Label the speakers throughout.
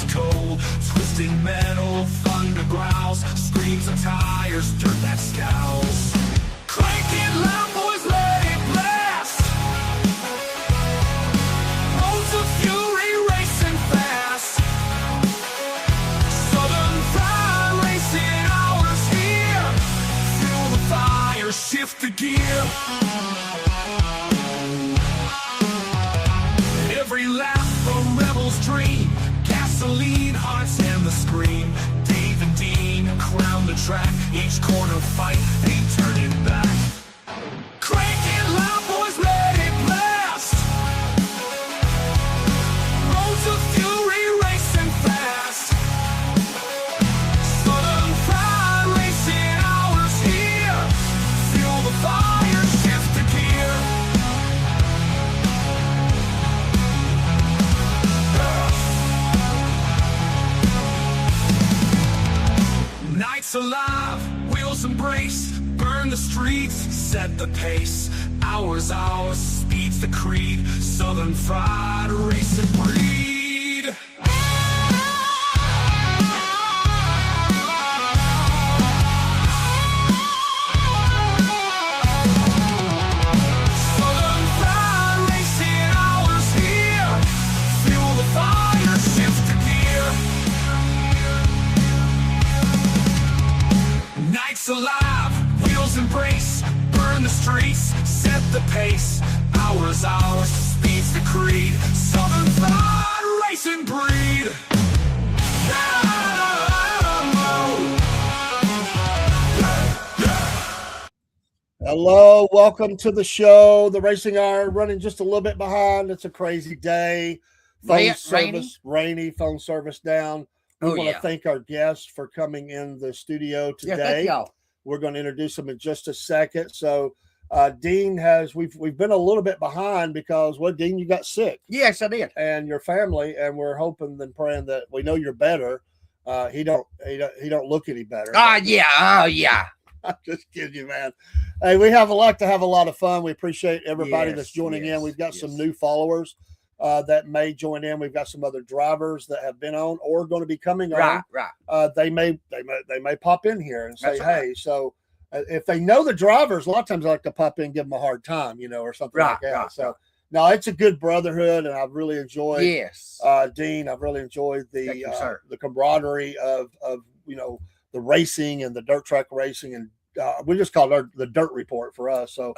Speaker 1: ice cold. Twisting metal, thunder growls, screams of tires, dirt that scowls. Crank it loud, boys, let it blast. Roads of fury racing fast. Southern fried racing hours here. Fuel the fire, shift the gear. Every lap a rebel's dream. Gasoline, hearts and the scream. Dave and Dean crown the track. Each corner fight, ain't turning back. Crank it loud, boys, let it blast. Roads of fury racing fast. Southern fried racing hours here. Fuel the fire, shift the gear. Nights alive, wheels embrace, burn the streets, set the pace. Hours, speed's the creed. Southern fried racing breed. Southern fried racing hours here. Fuel the fire, shift the gear. Nights alive, wheels embrace, burn the streets, set the pace. Hours, speed's the creed. Southern fried racing breed.
Speaker 2: Hello, welcome to the show. The Racing Hour running just a little bit behind. It's a crazy day. Phone service, rainy, phone service down. We want to thank our guests for coming in the studio today.
Speaker 3: Thank y'all.
Speaker 2: We're going to introduce them in just a second. So, Dean we've been a little bit behind because, well, Dean, you got sick.
Speaker 3: Yes, I did.
Speaker 2: And your family, and we're hoping and praying that we know you're better. He don't look any better.
Speaker 3: Yeah.
Speaker 2: I'm just kidding you, man. Hey, we like to have a lot of fun. We appreciate everybody that's joining in. We've got some new followers that may join in. We've got some other drivers that have been on or going to be coming on.
Speaker 3: Right.
Speaker 2: They may pop in here and say, hey, so if they know the drivers, a lot of times I like to pop in and give them a hard time, or something like that. So no, it's a good brotherhood, and I've really enjoyed Dean. I've really enjoyed the camaraderie of the racing and the dirt track racing, and we just call it the dirt report for us. So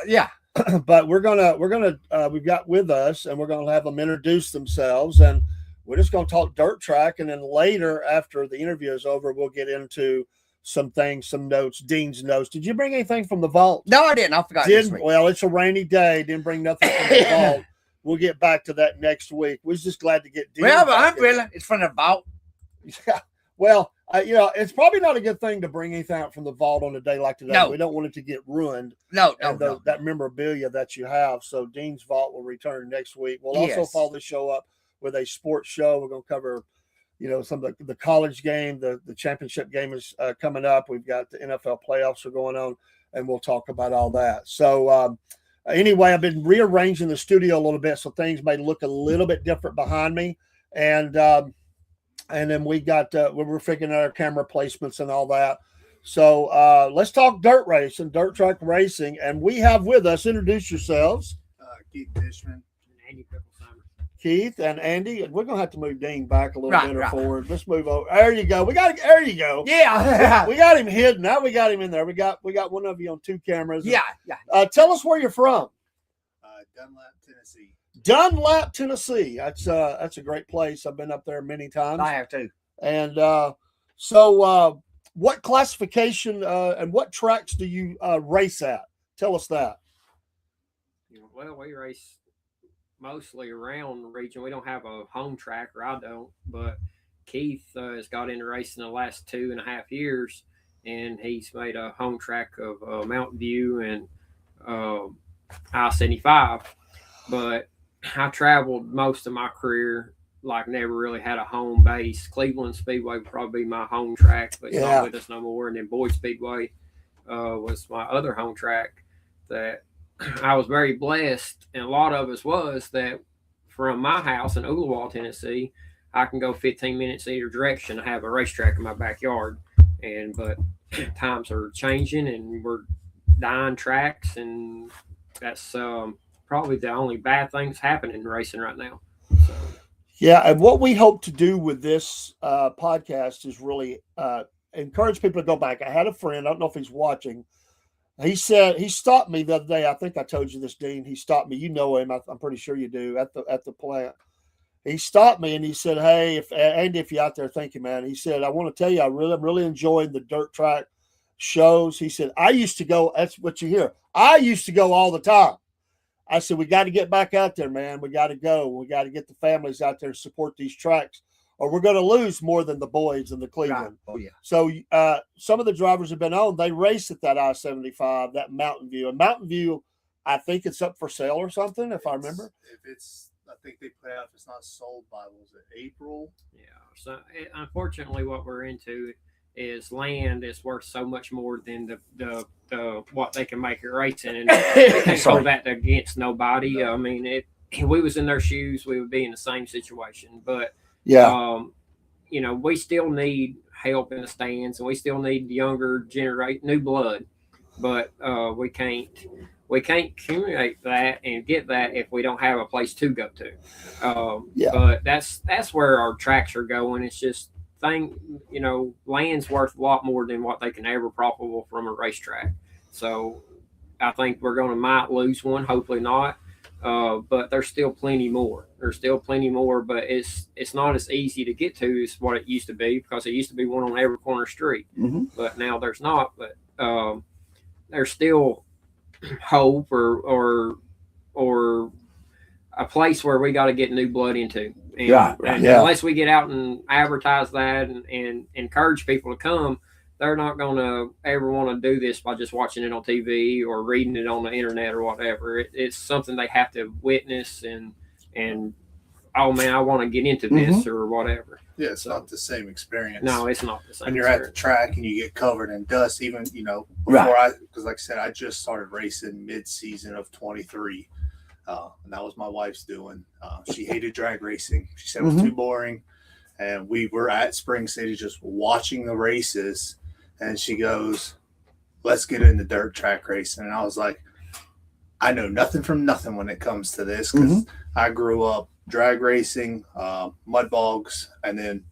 Speaker 2: but we've got with us, and we're gonna have them introduce themselves, and we're just gonna talk dirt track, and then later after the interview is over, we'll get into some things, some notes, Dean's notes. Did you bring anything from the vault?
Speaker 3: No, I didn't. I forgot.
Speaker 2: Well, it's a rainy day. Didn't bring nothing from the vault. We'll get back to that next week. We're just glad to get Dean.
Speaker 3: Well, I'm feeling it's from the vault.
Speaker 2: Yeah. Well, it's probably not a good thing to bring anything out from the vault on a day like today.
Speaker 3: No.
Speaker 2: We don't want it to get ruined.
Speaker 3: No.
Speaker 2: That memorabilia that you have. So Dean's vault will return next week. We'll also follow the show up with a sports show. We're going to cover, some of the college game. The championship game is coming up. We've got the NFL playoffs are going on, and we'll talk about all that. So anyway, I've been rearranging the studio a little bit, so things may look a little bit different behind me. And then we got we're figuring out our camera placements and all that. So let's talk dirt racing, dirt track racing, and we have with us. Introduce yourselves.
Speaker 4: Keith Dishman
Speaker 5: and Andy.
Speaker 2: Keith and Andy, and we're gonna have to move Dean back a little bit or forward. Let's move over. There you go. There you go.
Speaker 3: Yeah,
Speaker 2: we got him hidden. Now we got him in there. We got one of you on two cameras.
Speaker 3: Yeah.
Speaker 2: Tell us where you're from.
Speaker 4: Dunlap, Tennessee.
Speaker 2: Dunlap, Tennessee. That's a great place. I've been up there many times.
Speaker 3: I have too.
Speaker 2: And so what classification and what tracks do you race at? Tell us that.
Speaker 5: Well, we race mostly around the region. We don't have a home track, or I don't, but Keith has got into racing the last 2.5 years, and he's made a home track of Mountain View and I-75. But I traveled most of my career, never really had a home base. Cleveland Speedway would probably be my home track, but it's not with us no more. And then Boyd Speedway was my other home track that I was very blessed, and a lot of us was, that from my house in Oglewall, Tennessee, I can go 15 minutes either direction. I have a racetrack in my backyard, but times are changing and we're dying tracks, and that's probably the only bad things happening in racing right now. So.
Speaker 2: Yeah, and what we hope to do with this podcast is really encourage people to go back. I had a friend, I don't know if he's watching. He said he stopped me the other day. I think I told you this, Dean. He stopped me. You know him. I'm pretty sure you do at the plant. He stopped me and he said, "Hey, if you're out there, thank you, man." He said, "I want to tell you, I'm really enjoying the dirt track shows." He said, "I used to go." That's what you hear. I used to go all the time. I said, "We got to get back out there, man. We got to go. We got to get the families out there and support these tracks, or we're going to lose more than the boys in the Cleveland."
Speaker 3: Right. Oh, yeah.
Speaker 2: So some of the drivers have been on. They race at that I-75, that Mountain View. And Mountain View, I think it's up for sale or something, if I remember.
Speaker 4: I think they put out, if it's not sold by, was it April?
Speaker 5: Yeah. So unfortunately, what we're into is land is worth so much more than the what they can make it racing, and they can't hold that against nobody. I mean, if we was in their shoes, we would be in the same situation. But
Speaker 2: yeah,
Speaker 5: we still need help in the stands, and we still need younger new blood. But we can't accumulate that and get that if we don't have a place to go to. But that's where our tracks are going. It's just land's worth a lot more than what they can ever profitable from a racetrack. So I think we're going to might lose one, hopefully not. But there's still plenty more. But it's not as easy to get to as what it used to be, because it used to be one on every corner street.
Speaker 3: Mm-hmm.
Speaker 5: But now there's not. But there's still hope or a place where we got to get new blood into. And unless we get out and advertise that and encourage people to come, they're not going to ever want to do this by just watching it on TV or reading it on the internet or whatever. It's something they have to witness and oh man, I want to get into this or whatever.
Speaker 4: Yeah, it's not the same experience.
Speaker 5: No, it's not the same.
Speaker 4: When you're at the track and you get covered in dust, even before because like I said, I just started racing mid-season of 23. And that was my wife's doing. She hated drag racing. She said it was too boring. And we were at Spring City just watching the races. And she goes, "Let's get into dirt track racing." And I was like, I know nothing from nothing when it comes to this, because I grew up drag racing, mud bogs, and then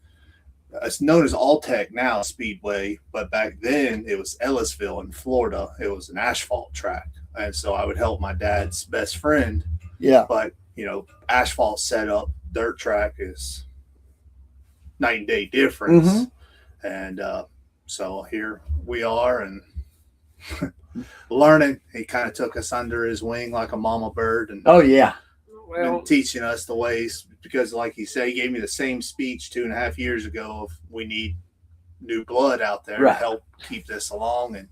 Speaker 4: it's known as Alltech now, Speedway. But back then it was Ellisville in Florida. It was an asphalt track. And so I would help my dad's best friend.
Speaker 2: Yeah.
Speaker 4: But, asphalt setup, dirt track is night and day difference. And so here we are and learning. He kind of took us under his wing like a mama bird. And been teaching us the ways, because like he said, he gave me the same speech 2.5 years ago of we need new blood out there to help keep this along. And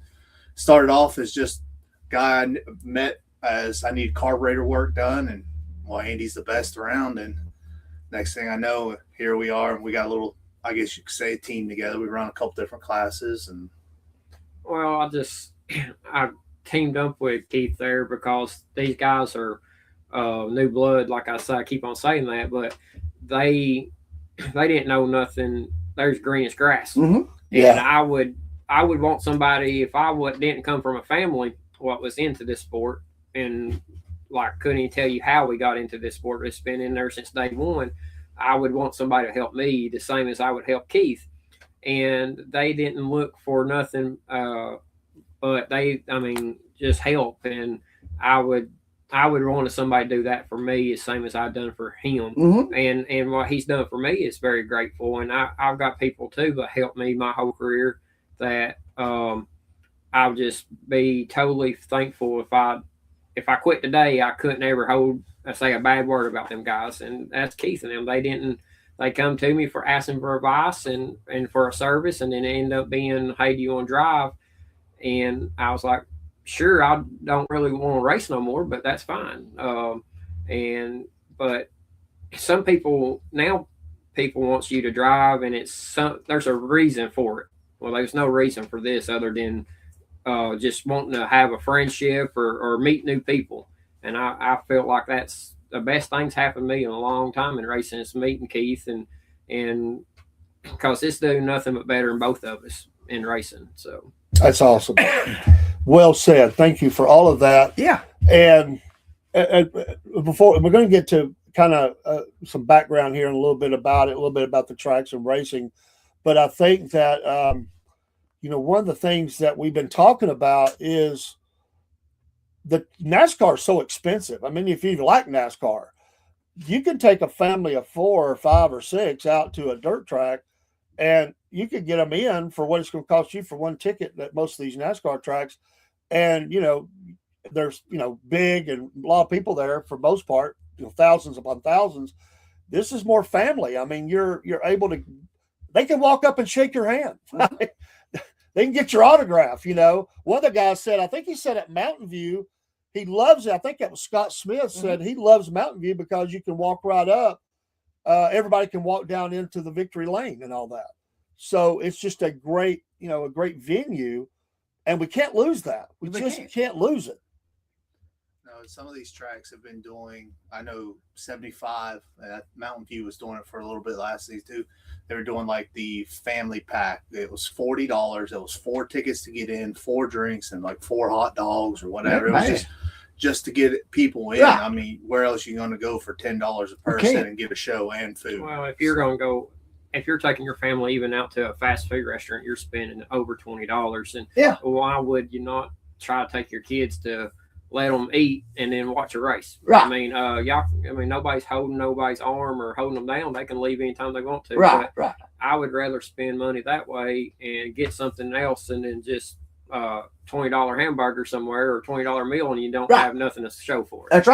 Speaker 4: started off as just guy I met as I need carburetor work done, and Andy's the best around, and next thing I know, here we are, and we got a little, I guess you could say, a team together. We run a couple different classes, and
Speaker 5: I teamed up with Keith there because these guys are new blood. Like I said, I keep on saying that, but they didn't know nothing. There's green as grass, and I would want somebody, if I didn't come from a family what was into this sport and couldn't even tell you how we got into this sport. It's been in there since day one. I would want somebody to help me the same as I would help Keith. And they didn't look for nothing, but just help. And I would want somebody to do that for me the same as I've done for him. And what he's done for me is very grateful. And I've got people too that helped me my whole career that I'll just be totally thankful. If I quit today, I couldn't ever say a bad word about them guys. And that's Keith and them. They come to me for asking for advice and for a service, and then it ended up being, "Hey, do you want to drive?" And I was like, "Sure, I don't really want to race no more, but that's fine." But some people wants you to drive, and there's a reason for it. Well, there's no reason for this other than just wanting to have a friendship or meet new people. And I felt like that's the best thing's happened to me in a long time in racing, is meeting Keith and and because it's doing nothing but better than both of us in racing. So
Speaker 2: that's awesome. Well said. Thank you for all of that.
Speaker 3: Yeah.
Speaker 2: And before we're going to get to kind of some background here and a little bit about the tracks and racing, but I think that one of the things that we've been talking about is the NASCAR is so expensive. I mean, if you like NASCAR, you can take a family of 4 or 5 or 6 out to a dirt track, and you could get them in for what it's going to cost you for one ticket at most of these NASCAR tracks. And, there's, big and a lot of people there for most part, thousands upon thousands. This is more family. I mean, you're able to, they can walk up and shake your hand. They can get your autograph. One of the guys said, I think he said at Mountain View, he loves it. I think that was Scott Smith said he loves Mountain View because you can walk right up. Everybody can walk down into the victory lane and all that. So it's just a great venue, and we can't lose that. We just can't lose it.
Speaker 4: No, some of these tracks have been doing, I know 75, Mountain View was doing it for a little bit last season too. They were doing like the family pack. It was $40. It was 4 tickets to get in, 4 drinks, and like 4 hot dogs or whatever. It was just to get people in. Yeah. I mean, where else are you going to go for $10 a person and get a show and food?
Speaker 5: Well, if you're taking your family even out to a fast food restaurant, you're spending over $20. And why would you not try to take your kids to let them eat and then watch a race?
Speaker 3: Right.
Speaker 5: I mean, nobody's holding nobody's arm or holding them down. They can leave anytime they want to.
Speaker 3: Right.
Speaker 5: I would rather spend money that way and get something else and then just $20 hamburger somewhere or $20 meal, and you don't have nothing to show for it.
Speaker 3: That's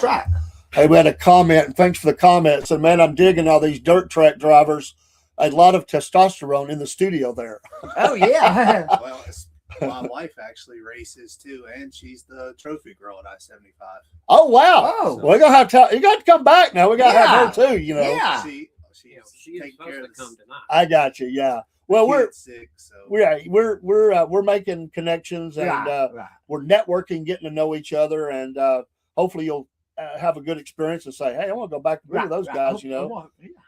Speaker 3: right.
Speaker 2: Hey, we had a comment, and thanks for the comment. Said, man, I'm digging all these dirt track drivers. A lot of testosterone in the studio there.
Speaker 3: Oh, yeah.
Speaker 4: Well, my wife actually races too, and she's the trophy girl at I-75.
Speaker 2: Oh, wow.
Speaker 3: Oh.
Speaker 2: Well, you got to come back now. We got to have her too,
Speaker 3: Yeah.
Speaker 4: She
Speaker 5: is supposed to come tonight.
Speaker 2: I got you. Yeah. Well, we're
Speaker 4: sick, so
Speaker 2: we're making connections, and we're networking, getting to know each other, and hopefully you'll have a good experience and say, hey, I want to go back to one of those guys.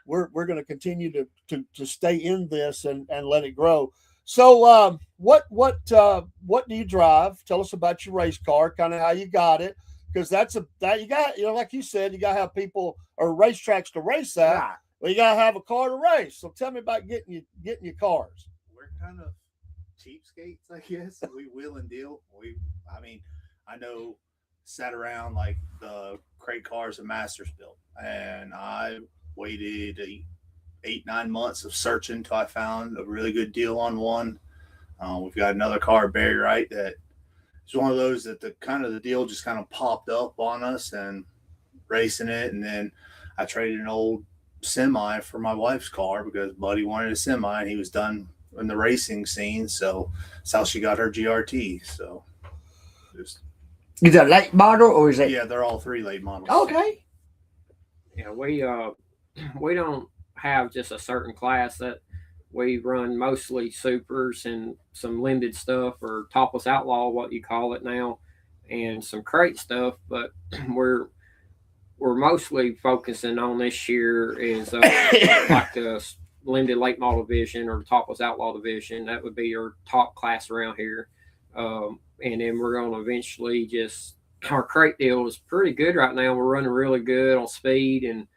Speaker 2: We're going to continue to stay in this and let it grow. So what do you drive? Tell us about your race car, kind of how you got it, because you got, like you said, you got to have people or racetracks to race that.
Speaker 3: Right.
Speaker 2: Well, you got to have a car to race. So tell me about getting your cars.
Speaker 4: We're kind of cheapskates, I guess. We wheel and deal. I know sat around like the crate cars and Masters built, and I waited 8-9 months of searching until I found a really good deal on one. We've got another car, Barry Wright, that is one of those that the deal just kind of popped up on us and racing it. And then I traded an old semi for my wife's car because Buddy wanted a semi and he was done in the racing scene. So that's how she got her GRT. So
Speaker 3: is it a late model or is it?
Speaker 4: Yeah, they're all 3 late models.
Speaker 3: Okay.
Speaker 5: Yeah, we don't have just a certain class. That we run mostly supers and some limited stuff, or topless outlaw, what you call it now, and some crate stuff. But we're mostly focusing on this year is like the limited late model division or the topless outlaw division. That would be your top class around here. And then we're going to eventually our crate deal is pretty good right now. We're running really good on speed, and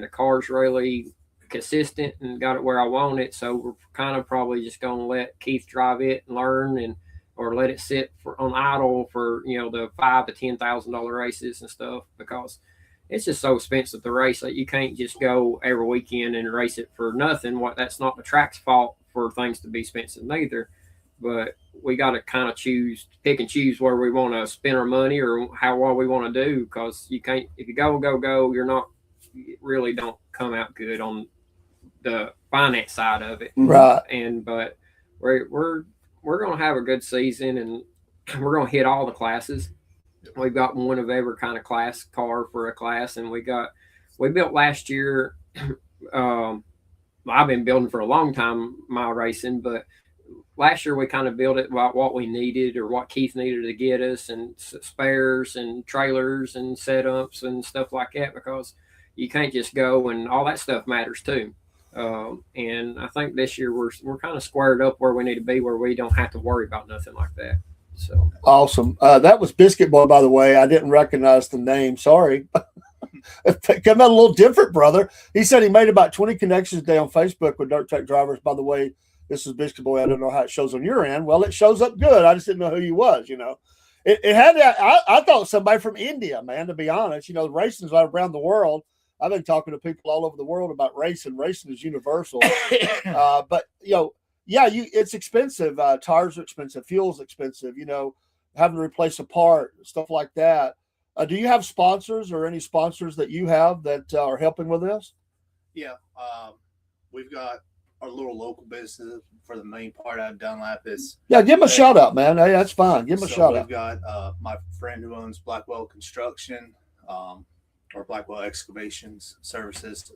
Speaker 5: the car's really consistent and got it where I want it. So we're kind of probably just going to let Keith drive it and learn, or let it sit on idle for, the $5,000 to $10,000 races and stuff, because it's just so expensive to race that you can't just go every weekend and race it for nothing. That's not the track's fault for things to be expensive neither, but we got to kind of pick and choose where we want to spend our money or what we want to do, because you can't, if you go, you really don't come out good on the finance side of it.
Speaker 2: Right.
Speaker 5: But we're going to have a good season, and we're going to hit all the classes. We've got one of every kind of class car for a class, and we built last year. I've been building for a long time, my racing, but last year we kind of built it about what we needed or what Keith needed to get us, and spares and trailers and setups and stuff like that, because you can't just go, and all that stuff matters too. And I think this year we're kind of squared up where we need to be, where we don't have to worry about nothing like that. So
Speaker 2: awesome. That was Biscuit Boy, by the way. I didn't recognize the name. Sorry. It came out a little different, brother. He said he made about 20 connections a day on Facebook with dirt track drivers. By the way, this is Biscuit Boy. I don't know how it shows on your end. Well, it shows up good. I just didn't know who you was, you know. It had that. I thought somebody from India, man, to be honest. You know, racing's all around the world. I've been talking to people all over the world about racing. Racing is universal. But, you know, yeah, it's expensive. Tires are expensive. Fuel's expensive, you know, having to replace a part, stuff like that. Do you have sponsors or any sponsors that you have that are helping with this?
Speaker 4: Yeah. We've got our little local business for the main part out of Dunlap.
Speaker 2: Yeah, give him a shout out, man. Hey, that's fine. Give him a shout out.
Speaker 4: We've got my friend who owns Blackwell Construction, or Blackwell Excavations Services,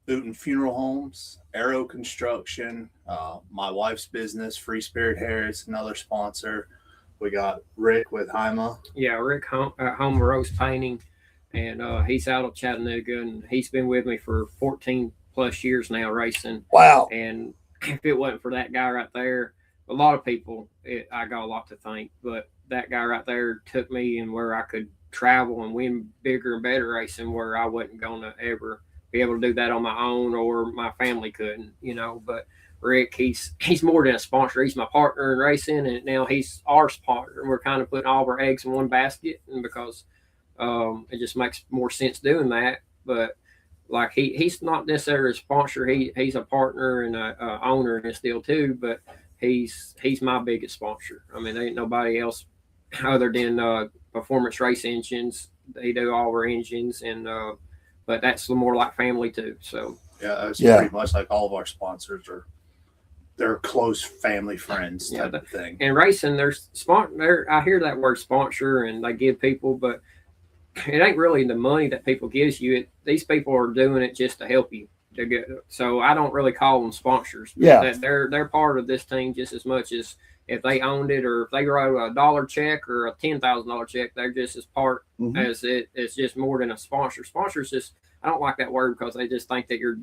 Speaker 4: Newton Funeral Homes, Arrow Construction, my wife's business, Free Spirit Hair, is another sponsor. We got Rick with Hyma.
Speaker 5: Yeah, Rick Home Rose Painting, and he's out of Chattanooga, and he's been with me for 14 plus years now racing.
Speaker 2: Wow.
Speaker 5: And if it wasn't for that guy right there, a lot of people, I got a lot to thank, but that guy right there took me in where I could travel and win bigger and better racing, where I wasn't going to ever be able to do that on my own, or my family couldn't, you know. But Rick, he's more than a sponsor. He's my partner in racing, and now he's our partner. We're kind of putting all of our eggs in one basket, and because it just makes more sense doing that. But like he's not necessarily a sponsor. He's a partner and a owner in this deal too. But he's my biggest sponsor. I mean, there ain't nobody else other than Performance Race Engines. They do all our engines, and but that's more like family too. So
Speaker 4: yeah, it's pretty much like all of our sponsors are. They're close family friends type of thing.
Speaker 5: And racing, I hear that word sponsor, and they give people, but it ain't really the money that people gives you. These people are doing it just to help you to get. So I don't really call them sponsors.
Speaker 2: Yeah,
Speaker 5: they're part of this team just as much as if they owned it, or if they wrote a $1 check or a $10,000 check. They're just as part as it. It's just more than a sponsor. Sponsors just, I don't like that word because they just think that you're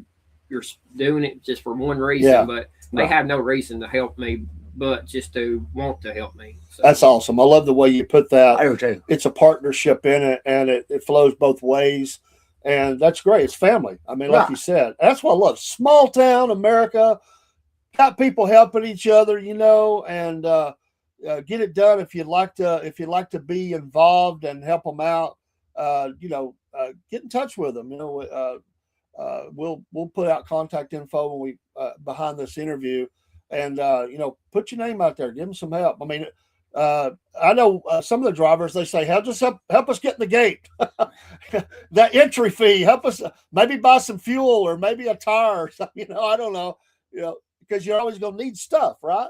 Speaker 5: doing it just for one reason, but they have no reason to help me but just to want to help me. So
Speaker 2: that's awesome. I love the way you put that.
Speaker 3: I do too.
Speaker 2: It's a partnership in it, and it flows both ways, and that's great. It's family. I mean, like you said, that's what I love. Small town America, got people helping each other, you know, and get it done. If you'd like to be involved and help them out, you know, get in touch with them. You know, we'll put out contact info when we behind this interview, and you know, put your name out there, give them some help. I mean, I know some of the drivers, they say, help us get in the gate. That entry fee, help us maybe buy some fuel or maybe a tire or something. You know, I don't know, you know, because you're always going to need stuff, right?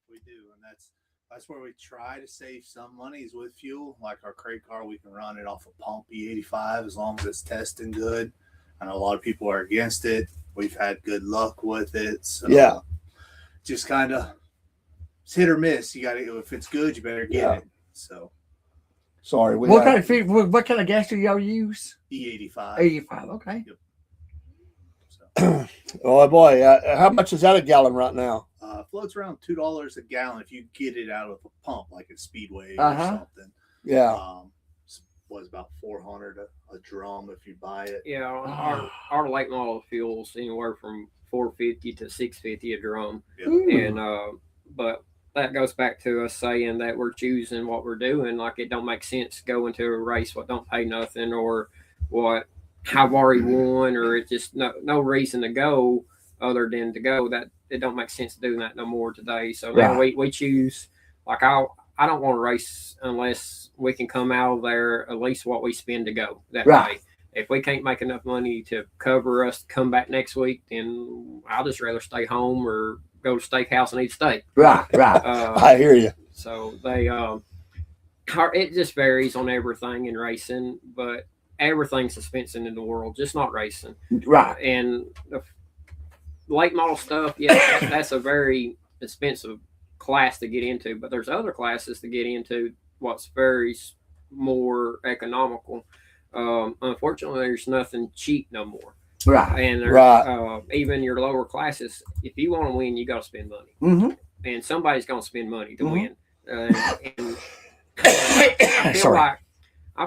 Speaker 4: We do, and that's where we try to save some monies with fuel. Like our crate car, we can run it off a pump E85 as long as it's testing good. I know a lot of people are against it. We've had good luck with it. So just kind of hit or miss. You got to, if it's good, you better get it. So
Speaker 2: sorry.
Speaker 3: What kind of gas do y'all use?
Speaker 4: E85.
Speaker 3: 85. Okay.
Speaker 4: Yep.
Speaker 2: So. Oh boy, how much is that a gallon right now?
Speaker 4: Floats around $2 a gallon if you get it out of a pump like at Speedway or something.
Speaker 2: Yeah.
Speaker 4: Was about $400 a drum if you buy it.
Speaker 5: Yeah, our late model fuels anywhere from $450 to $650 a drum.
Speaker 4: Yep.
Speaker 5: And but that goes back to us saying that we're choosing what we're doing. Like, it don't make sense going to a race what don't pay nothing, or what I've already won, or it just no reason to go other than to go. That it don't make sense doing that no more today. So now we choose. Like, I don't want to race unless we can come out of there at least what we spend to go that day. If we can't make enough money to cover us to come back next week, then I'll just rather stay home or go to steakhouse and eat steak.
Speaker 3: Right.
Speaker 2: I hear you.
Speaker 5: So they, it just varies on everything in racing, but everything's expensive in the world, just not racing.
Speaker 3: Right.
Speaker 5: And the late model stuff, that's a very expensive class to get into, but there's other classes to get into what's very more economical. Unfortunately, there's nothing cheap no more.
Speaker 3: Right.
Speaker 5: And even your lower classes, if you want to win, you got to spend money.
Speaker 3: Mm-hmm.
Speaker 5: And somebody's going to spend money to win. And I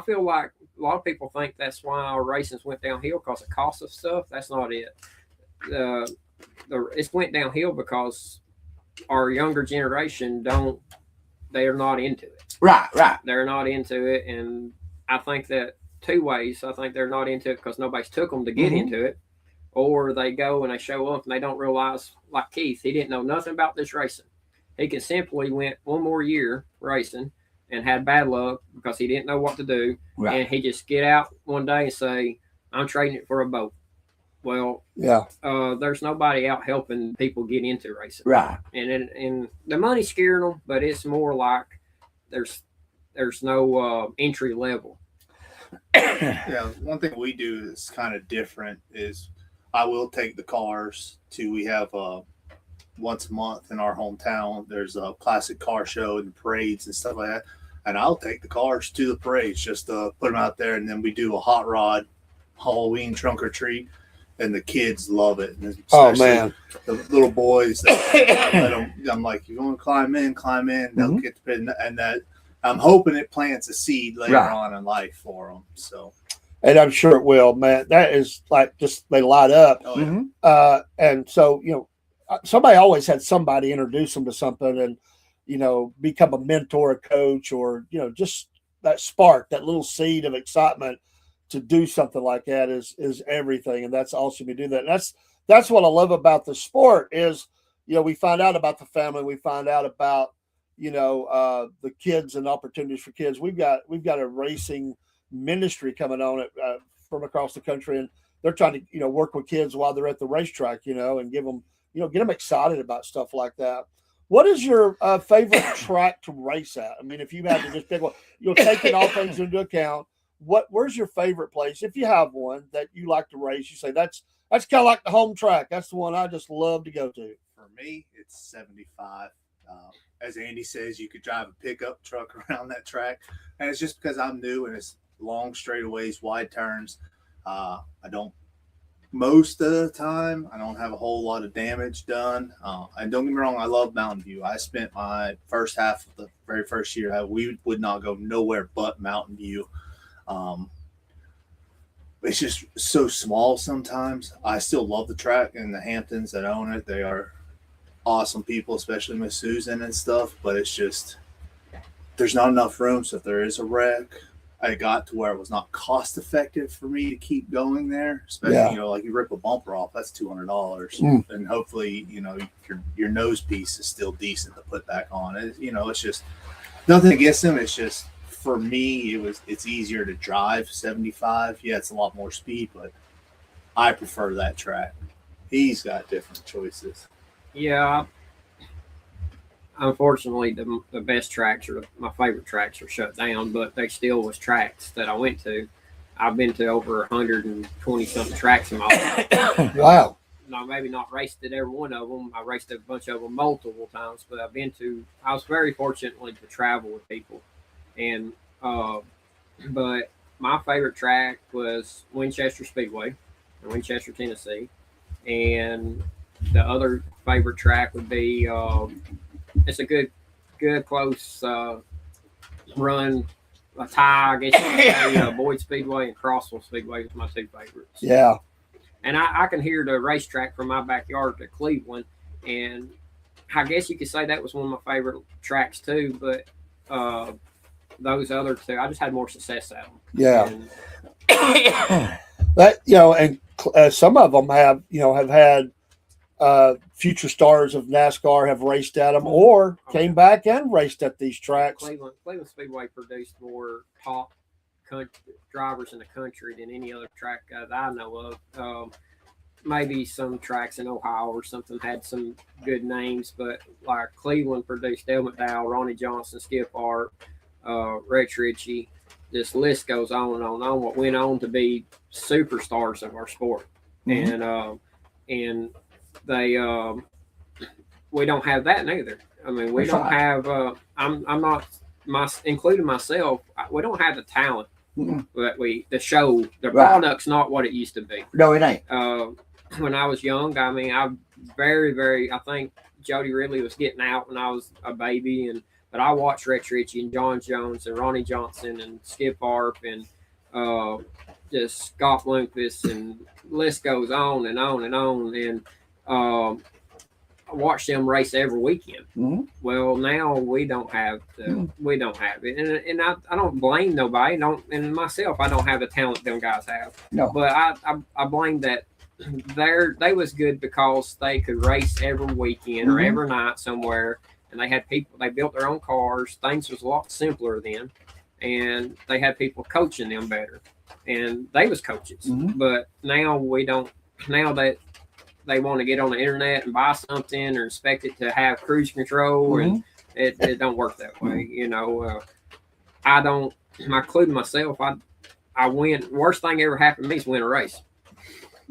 Speaker 5: feel like a lot of people think that's why our racings went downhill because of cost of stuff. That's not it. It went downhill because our younger generation they're not into it.
Speaker 3: Right.
Speaker 5: They're not into it, and I think that two ways. I think they're not into it because nobody's took them to get into it, or they go and they show up and they don't realize, like Keith, he didn't know nothing about this racing. He could simply went one more year racing and had bad luck because he didn't know what to do, and he just get out one day and say, "I'm trading it for a boat." Well, there's nobody out helping people get into racing,
Speaker 3: right?
Speaker 5: And the money's scaring them, but it's more like there's no entry level.
Speaker 4: Yeah, one thing we do that's kind of different is I will take the cars to. We have once a month in our hometown. There's a classic car show and parades and stuff like that, and I'll take the cars to the parades just to put them out there, and then we do a hot rod Halloween trunk or treat. And the kids love it.
Speaker 2: Oh, man.
Speaker 4: The little boys, I'm like, you want to climb in, they'll get the pit. And that I'm hoping it plants a seed later on in life for them. So,
Speaker 2: and I'm sure it will, man. That is like just they light up.
Speaker 4: Oh, yeah.
Speaker 2: And so, somebody always had somebody introduce them to something and, become a mentor, a coach, or, just that spark, that little seed of excitement to do something like that is everything. And that's awesome to do that. And that's what I love about the sport is, we find out about the family. We find out about, the kids and opportunities for kids. We've got a racing ministry coming on it from across the country, and they're trying to, work with kids while they're at the racetrack, and give them, get them excited about stuff like that. What is your favorite track to race at? I mean, if you had to just pick one, taking all things into account, where's your favorite place, if you have one that you like to race? You say that's kind of like the home track. That's the one I just love to go to.
Speaker 4: For me, it's 75. As Andy says, you could drive a pickup truck around that track, and it's just because I'm new and it's long straightaways, wide turns. Most of the time, I don't have a whole lot of damage done. And don't get me wrong, I love Mountain View. I spent my first half of the very first year, we would not go nowhere but Mountain View. It's just so small sometimes. I still love the track and the Hamptons that own it. They are awesome people, especially Miss Susan and stuff, but it's just there's not enough room. So if there is a wreck, I got to where it was not cost effective for me to keep going there, especially like you rip a bumper off, that's $200, and hopefully your nose piece is still decent to put back on. It's just nothing against them. It's just for me, it's easier to drive 75. Yeah, it's a lot more speed, but I prefer that track. He's got different choices.
Speaker 5: Yeah. Unfortunately, the best tracks my favorite tracks are shut down, but they still was tracks that I went to. I've been to over 120 something tracks in my life.
Speaker 2: Wow.
Speaker 5: No, maybe not raced at every one of them. I raced a bunch of them multiple times, but I was very fortunate to travel with people. And but my favorite track was Winchester Speedway in Winchester, Tennessee, and the other favorite track would be it's a good close run, a tie, I guess you could say, Boyd Speedway and Crossville Speedway is my two favorites.
Speaker 2: Yeah,
Speaker 5: and I can hear the racetrack from my backyard to Cleveland, and I guess you could say that was one of my favorite tracks too. But those other two, I just had more success at them.
Speaker 2: Yeah. That, and some of them have had future stars of NASCAR have raced at them or came back and raced at these tracks.
Speaker 5: Cleveland Speedway produced more top drivers in the country than any other track that I know of. Maybe some tracks in Ohio or something had some good names, but like Cleveland produced Dale McDowell, Ronnie Johnson, Skip Hart, Rex Ritchie. This list goes on and on and on. What went on to be superstars of our sport, and they we don't have that neither. I mean, we don't have. I'm not including myself. We don't have the talent But the product's not what it used to be.
Speaker 3: No, it ain't.
Speaker 5: When I was young, I mean, I think Jody Ridley was getting out when I was a baby, but I watched Rex Ritchie and John Jones and Ronnie Johnson and Skip Harp and just Scott Lucas, and the list goes on and on and on. And I watched them race every weekend. Well, now we don't have it, and I don't blame nobody. And myself, I don't have the talent them guys have.
Speaker 3: No,
Speaker 5: but I blame that. They was good because they could race every weekend or every night somewhere, and they had people. They built their own cars. Things was a lot simpler then, and they had people coaching them better, and they was coaches. But now we don't. Now that they want to get on the internet and buy something or expect it to have cruise control, and it don't work that way. You know, I don't. Including myself, I win. Worst thing ever happened to me is win a race.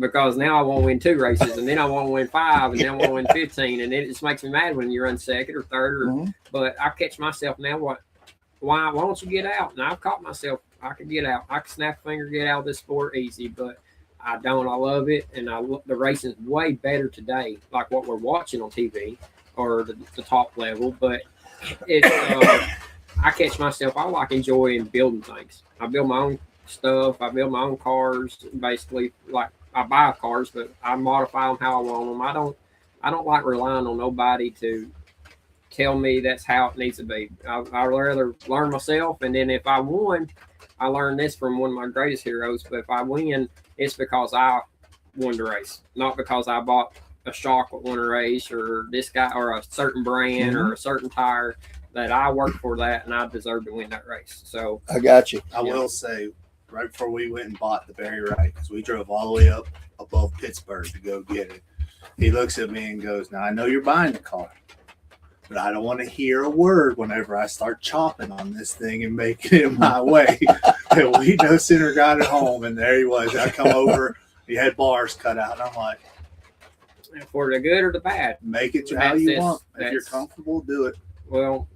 Speaker 5: Because now I want to win 2 races, and then I want to win 5, and then I want to win 15, and it just makes me mad when you run second or third. But I catch myself now. Why don't you get out? And I've caught myself. I could get out. I could snap a finger, get out of this sport easy, but I don't. I love it, and the racing is way better today, like what we're watching on TV or the top level. But I catch myself. I like enjoying building things. I build my own stuff. I build my own cars, basically like. I buy cars, but I modify them how I want them. I don't like relying on nobody to tell me that's how it needs to be. I'd rather learn myself, and then if I won, I learned this from one of my greatest heroes. But if I win, it's because I won the race, not because I bought a shock that won a race or this guy or a certain brand or a certain tire. That I worked for that, and I deserve to win that race. So
Speaker 2: I got you.
Speaker 4: I will say. Right before we went and bought the Barry Wright, because we drove all the way up above Pittsburgh to go get it. He looks at me and goes, "Now I know you're buying the car, but I don't want to hear a word whenever I start chopping on this thing and making it my way." And we no sooner got it home, and there he was. I come over, he had bars cut out, and I'm like,
Speaker 5: for the good or the bad,
Speaker 4: make it how you want. If you're comfortable, do it.
Speaker 5: Well,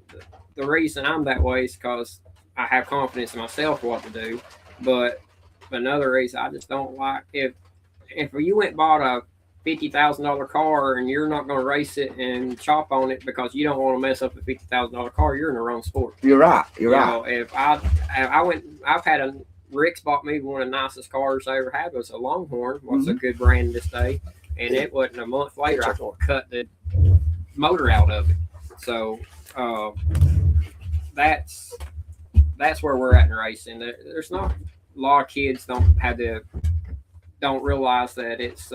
Speaker 5: the reason I'm that way is because I have confidence in myself what to do. But another reason I just don't like if you went and bought a $50,000 car and you're not going to race it and chop on it because you don't want to mess up a $50,000 car, you're in the wrong sport.
Speaker 3: You're right. You're right.
Speaker 5: Know, if I've had Rick's bought me one of the nicest cars I ever had. It was a Longhorn. What's a good brand this day? And it wasn't a month later I cut the motor out of it. So that's where we're at in racing. There's not a lot of kids don't realize that it's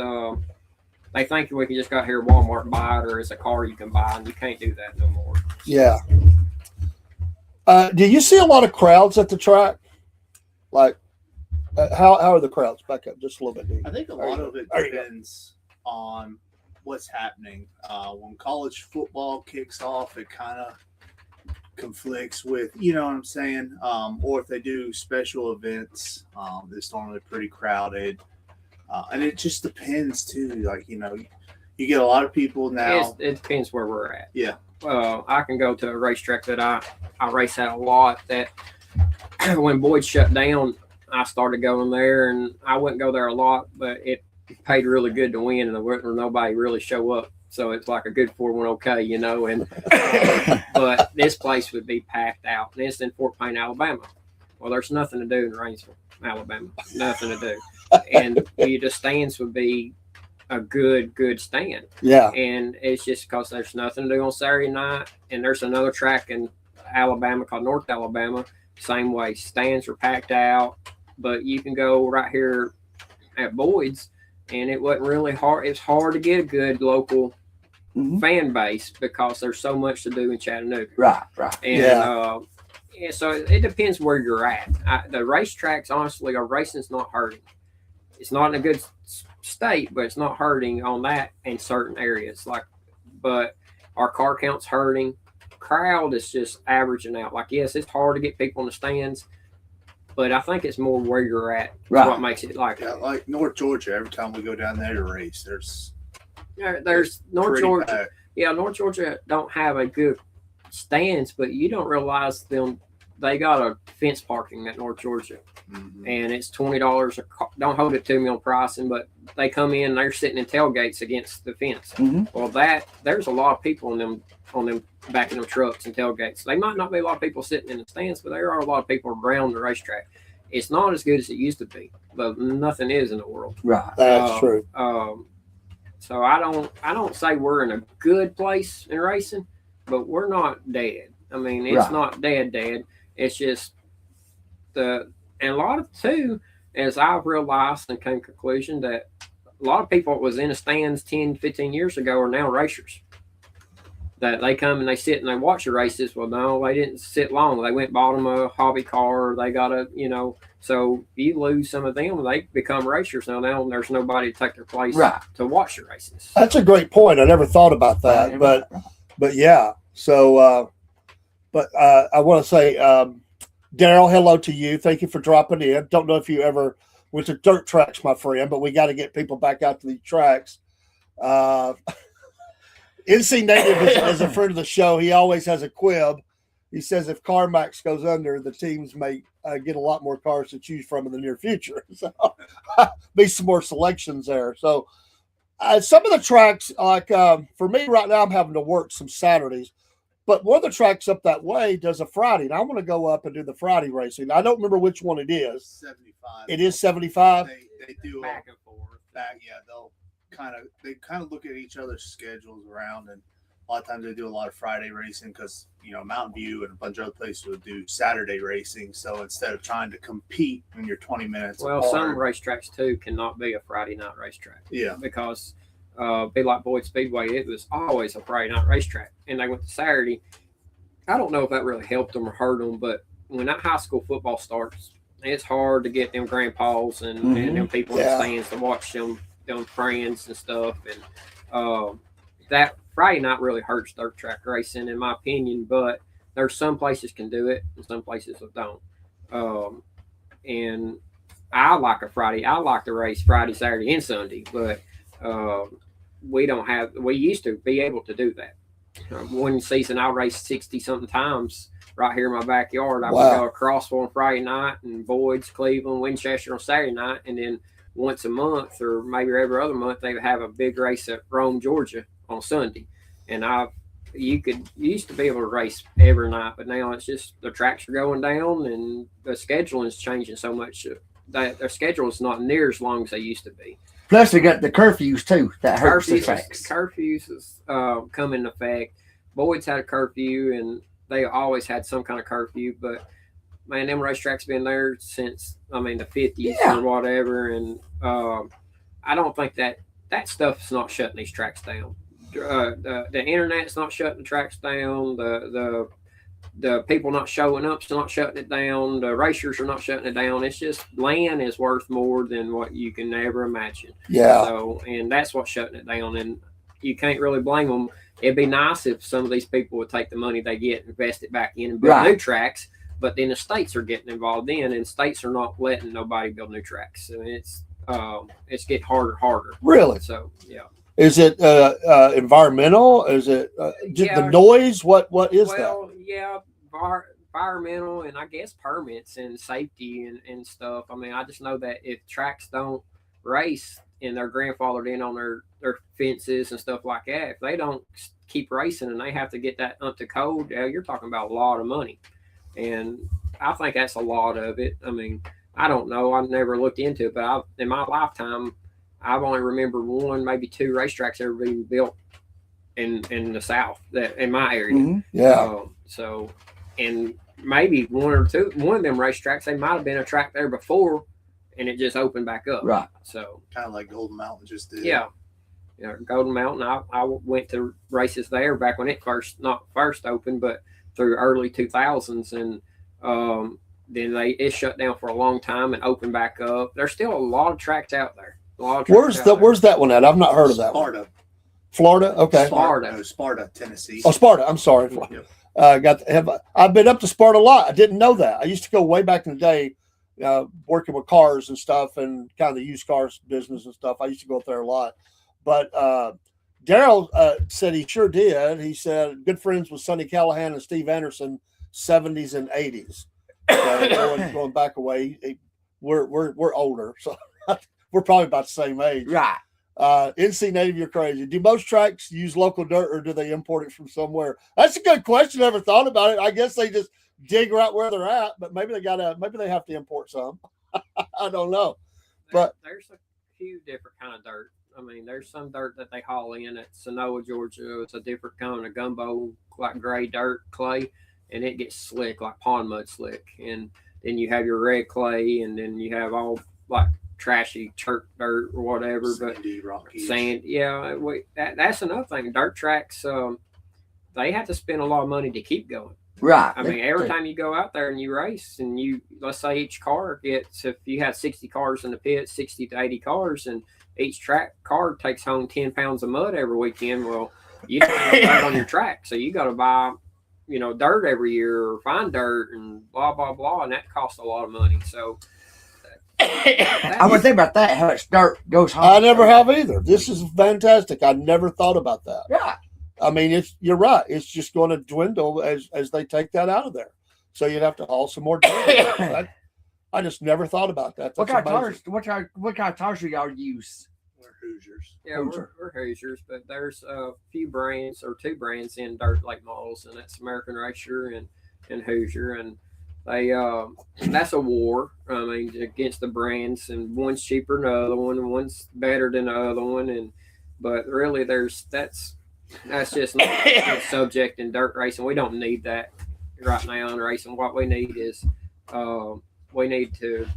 Speaker 5: they think we can just go here to Walmart and buy it, or it's a car you can buy, and you can't do that no more.
Speaker 2: Yeah. Do you see a lot of crowds at the track? Like, how are the crowds? Back up just a little bit.
Speaker 4: I think a lot of it depends on what's happening. When college football kicks off, it kind of conflicts with, you know what I'm saying? Or if they do special events, it's normally pretty crowded. And it just depends too. Like, you know, you get a lot of people now.
Speaker 5: It depends where we're at.
Speaker 4: Yeah.
Speaker 5: I can go to a racetrack that I race at a lot that when Boyd shut down, I started going there, and I wouldn't go there a lot, but it paid really good to win, and there wasn't nobody really show up. So it's like a good 4-1 you know. And but this place would be packed out, and it's in Fort Payne, Alabama. Well, there's nothing to do in Rainsville, Alabama. Nothing to do, and the stands would be a good stand.
Speaker 2: Yeah.
Speaker 5: And it's just because there's nothing to do on Saturday night, and there's another track in Alabama called North Alabama. Same way, stands are packed out, but you can go right here at Boyd's. And it wasn't really hard. It's hard to get a good local fan base because there's so much to do in Chattanooga.
Speaker 3: Right.
Speaker 5: And so it depends where you're at. The racetracks, honestly, our racing's not hurting. It's not in a good state, but it's not hurting on that in certain areas. But our car count's hurting. Crowd is just averaging out. Like, yes, it's hard to get people in the stands. But I think it's more where you're at. Right. What makes it like
Speaker 4: like North Georgia. Every time we go down there to race, there's
Speaker 5: North Georgia. Packed. Yeah, North Georgia don't have a good stands, but you don't realize them they got a fence parking at North Georgia, and it's $20 a car. Don't hold it to me on pricing, but they come in, they're sitting in tailgates against the fence. Well, there's a lot of people on them back in them trucks and tailgates. They might not be a lot of people sitting in the stands, but there are a lot of people around the racetrack. It's not as good as it used to be, but nothing is in the world.
Speaker 3: Right.
Speaker 2: That's true.
Speaker 5: So I don't say we're in a good place in racing, but we're not dead. I mean, it's not dead. It's just and a lot of too, as I've realized and came to the conclusion that a lot of people that was in the stands 10, 15 years ago are now racers. That they come and they sit and they watch the races. Well, no, they didn't sit long. They went and bought them a hobby car. They got so you lose some of them, they become racers. Now there's nobody to take their place to watch the races.
Speaker 2: That's a great point. I never thought about that, but yeah. So, I want to say, Daryl, hello to you. Thank you for dropping in. Don't know if you ever went to dirt tracks, my friend, but we got to get people back out to these tracks. NC Native is a friend of the show. He always has a quib. He says if CarMax goes under, the teams may get a lot more cars to choose from in the near future. So be some more selections there. So some of the tracks, like for me right now, I'm having to work some Saturdays. But one of the tracks up that way does a Friday. And I want to go up and do the Friday racing. I don't remember which one it is.
Speaker 4: 75.
Speaker 2: It is 75?
Speaker 4: They do
Speaker 5: back and forth.
Speaker 4: They'll kind of look at each other's schedules around, and a lot of times they do a lot of Friday racing because Mountain View and a bunch of other places would do Saturday racing. So instead of trying to compete when you're 20 minutes
Speaker 5: well,
Speaker 4: apart,
Speaker 5: some racetracks too cannot be a Friday night racetrack.
Speaker 4: Yeah,
Speaker 5: because be like Boyd Speedway, it was always a Friday night racetrack, and they went to Saturday. I don't know if that really helped them or hurt them, but when that high school football starts, it's hard to get them grandpas and them people in the stands to watch them friends and stuff, and that Friday night really hurts dirt track racing in my opinion, but there's some places can do it and some places that don't. And I like to race Friday, Saturday, and Sunday, but we used to be able to do that. One season I raced 60 something times right here in my backyard. I would go across on Friday night and Boyd's, Cleveland, Winchester on Saturday night, and then once a month or maybe every other month they would have a big race at Rome, Georgia on Sunday. And you used to be able to race every night, but now it's just the tracks are going down and the scheduling is changing so much that their schedule is not near as long as they used to be.
Speaker 3: Plus they got the curfews too that hurts the tracks.
Speaker 5: Curfews has come into effect. Boyd's had a curfew and they always had some kind of curfew, but man, them racetracks been there since the 50s or whatever, and I don't think that stuff's not shutting these tracks down. The internet's not shutting the tracks down. The people not showing up's not shutting it down. The racers are not shutting it down. It's just land is worth more than what you can ever imagine.
Speaker 2: Yeah.
Speaker 5: So, and that's what's shutting it down, and you can't really blame them. It'd be nice if some of these people would take the money they get and invest it back in and build new tracks. But then the states are getting involved in, and states are not letting nobody build new tracks. So it's getting harder.
Speaker 2: Really?
Speaker 5: So yeah.
Speaker 2: Is it environmental? Is it the noise? What is that?
Speaker 5: Well, yeah, environmental, and I guess permits and safety and stuff. I just know that if tracks don't race and they're grandfathered in on their fences and stuff like that, if they don't keep racing and they have to get that up to code, you're talking about a lot of money. And I think that's a lot of it. I don't know. I've never looked into it, but in my lifetime, I've only remembered one, maybe two racetracks ever being built in the South, that in my area.
Speaker 2: Mm-hmm. Yeah.
Speaker 5: So, and maybe one of them racetracks, they might have been a track there before, and it just opened back up.
Speaker 3: Right.
Speaker 5: So
Speaker 4: kind of like Golden Mountain just did.
Speaker 5: Yeah. Golden Mountain. I went to races there back when it not first opened, but through early 2000s, and then it shut down for a long time and opened back up. There's still a lot of tracks out there. Where's
Speaker 2: that one at? I've not heard of that
Speaker 4: Sparta.
Speaker 2: one. Florida? Okay.
Speaker 4: Sparta, Tennessee.
Speaker 2: Oh, Sparta. I'm sorry. Yep. I've been up to Sparta a lot. I didn't know that. I used to go way back in the day working with cars and stuff and kind of the used cars business and stuff. I used to go up there a lot. But Daryl said he sure did. He said good friends with Sonny Callahan and Steve Anderson 70s and 80s. So going back away, we're older, so we're probably about the same age.
Speaker 3: Right.
Speaker 2: NC Native, you're crazy. Do most tracks use local dirt, or do they import it from somewhere? That's a good question. Never thought about it. I guess they just dig right where they're at, but maybe they have to import some. I don't know. But
Speaker 5: there's a few different kind of dirt. I mean, there's some dirt that they haul in at Sonoa, Georgia. It's a different kind of gumbo, like gray dirt, clay, and it gets slick, like pond mud slick. And then you have your red clay, and then you have all like trashy church dirt or whatever.
Speaker 4: Sandy, rocky.
Speaker 5: Sand, yeah. That's another thing. Dirt tracks, they have to spend a lot of money to keep going.
Speaker 3: Right.
Speaker 5: I mean, every time you go out there and you race, and let's say each car gets, if you have 60 cars in the pit, 60 to 80 cars, and each car takes home 10 pounds of mud every weekend. Well, you don't have dirt on your track, so you got to buy, dirt every year or find dirt and blah blah blah, and that costs a lot of money. So
Speaker 3: I would think about that. How much dirt goes home?
Speaker 2: I never have either. This is fantastic. I never thought about that.
Speaker 3: Yeah.
Speaker 2: I mean, you're right. It's just going to dwindle as they take that out of there. So you'd have to haul some more dirt. I just never thought about that.
Speaker 3: What kind of tires do y'all use?
Speaker 4: We're Hoosiers.
Speaker 5: Yeah, we're Hoosiers, but there's a few brands or two brands in dirt late models, and that's American Racer and Hoosier, and they that's a war. I mean, against the brands, and one's cheaper than the other one, and one's better than the other one, but really that's just not a subject in dirt racing. We don't need that right now in racing. What we need is we need to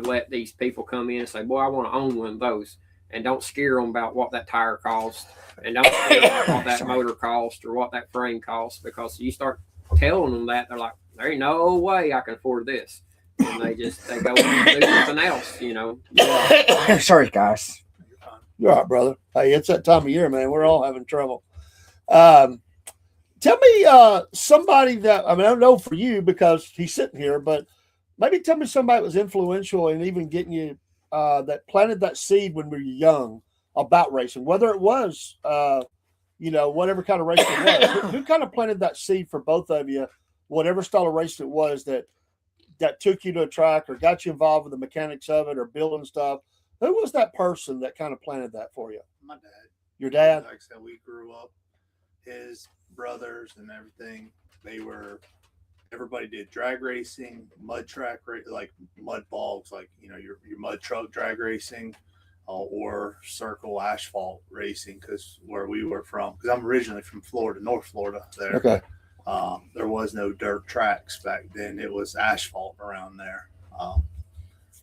Speaker 5: let these people come in and say, boy, I want to own one of those, and don't scare them about what that tire costs, and don't scare them about what that motor costs or what that frame costs, because you start telling them that, they're like, there ain't no way I can afford this, and they go and do something else,
Speaker 3: Yeah. Sorry, guys.
Speaker 2: You're all right, brother. Hey, it's that time of year, man. We're all having trouble. Tell me somebody that, I don't know for you because he's sitting here, but maybe tell me somebody that was influential in even getting you, that planted that seed when we were young about racing, whether it was, whatever kind of race it was. Who kind of planted that seed for both of you, whatever style of race it was that took you to a track or got you involved with the mechanics of it or building stuff? Who was that person that kind of planted that for you?
Speaker 4: My dad.
Speaker 2: Your dad?
Speaker 4: Like I said, we grew up, his brothers and everything, everybody did drag racing, mud track, like mud bogs, like, your mud truck drag racing, or circle asphalt racing, because where we were from, because I'm originally from Florida, North Florida there.
Speaker 2: Okay.
Speaker 4: There was no dirt tracks back then. It was asphalt around there.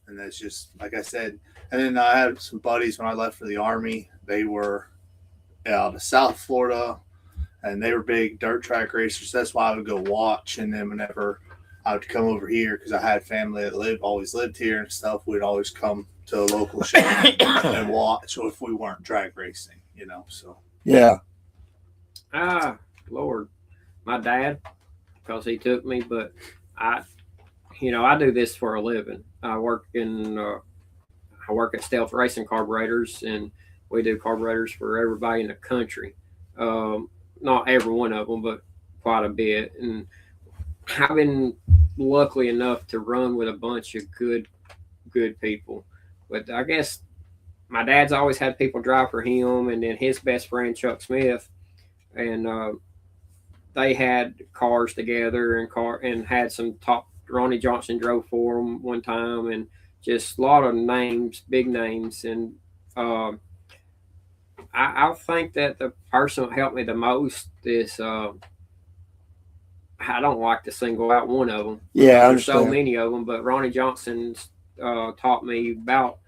Speaker 4: And that's just, like I said, and then I had some buddies when I left for the Army. They were out of South Florida, and they were big dirt track racers. That's why I would go watch. And then whenever I would come over here, because I had family that always lived here and stuff, we'd always come to a local show and watch, or if we weren't drag racing, so.
Speaker 2: Yeah.
Speaker 5: Lord, my dad, because he took me, but I do this for a living. I work at Stealth Racing Carburetors, and we do carburetors for everybody in the country. Not every one of them, but quite a bit. And I've been lucky enough to run with a bunch of good people. But I guess my dad's always had people drive for him, and then his best friend, Chuck Smith, and they had cars together and had some top. Ronnie Johnson drove for him one time, and just a lot of names, big names. And I think that the person that helped me the most is, I don't like to single out one of them.
Speaker 2: Yeah,
Speaker 5: there's so many of them, but Ronnie Johnson taught me about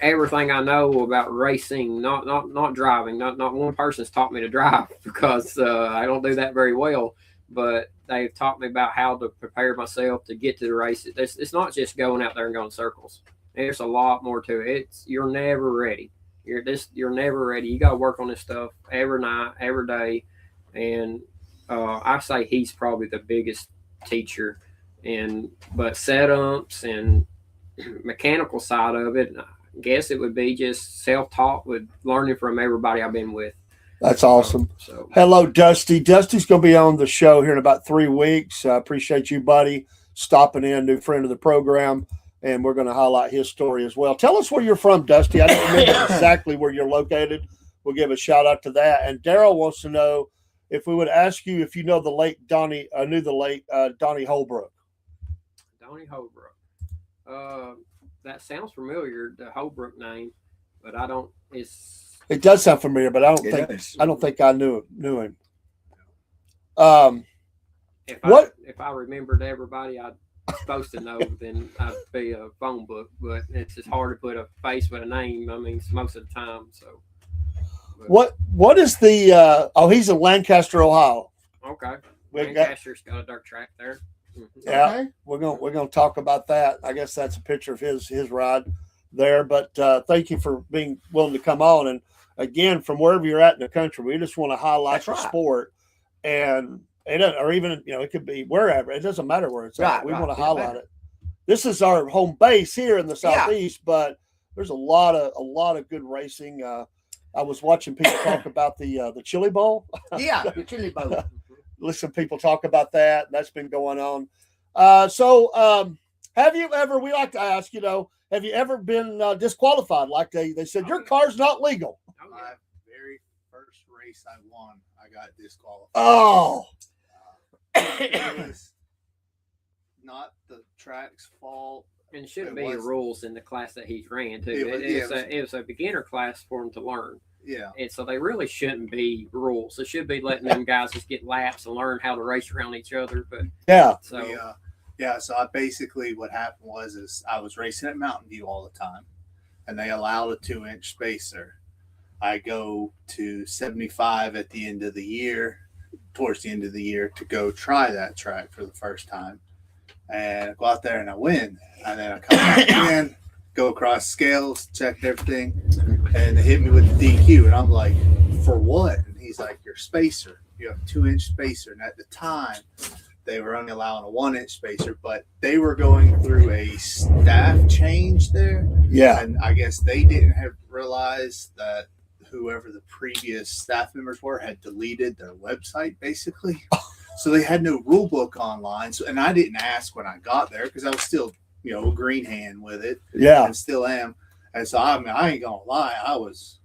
Speaker 5: everything I know about racing, not driving. Not one person's taught me to drive, because I don't do that very well, but they've taught me about how to prepare myself to get to the races. It's not just going out there and going circles. There's a lot more to it. You're never ready. You're never ready. You got to work on this stuff every night, every day. And I say he's probably the biggest teacher. But setups and mechanical side of it, I guess it would be just self-taught with learning from everybody I've been with.
Speaker 2: That's awesome.
Speaker 5: So
Speaker 2: hello, Dusty. Dusty's going to be on the show here in about 3 weeks. I appreciate you, buddy, stopping in, new friend of the program, and we're going to highlight his story as well. Tell us where you're from, Dusty. I don't remember exactly where you're located. We'll give a shout out to that. And Daryl wants to know if we would ask you if you know the late Donnie, knew the late Donnie Holbrook.
Speaker 5: Donnie Holbrook. That sounds familiar, the Holbrook name, but I don't.
Speaker 2: It does sound familiar, but I don't think I knew him.
Speaker 5: If I remembered everybody I'm supposed to know, then I'd be a phone book. But it's just hard to put a face with a name. I mean, most of the time. So.
Speaker 2: What is the? He's in Lancaster, Ohio.
Speaker 5: Okay. Lancaster's got a dirt track there. Mm-hmm.
Speaker 2: Yeah, okay. we're gonna talk about that. I guess that's a picture of his ride there. But thank you for being willing to come on. And again, from wherever you're at in the country, we just want to highlight the sport, and or even it could be wherever. It doesn't matter where it's at. We want to highlight it. This is our home base here in the Southeast, but there's a lot of good racing. I was watching people talk about the Chili Bowl.
Speaker 3: Yeah, the Chili Bowl.
Speaker 2: Listen, people talk about that. That's been going on. Have you ever? We like to ask. Have you ever been disqualified? Like they said, your car's not legal.
Speaker 4: My very first race I won, I got disqualified.
Speaker 2: Oh.
Speaker 4: It was not the track's fault.
Speaker 5: And it shouldn't be rules in the class that he's ran too. It was a beginner class for him to learn.
Speaker 4: Yeah.
Speaker 5: And so they really shouldn't be rules. It should be letting them guys just get laps and learn how to race around each other. But
Speaker 4: so I basically what happened was I was racing at Mountain View all the time, and they allowed a 2-inch spacer. I go to 75 at the end of the year, towards the end of the year, to go try that track for the first time. And I go out there and I win. And then I come back in, go across scales, checked everything, and they hit me with the DQ. And I'm like, for what? And he's like, your spacer. You have a 2-inch spacer. And at the time, they were only allowing a 1-inch spacer, but they were going through a staff change there.
Speaker 2: Yeah.
Speaker 4: And I guess they didn't have realized that whoever the previous staff members were had deleted their website, basically. So they had no rule book online. So, and I didn't ask when I got there because I was still, a green hand with it.
Speaker 2: Yeah.
Speaker 4: And still am. And so, I ain't going to lie. I was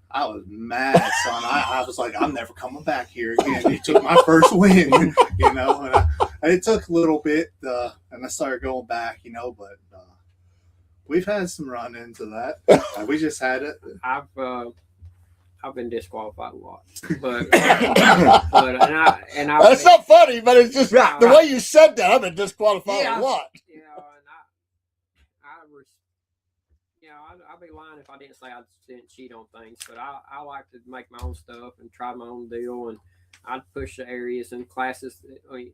Speaker 4: mad, son. I was like, I'm never coming back here again. It took my first win, and it took a little bit, and I started going back, but we've had some run-ins of that. We just had it.
Speaker 5: I've been disqualified a lot, but
Speaker 2: that's not funny, but it's just the way you said that. I've been disqualified a lot.
Speaker 5: I'd be lying if I didn't say I didn't cheat on things, but I like to make my own stuff and try my own deal, and I'd push the areas and classes. I mean,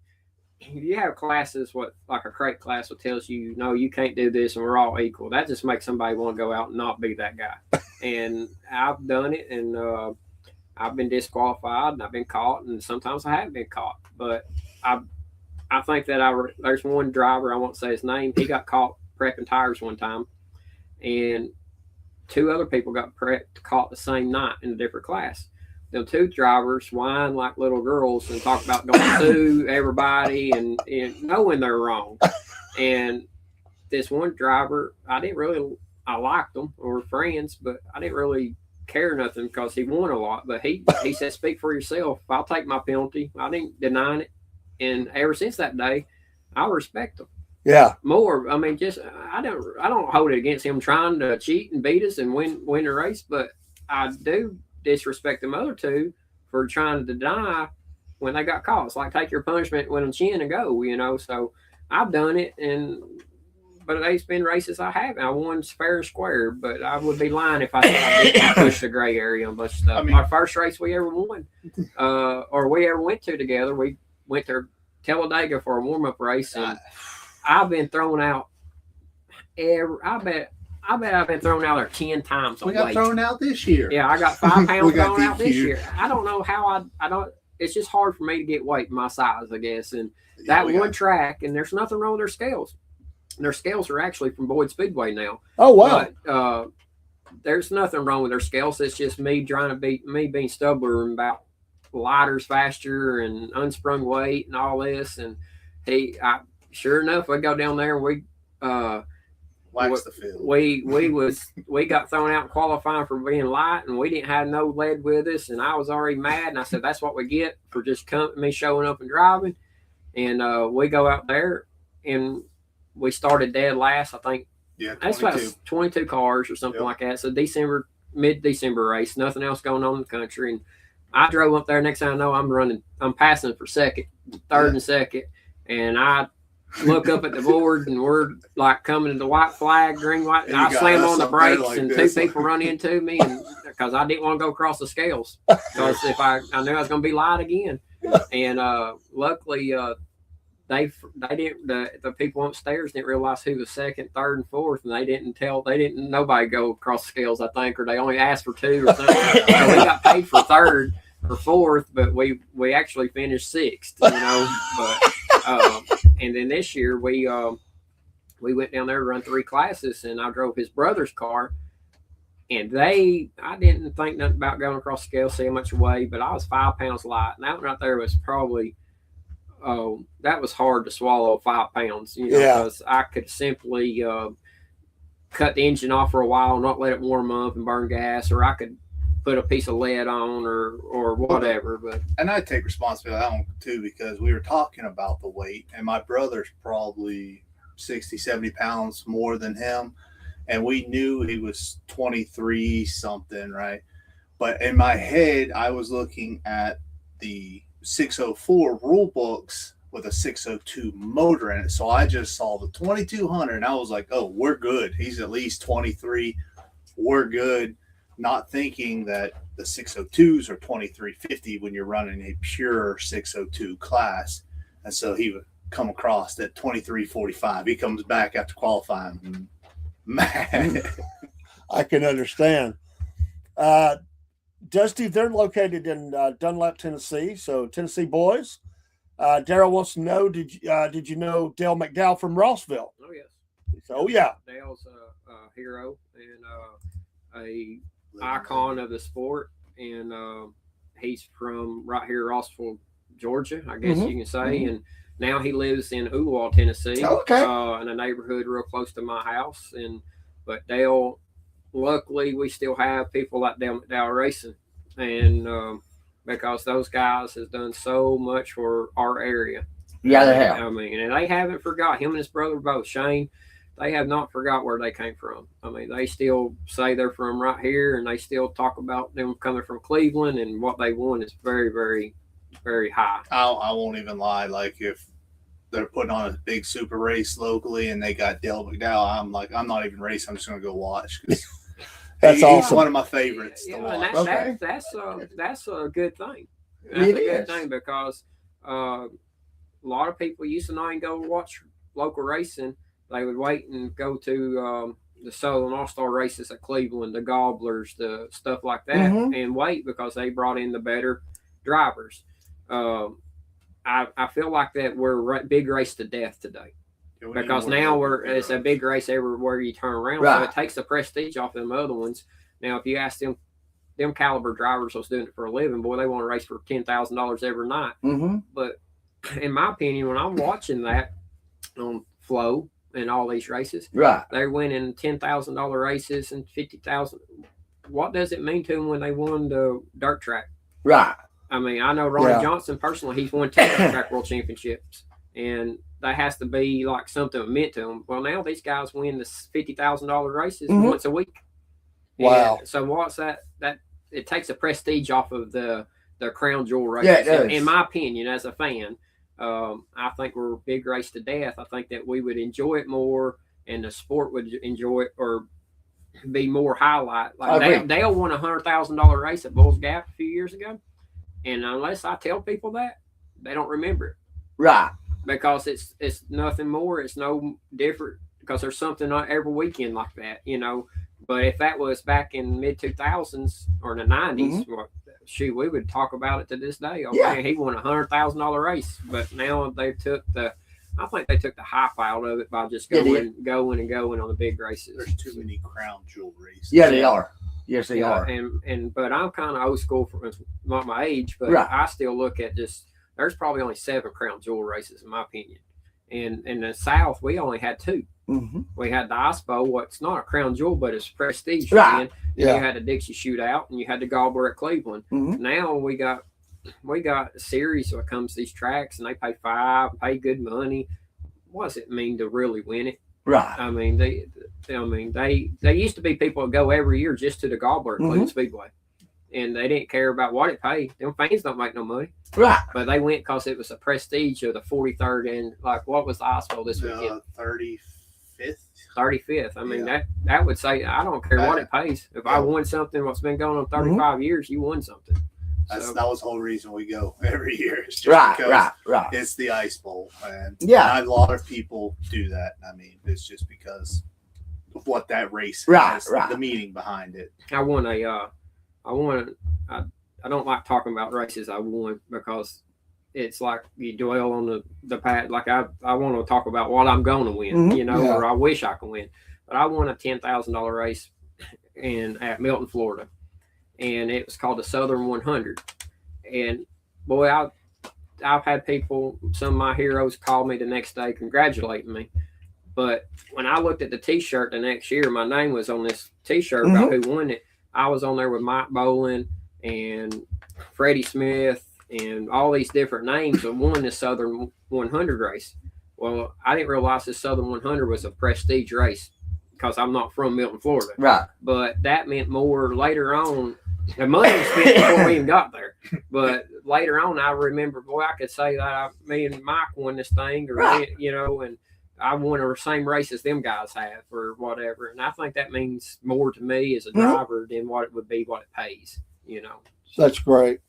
Speaker 5: if you have classes, like a crate class that tells you, no, you can't do this and we're all equal, that just makes somebody want to go out and not be that guy. And I've done it, and I've been disqualified, and I've been caught, and sometimes I haven't been caught. But I think that there's one driver, I won't say his name, he got caught prepping tires one time, and 2 other people got caught the same night in a different class. Them 2 drivers whine like little girls and talk about going to sue everybody and knowing they're wrong. And this one driver, I liked him, we were friends, but I didn't really care nothing because he won a lot. But he said, speak for yourself. I'll take my penalty. I didn't deny it. And ever since that day, I respect him.
Speaker 2: Yeah.
Speaker 5: More. I mean, just I don't hold it against him trying to cheat and beat us and win the race, but I do disrespect them other 2 for trying to deny when they got caught. It's like take your punishment with them chin and go, So I've done it, but there's been races I haven't. I won fair and square, but I would be lying if I said I didn't push the gray area on a bunch of stuff. Our first race we ever won, or we ever went to together, we went to Talladega for a warm-up race, and I've been thrown out. I bet I've been thrown out there 10 times.
Speaker 4: We got thrown out this year.
Speaker 5: Yeah, I got 5 pounds thrown out this year. I don't know how I don't. It's just hard for me to get weight my size, I guess. And that one track, and there's nothing wrong with their scales. Their scales are actually from Boyd Speedway now.
Speaker 2: Oh wow!
Speaker 5: But there's nothing wrong with their scales. It's just me trying to being stubborn about lighters faster and unsprung weight and all this. And sure enough, we go down there and we
Speaker 4: wax the field.
Speaker 5: We got thrown out in qualifying for being light, and we didn't have no lead with us, and I was already mad, and I said that's what we get for just me showing up and driving. And we go out there and we started dead last, I think.
Speaker 4: Yeah, 22.
Speaker 5: That's about 22 cars or something like that. So mid-December race, nothing else going on in the country. And I drove up there. Next thing I know, I'm passing for second, third and second. And I look up at the board, and we're like coming to the white flag, green, white. And I slam on the brakes, like and two people run into me, and because I didn't want to go across the scales, because if I knew I was going to be light again. And luckily, they didn't. The people upstairs didn't realize who was second, third, and fourth, and nobody go across the scales, I think, or they only asked for two or something. So we got paid for third or fourth, but we actually finished sixth, But and then this year we went down there to run 3 classes, and I drove his brother's car, and I didn't think nothing about going across the scale, see how much weight, but I was 5 pounds light, and that one right there was probably. That was hard to swallow, 5 pounds, because I could simply cut the engine off for a while, not let it warm up and burn gas, or I could put a piece of lead on or whatever.
Speaker 4: And I take responsibility for that one too, because we were talking about the weight, and my brother's probably 60, 70 pounds more than him, and we knew he was 23 something, right? But in my head, I was looking at the 604 rule books with a 602 motor in it. So I just saw the 2200 and I was like, oh, we're good. He's at least 23. We're good. Not thinking that the 602s are 2350 when you're running a pure 602 class. And so he would come across at 2345. He comes back after qualifying. Man.
Speaker 2: I can understand. Dusty, they're located in Dunlap, Tennessee. So Tennessee boys. Daryl wants to know: did you know Dale McDowell from Rossville?
Speaker 5: Oh yes.
Speaker 2: Oh yeah.
Speaker 5: Dale's a hero and a icon of the sport, and he's from right here, Rossville, Georgia, I guess you can say, and now he lives in Ooltewah, Tennessee.
Speaker 2: Okay.
Speaker 5: In a neighborhood real close to my house, but Dale. Luckily, we still have people like Dale McDowell Racing, and because those guys has done so much for our area.
Speaker 3: Yeah, they have.
Speaker 5: I mean, and they haven't forgot him and his brother both, Shane. They have not forgot where they came from. I mean, they still say they're from right here, and they still talk about them coming from Cleveland, and what they won is very, very, very high.
Speaker 4: I won't even lie. Like if they're putting on a big super race locally and they got Dale McDowell, I'm like, I'm not even racing. I'm just going to go watch.
Speaker 2: That's awesome.
Speaker 4: One of my favorites to watch.
Speaker 5: That's a good thing.
Speaker 3: That's a
Speaker 5: good thing, because a lot of people used to not even go watch local racing. They would wait and go to the Southern All-Star races at Cleveland, the Gobblers, the stuff like that, and wait because they brought in the better drivers. I feel like that we're big race to death today. Because now it's a big race everywhere you turn around, so it takes the prestige off them other ones. Now, if you ask them caliber drivers who's doing it for a living, boy, they want to race for $10,000 every night. But in my opinion, when I'm watching that on Flow and all these races, they're winning $10,000 races and $50,000. What does it mean to them when they won the dirt track?
Speaker 3: Right.
Speaker 5: I mean, I know Ronnie Johnson personally; he's won 10 dirt track world championships, and that has to be like something meant to them. Well, now these guys win the $50,000 races once a week.
Speaker 2: Wow.
Speaker 5: And so what's that? That it takes the prestige off of the crown jewel races.
Speaker 3: Yeah, it does.
Speaker 5: In my opinion, as a fan, I think we're a big race to death. I think that we would enjoy it more, and the sport would enjoy it or be more highlight. Like Dale won $100,000 race at Bulls Gap a few years ago, and unless I tell people that, they don't remember it.
Speaker 3: Right.
Speaker 5: Because it's nothing more. It's no different because there's something on every weekend like that, But if that was back in mid 2000s or the 90s, well, shoot, we would talk about it to this day. Oh man, he won $100,000 race. But now I think they took the hype out of it by just going on the big races.
Speaker 4: There's too many crown jewel races.
Speaker 3: Yeah, they are. Yes, they are.
Speaker 5: But I'm kind of old school for not my age, but
Speaker 3: Right.
Speaker 5: I still look at there's probably only 7 crown jewel races in my opinion. And in the South, we only had 2.
Speaker 3: Mm-hmm.
Speaker 5: We had the Ice Bowl, what's not a crown jewel, but it's prestige.
Speaker 3: Right.
Speaker 5: And you had the Dixie Shootout, and you had the Gobbler at Cleveland.
Speaker 3: Mm-hmm.
Speaker 5: Now we got a series that comes to these tracks, and they pay good money. What does it mean to really win it?
Speaker 3: Right.
Speaker 5: I mean, they used to be people that go every year just to the Gobbler at Cleveland Speedway, and they didn't care about what it paid. Them fans don't make no money.
Speaker 3: Right.
Speaker 5: But they went because it was a prestige of the 43rd and what was the Ice Bowl this weekend?
Speaker 4: 35th.
Speaker 5: 35th. I mean, that would say, I don't care what it pays. If I won something what's been going on 35 years, you won something.
Speaker 4: That was the whole reason we go every year. It's just
Speaker 3: right.
Speaker 4: It's the Ice Bowl. And
Speaker 3: a
Speaker 4: lot of people do that. I mean, it's just because of what that race
Speaker 3: has,
Speaker 4: the meaning behind it.
Speaker 5: I don't like talking about races I won because it's like you dwell on the past. Like I want to talk about what I'm going to win, or I wish I could win. But I won a $10,000 race at Milton, Florida, and it was called the Southern 100. And boy, I've had people, some of my heroes, call me the next day congratulating me. But when I looked at the T-shirt the next year, my name was on this T-shirt about who won it. I was on there with Mike Bolin and Freddie Smith and all these different names that won this Southern 100 race. Well, I didn't realize this Southern 100 was a prestige race because I'm not from Milton, Florida.
Speaker 3: Right.
Speaker 5: But that meant more later on. The money was spent before we even got there. But later on, I remember, boy, I could say that me and Mike won this thing, or and I won the same race as them guys have, or whatever. And I think that means more to me as a driver than what it would be, what it pays.
Speaker 2: That's great.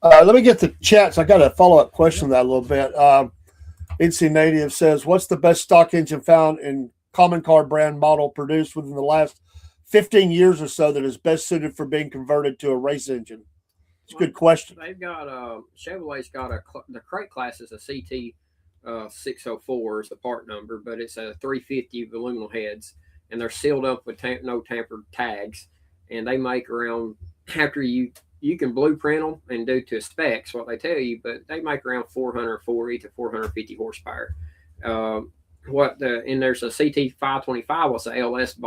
Speaker 2: Let me get the chats. I got a follow-up question to that a little bit. NC Native says, what's the best stock engine found in common car brand model produced within the last 15 years or so that is best suited for being converted to a race engine? It's a good question.
Speaker 5: They've got Chevrolet's got the crate class is a CT 604 is the part number, but it's a 350 aluminum heads, and they're sealed up with no tampered tags, and they make around, after you can blueprint them and do to specs what they tell you, but they make around 440 to 450 horsepower. And there's a CT 525, what's the LS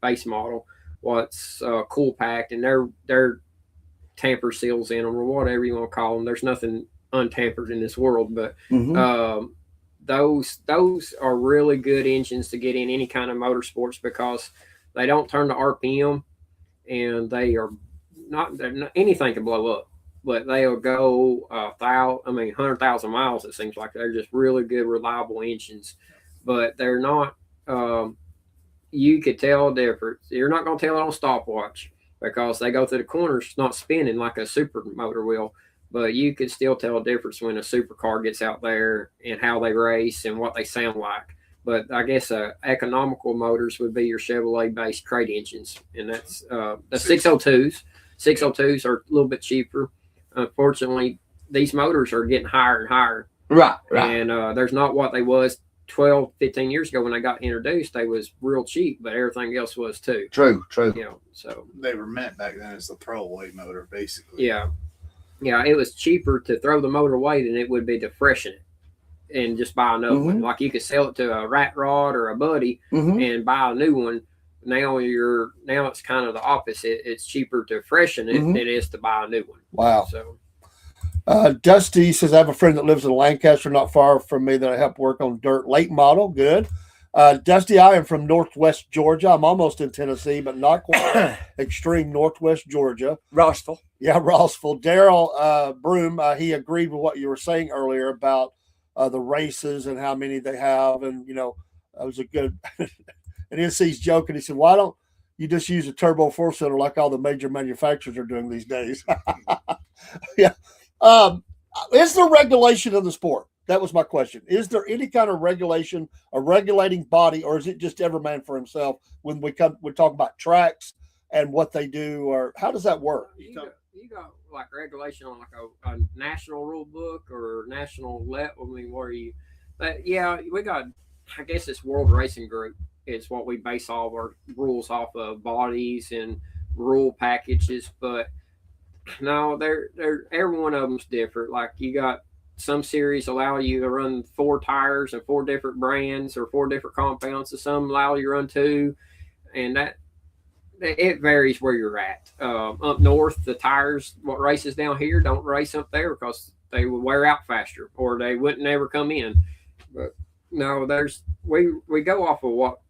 Speaker 5: base model, what's cool packed, and they're tamper seals in them or whatever you want to call them. There's nothing untampered in this world, but those are really good engines to get in any kind of motorsports because they don't turn to RPM, and anything can blow up, but they'll go 100,000 miles. It seems like they're just really good, reliable engines, but they're not. You could tell a difference. You're not going to tell it on a stopwatch because they go through the corners, not spinning like a super motor will. But you could still tell a difference when a supercar gets out there and how they race and what they sound like. But I guess economical motors would be your Chevrolet-based crate engines, and that's the 602s. 602s are a little bit cheaper. Unfortunately, these motors are getting higher and higher.
Speaker 3: Right.
Speaker 5: And there's not what they was 12, 15 years ago when they got introduced. They was real cheap, but everything else was too.
Speaker 3: True.
Speaker 5: So
Speaker 4: they were meant back then as the throwaway motor, basically.
Speaker 5: Yeah, it was cheaper to throw the motor away than it would be to freshen it and just buy another one. Like you could sell it to a rat rod or a buddy and buy a new one. Now it's kind of the opposite. It's cheaper to freshen it than it is to buy a new one.
Speaker 2: Wow.
Speaker 5: So
Speaker 2: Dusty says, I have a friend that lives in Lancaster, not far from me, that I help work on dirt late model. Good. Dusty, I am from Northwest Georgia. I'm almost in Tennessee, but not quite. Extreme Northwest Georgia.
Speaker 3: Rossville.
Speaker 2: Yeah, Rossville. Daryl Broom, he agreed with what you were saying earlier about the races and how many they have. And, that was a good – and NC's joking. He said, why don't you just use a turbo four-cylinder like all the major manufacturers are doing these days? Yeah. Is there regulation of the sport? That was my question. Is there any kind of regulation, a regulating body, or is it just every man for himself when we talk about tracks and what they do, or how does that work?
Speaker 5: You got like regulation on like a national rule book or national level. I mean, where you? We got. I guess it's World Racing Group is what we base all of our rules off of, bodies and rule packages, but no, they're every one of them's different. Like you got some series allow you to run 4 tires and 4 different brands or 4 different compounds, and some allow you to run 2, and that it varies where you're at. Up north, the tires, what races down here, don't race up there because they would wear out faster or they wouldn't never come in. But no, we go off of what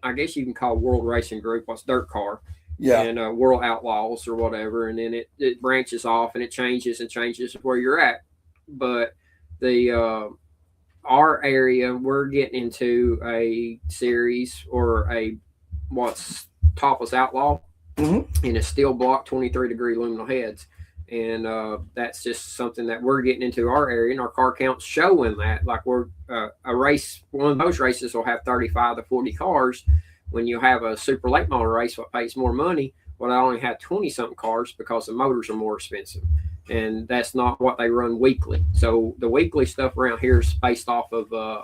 Speaker 5: I guess you can call World Racing Group, what's dirt car, and World Outlaws or whatever, and then it branches off and it changes where you're at. But the our area, we're getting into a series or a what's Topless Outlaw, and it's steel block 23-degree aluminum heads, and that's just something that we're getting into our area, and our car count's showing that. Like we're a race, one of those races will have 35 to 40 cars. When you have a super late model race, what pays more money, well, I only have 20-something cars because the motors are more expensive, and that's not what they run weekly. So the weekly stuff around here is based off of a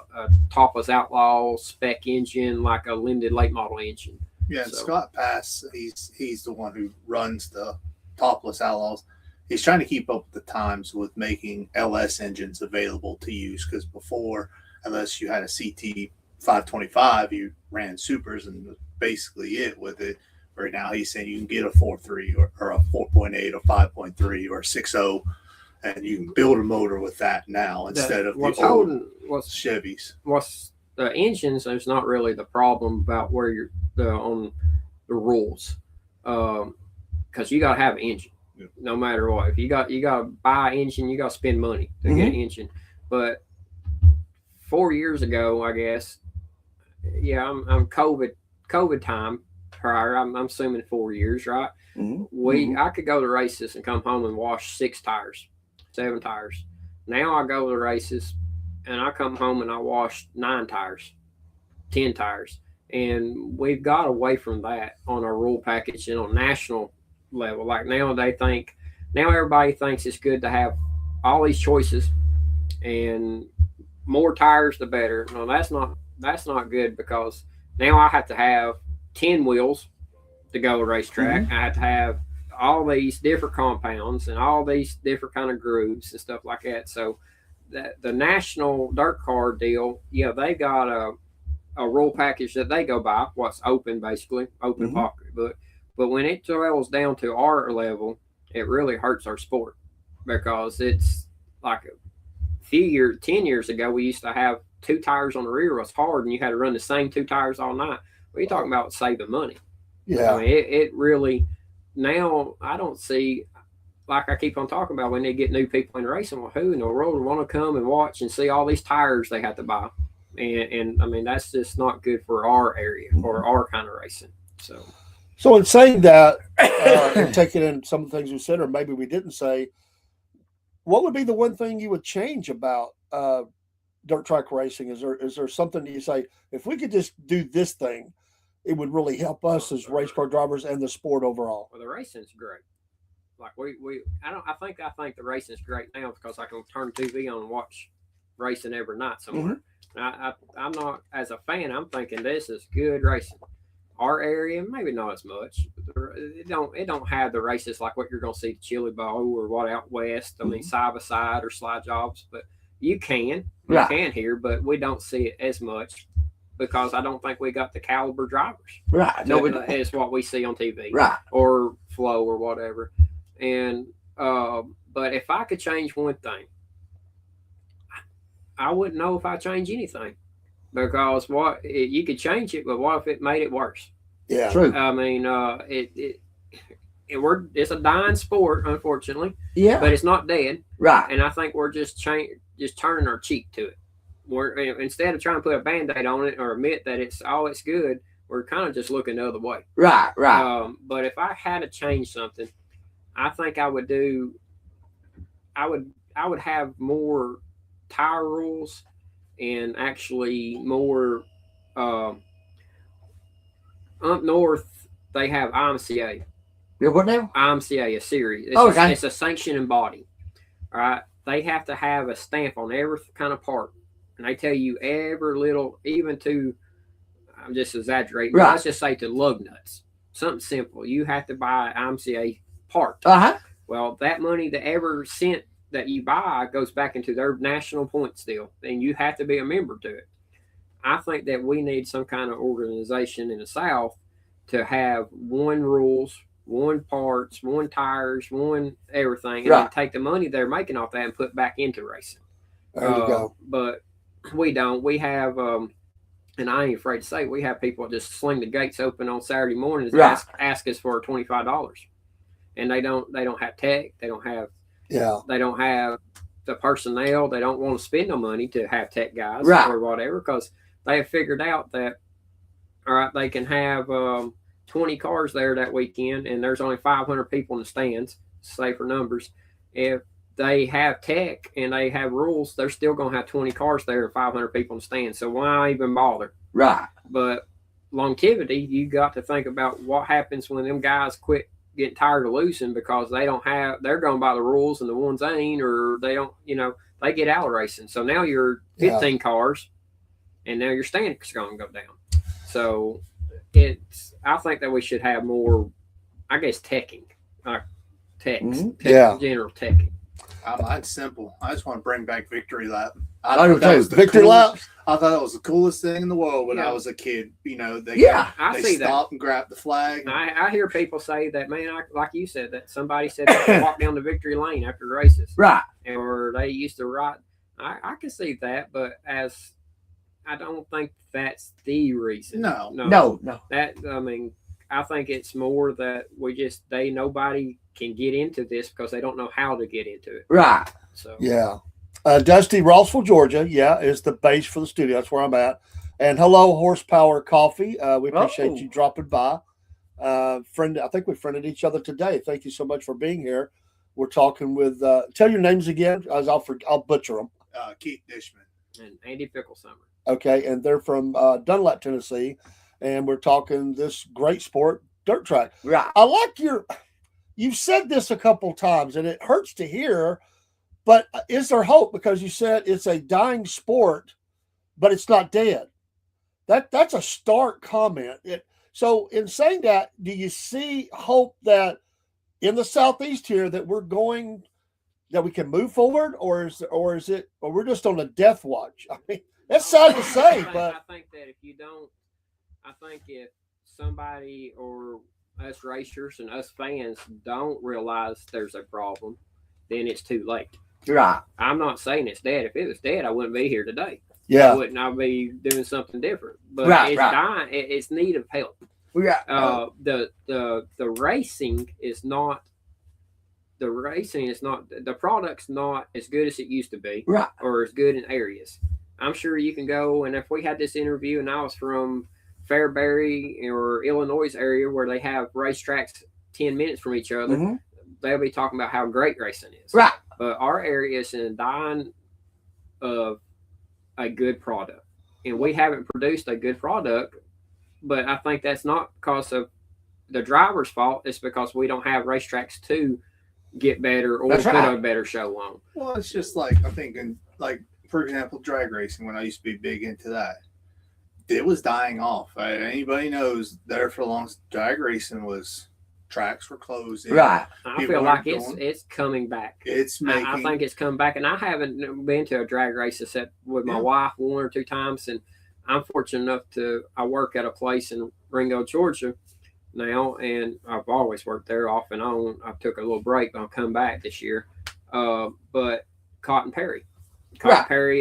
Speaker 5: Topless Outlaw spec engine, like a limited late model engine.
Speaker 4: Yeah, and Scott Pass, he's the one who runs the Topless Outlaws. He's trying to keep up with the times with making LS engines available to use, because before, unless you had a CT 525, you ran supers and was basically it with it. Right now, he's saying you can get a 4.3 or a 4.8 or 5.3 or a 6.0, and you can build a motor with that now instead of the old Chevys.
Speaker 5: What's the engines is not really the problem about where you're on the rules, because you gotta have an engine, no matter what. If you got to buy an engine, you got to spend money to get an engine. But 4 years ago, I guess, I'm COVID time prior. I'm assuming 4 years, right? I could go to races and come home and wash 6 tires, 7 tires. Now I go to races and I come home and I wash 9 tires, 10 tires. And we've got away from that on our rule package and on national level. Like now everybody thinks it's good to have all these choices and more tires the better. No, that's not good, because now I have to have 10 wheels to go to racetrack. I have to have all these different compounds and all these different kind of grooves and stuff like that. So the national dirt car deal, they got a rule package that they go by, what's open, basically open pocketbook. But when it travels down to our level, it really hurts our sport, because it's like a few years, 10 years ago, we used to have 2 tires on the rear was hard, and you had to run the same 2 tires all night. Well, you're talking about saving money.
Speaker 2: Yeah.
Speaker 5: I mean, it really, now I don't see, like I keep on talking about, when they get new people in racing, well, who in the world would want to come and watch and see all these tires they have to buy? And I mean, that's just not good for our area or our kind of racing.
Speaker 2: So in saying that, and taking in some of the things we said, or maybe we didn't say, what would be the one thing you would change about dirt track racing? Is there something that you say, if we could just do this thing, it would really help us as race car drivers and the sport overall?
Speaker 5: Well, the racing's great. Like I think the racing's great now because I can turn TV on and watch racing every night somewhere. I'm not, as a fan, I'm thinking this is good racing. Our area, maybe not as much. It don't have the races like what you're going to see at Chili Bowl or what out west. I mean, side by side or slide jobs, but you can here, but we don't see it as much because I don't think we got the caliber drivers.
Speaker 3: Right.
Speaker 5: No, it's what we see on TV.
Speaker 3: Right.
Speaker 5: Or Flow or whatever. And but if I could change one thing, I wouldn't know if I change anything, because you could change it, but what if it made it worse?
Speaker 2: Yeah,
Speaker 3: true.
Speaker 5: I mean, it's a dying sport, unfortunately.
Speaker 3: Yeah,
Speaker 5: but it's not dead.
Speaker 3: Right.
Speaker 5: And I think we're just turning our cheek to it. We're, instead of trying to put a Band-Aid on it or admit that it's good, we're kind of just looking the other way.
Speaker 3: Right.
Speaker 5: But if I had to change something, I think I would have more tire rules and actually more up north they have IMCA.
Speaker 3: Yeah, what now?
Speaker 5: IMCA, a series. It's a sanctioning body. All right. They have to have a stamp on every kind of part. And they tell you every little, even to, I'm just exaggerating, let's just say to lug nuts. something simple. You have to buy an IMCA part. Well, that money, that every cent that you buy goes back into their national points deal, and you have to be a member to it. I think that we need some kind of organization in the South to have one rules, one parts, one tires, one everything, and then take the money they're making off that and put back into racing.
Speaker 2: There you go.
Speaker 5: But we don't. We have, and I ain't afraid to say, we have people just sling the gates open on Saturday mornings and ask us for $25, and they don't have tech. They don't have.
Speaker 2: Yeah.
Speaker 5: They don't have the personnel. They don't want to spend no money to have tech guys or whatever, because they have figured out that, all right, they can have 20 cars there that weekend, and there's only 500 people in the stands, say for numbers. If they have tech and they have rules, they're still going to have 20 cars there and 500 people in the stands. So why even bother?
Speaker 3: Right.
Speaker 5: But longevity, you got to think about what happens when them guys quit getting tired of losing because they're going by the rules and the ones ain't, or they don't, they get out of racing. So now you're 15 cars, and now your standings are going to go down. So I think that we should have more, I guess, teching, general teching.
Speaker 4: Mine's simple. I just want to bring back Victory Lap.
Speaker 2: Victory Lap.
Speaker 4: I thought it was the coolest thing in the world when I was a kid. They
Speaker 5: see
Speaker 4: stop and grab the flag.
Speaker 5: I hear people say that, man, like you said, that somebody said they walk down the victory lane after the races.
Speaker 3: Right.
Speaker 5: Or they used to ride. I can see that, but I don't think that's the reason.
Speaker 3: No.
Speaker 5: I think it's more that nobody can get into this because they don't know how to get into it.
Speaker 3: Right.
Speaker 5: So
Speaker 2: yeah. Dusty, Rossville, Georgia, is the base for the studio. That's where I'm at. And hello, Horsepower Coffee. We appreciate you dropping by. I think we friended each other today. Thank you so much for being here. We're talking with, tell your names again, as I'll butcher them.
Speaker 4: Keith Dishman.
Speaker 5: And Andy Picklesummer.
Speaker 2: Okay, and they're from Dunlap, Tennessee. And we're talking this great sport, dirt track.
Speaker 3: Right.
Speaker 2: I like you've said this a couple times, and it hurts to hear, but is there hope? Because you said it's a dying sport, but it's not dead. That's a stark comment. So in saying that, do you see hope that in the Southeast here that we can move forward, or we're just on a death watch? I mean, that's sad to say, but
Speaker 5: I think that if somebody or us racers and us fans don't realize there's a problem, then it's too late.
Speaker 3: Right.
Speaker 5: I'm not saying it's dead. If it was dead, I wouldn't be here today.
Speaker 2: Yeah.
Speaker 5: I'd be doing something different. But it's dying. It's need of help.
Speaker 3: Yeah.
Speaker 5: The racing is not. The product's not as good as it used to be.
Speaker 3: Right.
Speaker 5: Or as good in areas. I'm sure you can go, and if we had this interview and I was from Fairbury or Illinois area where they have racetracks 10 minutes from each other, they'll be talking about how great racing is.
Speaker 3: Right.
Speaker 5: But our area is in dying of a good product. And we haven't produced a good product, but I think that's not because of the driver's fault. It's because we don't have racetracks to get better or put a better show on.
Speaker 4: Well, it's just like, I think, for example, drag racing, when I used to be big into that, it was dying off. Anybody knows there for the longest, drag racing tracks were closing.
Speaker 3: Right.
Speaker 5: I feel like it's coming back. I think it's come back, and I haven't been to a drag race except with my wife one or two times, and I'm fortunate enough I work at a place in Ringo, Georgia now, and I've always worked there off and on. I took a little break, but I'll come back this year. But Cotton Perry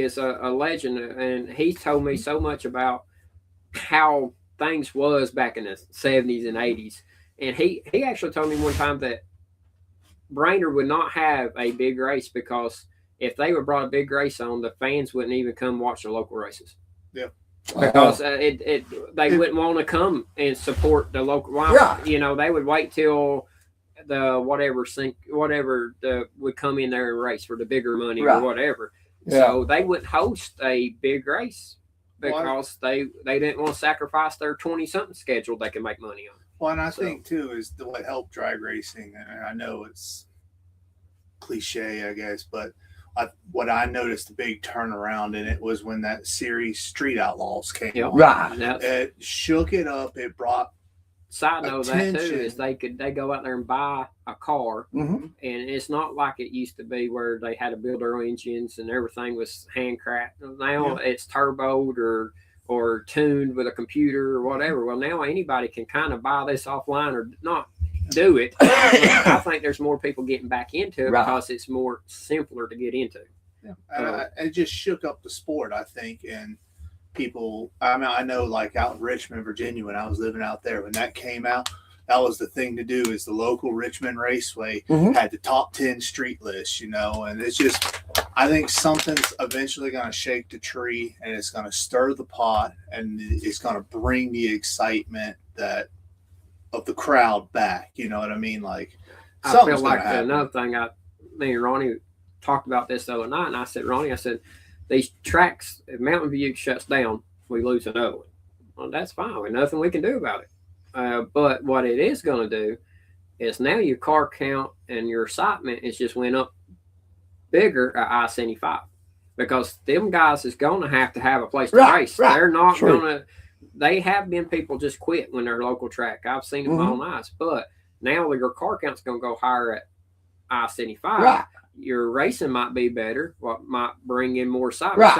Speaker 5: is a legend, and he told me so much about how things was back in the 70s and 80s. And he actually told me one time that Brainerd would not have a big race because if they would brought a big race on, the fans wouldn't even come watch the local races.
Speaker 4: Yeah.
Speaker 5: Because they wouldn't want to come and support the local. They would wait till the whatever would come in there and race for the bigger money or whatever. Yeah. So they wouldn't host a big race because they didn't want to sacrifice their 20-something schedule they can make money on.
Speaker 4: Well, and I think too is what helped drag racing, and I know it's cliche, I guess, but what I noticed a big turnaround in it was when that series Street Outlaws came on.
Speaker 3: Right.
Speaker 4: It shook it up. It brought
Speaker 5: side note of that too is they go out there and buy a car,
Speaker 3: Mm-hmm.
Speaker 5: and it's not like it used to be where they had to build their own engines and everything was handcrafted. Now it's turboed or tuned with a computer or whatever. Well, now anybody can kind of buy this offline or not do it. I think there's more people getting back into it because it's more simpler to get into.
Speaker 4: Yeah, it just shook up the sport, I think, and people. I mean, I know, like out in Richmond, Virginia, when I was living out there, when that came out, that was the thing to do. Is the local Richmond Raceway had the top 10 street list, you know, and it's just. I think something's eventually going to shake the tree, and it's going to stir the pot, and it's going to bring the excitement of the crowd back. You know what I mean? Like,
Speaker 5: I feel like another thing. Me and Ronnie talked about this the other night, and I said, Ronnie, these tracks, if Mountain View shuts down, we lose another one. Well, that's fine. There's nothing we can do about it. But what it is going to do is now your car count and your excitement is just went up bigger at I-75 because them guys is going to have a place to race. They're not going to. They have been people just quit when they're local track. I've seen them on ice, but now your car count's going to go higher at I-75. Your racing might be better. What might bring in more excitement.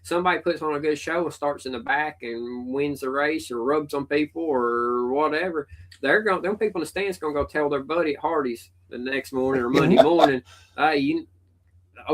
Speaker 5: Somebody puts on a good show and starts in the back and wins the race or rubs on people or whatever. Them people in the stands going to go tell their buddy at Hardy's the next morning or Monday morning,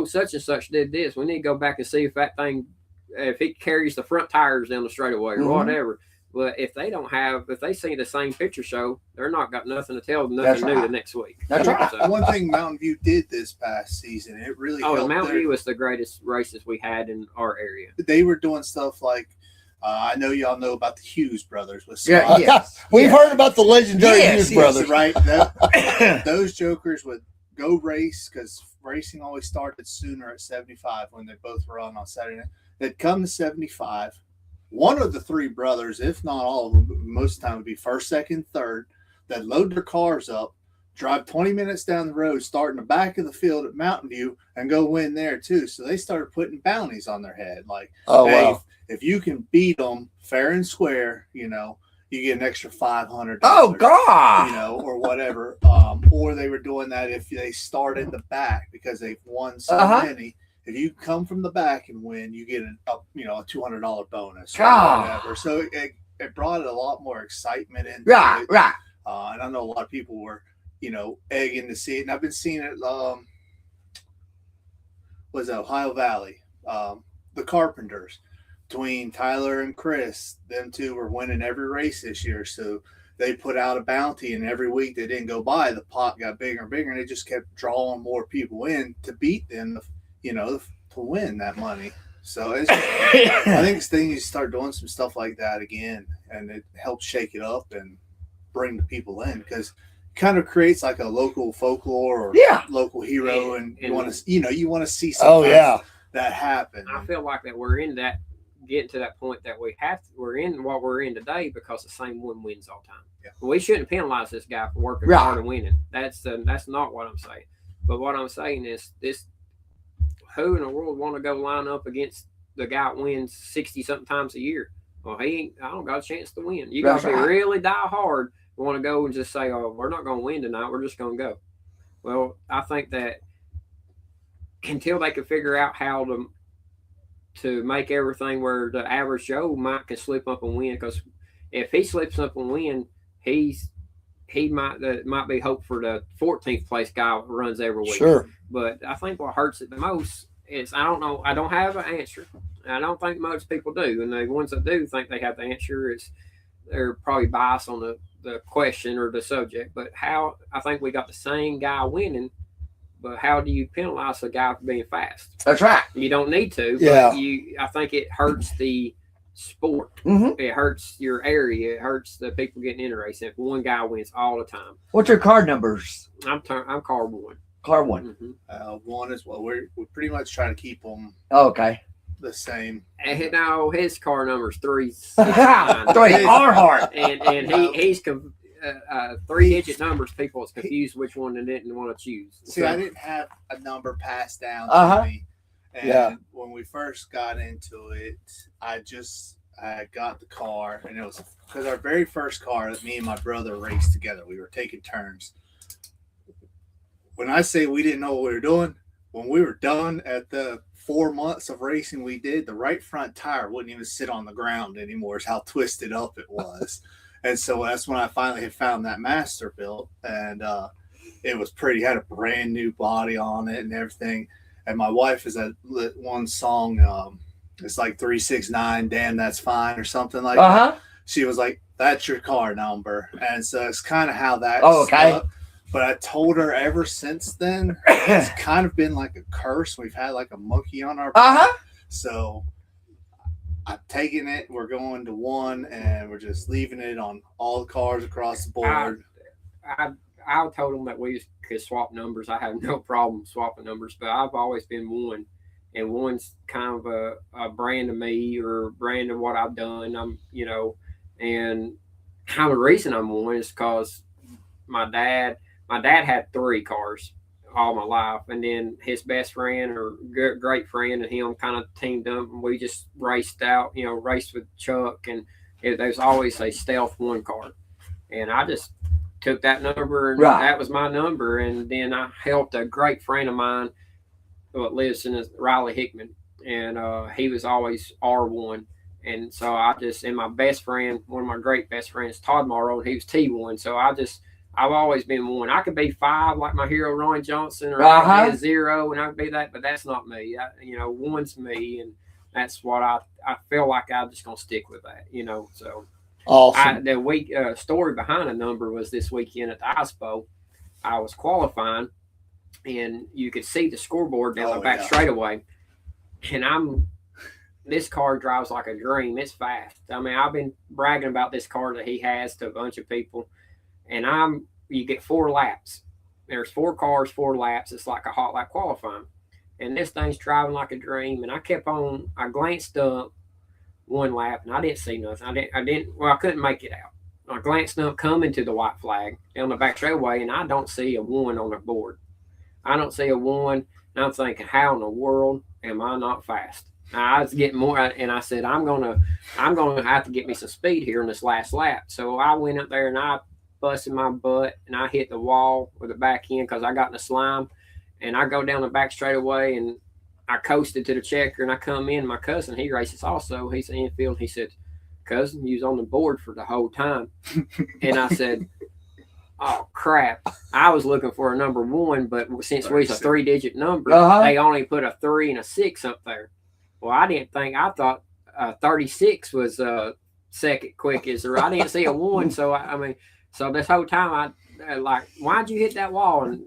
Speaker 5: such and such did this. We need to go back and see if that thing, if it carries the front tires down the straightaway or whatever. But if they see the same picture show, they're not got nothing to tell them, nothing new the next week.
Speaker 3: That's right.
Speaker 4: So, one thing Mountain View did this past season, it really helped.
Speaker 5: Mountain View was the greatest races we had in our area.
Speaker 4: They were doing stuff like, I know y'all know about the Hughes brothers with Scott.
Speaker 2: We've heard about the legendary Hughes brothers.
Speaker 4: Right. Those jokers would go race because racing always started sooner at 75 when they both were on Saturday night. They'd come to 75. One of the three brothers, if not all of them, most of the time would be first, second, third, that load their cars up, drive 20 minutes down the road, start in the back of the field at Mountain View, and go win there too. So they started putting bounties on their head. Like, if you can beat them fair and square, you know, you get an extra $500.
Speaker 3: Oh, God.
Speaker 4: You know, or whatever. Or they were doing that if they start in the back because they've won so many. If you come from the back and win, you get a $200 bonus or whatever. So it brought a lot more excitement into it.
Speaker 3: Right.
Speaker 4: And I know a lot of people were, egging to see it. And I've been seeing it, Ohio Valley, the Carpenters. Between Tyler and Chris, them two were winning every race this year. So they put out a bounty, and every week they didn't go by, the pot got bigger and bigger, and they just kept drawing more people in to beat them, to win that money. So I think it's thing you start doing some stuff like that again, and it helps shake it up and bring the people in because it kind of creates like a local folklore or local hero, and you want to see something that happen.
Speaker 5: I feel like that we're in that. Getting to that point that we're in what we're in today because the same one wins all the time. Yeah. We shouldn't penalize this guy for working hard and winning. That's not what I'm saying. But what I'm saying is this: who in the world want to go line up against the guy that wins 60-something times a year? Well, I don't got a chance to win. You got to be really die hard. Want to go and just say, "Oh, we're not going to win tonight. We're just going to go." Well, I think that until they can figure out how to make everything where the average Joe can slip up and win, because if he slips up and win, he might be hope for the 14th place guy who runs every week.
Speaker 2: Sure.
Speaker 5: But I think what hurts it the most is I don't know. I don't have an answer. I don't think most people do, and the ones that do think they have the answer they're probably biased on the question or the subject. But how I think we got the same guy winning. But how do you penalize a guy for being fast?
Speaker 3: That's right.
Speaker 5: You don't need to.
Speaker 2: Yeah.
Speaker 5: But I think it hurts the sport.
Speaker 3: Mm-hmm.
Speaker 5: It hurts your area. It hurts the people getting into racing. If one guy wins all the time.
Speaker 3: What's your car numbers?
Speaker 5: I'm car one.
Speaker 3: Car one.
Speaker 5: Mm-hmm.
Speaker 4: One as well. We pretty much try to keep them.
Speaker 3: Okay.
Speaker 4: The same.
Speaker 5: And no, his car number's 3.
Speaker 3: 3 Earnhardt.
Speaker 5: And he's 3-digit numbers. People is confused which one they didn't want to choose.
Speaker 4: See, I didn't have a number passed down to me. And when we first got into it, I I got the car, and it was because our very first car that me and my brother raced together. We were taking turns. When I say we didn't know what we were doing, when we were done at the 4 months of racing we did, the right front tire wouldn't even sit on the ground anymore, is how twisted up it was. And so that's when I finally had found that Masterbuilt, and it was pretty, had a brand new body on it and everything. And my wife is that one song, it's like 369, damn, that's fine, or something like that. She was like, that's your car number. And so it's kind of how that stuck. But I told her ever since then, it's kind of been like a curse. We've had like a monkey on our back. So I'm taking it. We're going to one, and we're just leaving it on all the cars across the board.
Speaker 5: I told them that we could swap numbers. I have no problem swapping numbers, but I've always been one, and one's kind of a brand of me, or a brand of what I've done. And how the reason I'm one is because my dad had 3 cars all my life, and then his best friend or great friend and him kind of teamed up, and we just raced with Chuck, and there's always a stealth 1 car, and I just took that number, and that was my number. And then I helped a great friend of mine who lives in Riley Hickman, and he was always R1. And so and my best friend, one of my great best friends, Todd Morrow, he was T1. So I've always been 1. I could be 5 like my hero Ron Johnson, or I could be a 0, and I could be that, but that's not me. 1's me, and that's what I feel like I'm just gonna stick with that. So awesome. The story behind the number was this weekend at the ISPO. I was qualifying, and you could see the scoreboard down the back straightaway, and this car drives like a dream. It's fast. I mean, I've been bragging about this car that he has to a bunch of people. And you get 4 laps. There's 4 cars, 4 laps. It's like a hot lap qualifying. And this thing's driving like a dream. And I glanced up 1 lap, and I didn't see nothing. I couldn't make it out. I glanced up coming to the white flag on the back straightaway, and I don't see a 1 on the board. I don't see a 1, and I'm thinking, how in the world am I not fast? I was getting more, and I said, I'm gonna have to get me some speed here in this last lap. So I went up there, and I busted my butt, and I hit the wall with the back end because I got in the slime, and I go down the back straightaway, and I coasted to the checker, and I come in. My cousin, he races also. He's in infield. He said, cousin, you was on the board for the whole time. And I said, oh crap, I was looking for a number 1, but since we're a 3-digit number, they only put a 3 and a 6 up there. Well, I thought 36 was second quickest, or I didn't see a 1. So this whole time I like, why'd you hit that wall? And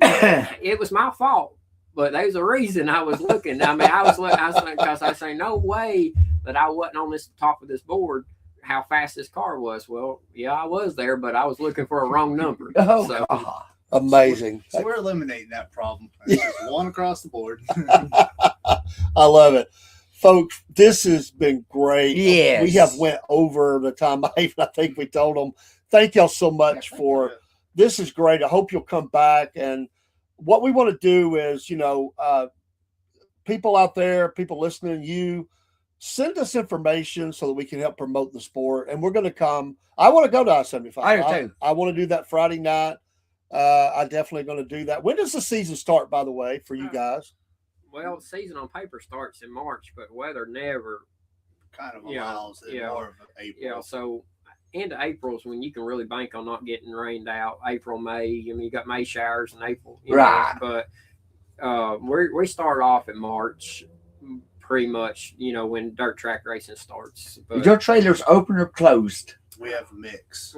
Speaker 5: it was my fault, but there's a reason I was looking. I mean, I was because I say no way that I wasn't on this top of this board. How fast this car was. Well, yeah, I was there, but I was looking for a wrong number.
Speaker 2: Amazing.
Speaker 4: So we're eliminating that problem. Just 1 across the board.
Speaker 2: I love it. Folks, this has been great.
Speaker 3: Yes.
Speaker 2: We have went over the time. I think we told them. Thank y'all so much for this. Is great. I hope you'll come back. And what we want to do is, people out there, people listening, send us information so that we can help promote the sport. And we're going to come. I want to go to I-75.
Speaker 3: I do too.
Speaker 2: I want to do that Friday night. I definitely going to do that. When does the season start, by the way, for you guys?
Speaker 5: Well, the season on paper starts in March, but weather never
Speaker 4: kind of allows it more of April.
Speaker 5: Yeah, so end of April is when you can really bank on not getting rained out. April, May. I mean, you got May showers in April.
Speaker 3: Right.
Speaker 5: But we start off in March, pretty much, when dirt track racing starts. But
Speaker 3: is your trailers open or closed?
Speaker 4: We have a mix.